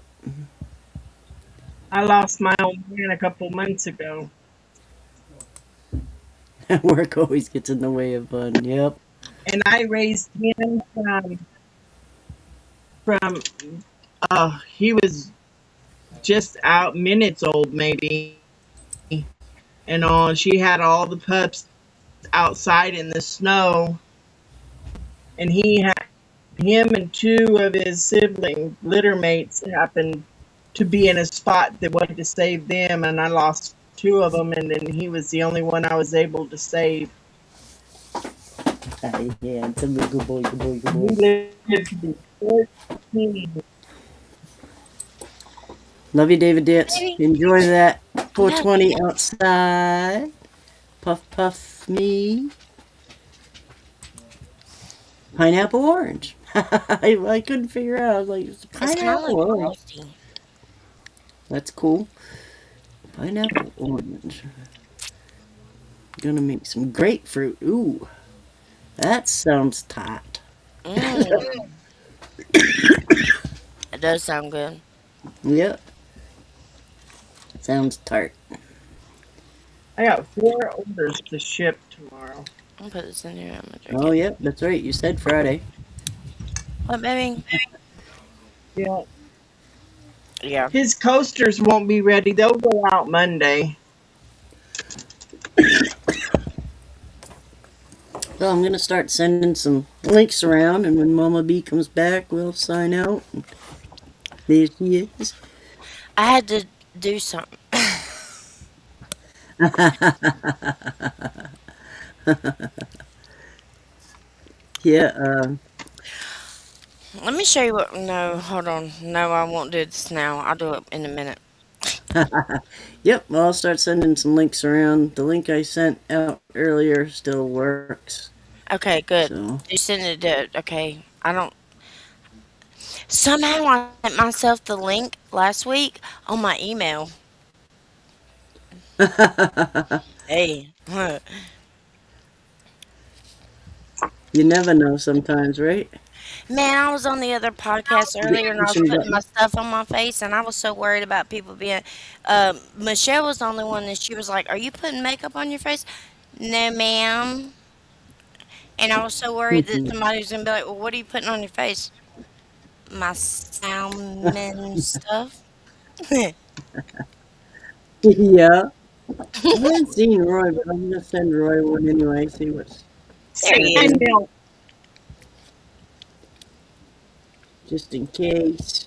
D: I lost my old man a couple months ago.
A: Work always gets in the way of fun. Yep.
D: And I raised him from he was just out minutes old maybe. And she had all the pups outside in the snow. And him and two of his sibling litter mates happened to be in a spot that wanted to save them, and I lost two of them, and then he was the only one I was able to save.
A: Yeah, it's a good boy, good boy, good
D: He
A: boy.
D: lived to be 14.
A: Love you, David Ditz.
C: Maybe.
A: Enjoy that
C: No.
A: 420 outside. Puff, puff me. Pineapple orange. I couldn't figure out. I was like, it's
C: It's kind of
A: pineapple
C: like
A: orange.
C: frosty.
A: That's cool. Pineapple orange. Gonna make some grapefruit. Ooh, that sounds tight.
C: Mm. It does sound good.
A: Yep. Sounds tart.
D: I got 4 orders to ship tomorrow.
C: I'll put this in here. I'm gonna drink
A: Oh,
C: it.
A: yep, that's right. You said Friday.
C: What, baby?
D: Yeah.
C: Yeah.
D: His coasters won't be ready. They'll go out Monday.
A: So I'm gonna start sending some links around, and when Mama B comes back, we'll sign out. There she is.
C: I had to do something.
A: Yeah.
C: Let me show you what. No, hold on. No, I won't do this now. I'll do it in a minute.
A: Yep. Well, I'll start sending some links around. The link I sent out earlier still works.
C: Okay, good.
A: So
C: You sent it to. Okay. I don't. Somehow I sent myself the link last week on my email. Hey.
A: you never know sometimes, right?
C: Man, I was on the other podcast
A: You
C: earlier and I was
A: pushing
C: putting my
A: buttons.
C: stuff on my face and I was so worried about people being. Michelle was the only one that she was like, "Are you putting makeup on your face?" No, ma'am. And I was so worried that somebody was going to be like, "Well, what are you putting on your face?" My salmon stuff.
A: Yeah. I haven't seen Roy, but I'm gonna send Roy one anyway. See what's
C: There he
D: And
C: is.
D: milk.
A: just in case.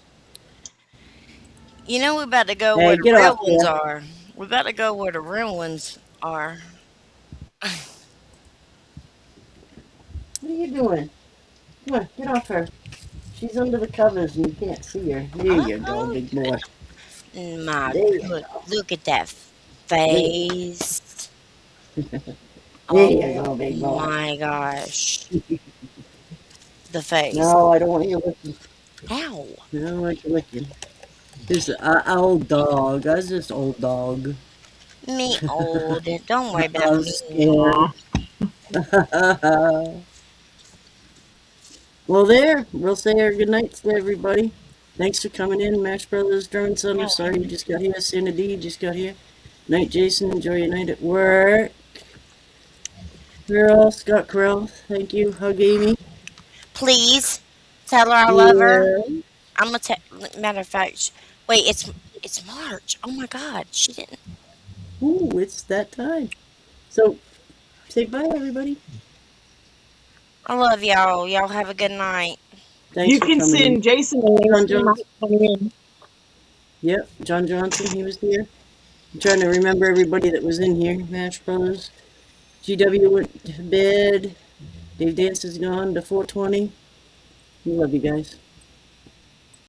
C: You know, we're about to go
A: Hey,
C: where the
A: get
C: real
A: off
C: ones
A: there.
C: are. We're about to go where the real ones are.
A: What are you doing? Come on, get off her. She's under the covers and you can't see her. There you go,
C: Oh,
A: big boy.
C: my
A: There you
C: good.
A: go.
C: Look at that
A: There,
C: face.
A: there you
C: Oh
A: go, big boy.
C: my gosh. The face.
A: No, I don't want you looking.
C: Ow.
A: I don't want you looking. This old dog. That's just old dog.
C: Me old. Don't worry about
A: I'm
C: me.
A: scared. Well, there. We'll say our good nights to everybody. Thanks for coming in, Mash Brothers, Drone Summer. Sorry you just got here. Santa D just got here. Night, Jason. Enjoy your night at work. Girl, Scott Carell. Thank you. Hug Amy.
C: Please tell her I love her.
A: Yeah.
C: I'm gonna tell. Matter of fact, wait. It's March. Oh my God. She didn't.
A: Ooh, it's that time. So, say bye, everybody.
C: I love y'all. Y'all have a good night.
A: Thanks
D: You
A: for
D: can
A: coming in.
D: send Jason a link.
A: John
D: He might
A: Johnson.
D: come in.
A: Yep, John Johnson, he was here. I'm trying to remember everybody that was in here. Mash Brothers. GW went to bed. Dave Dance is gone to 420. We love you guys.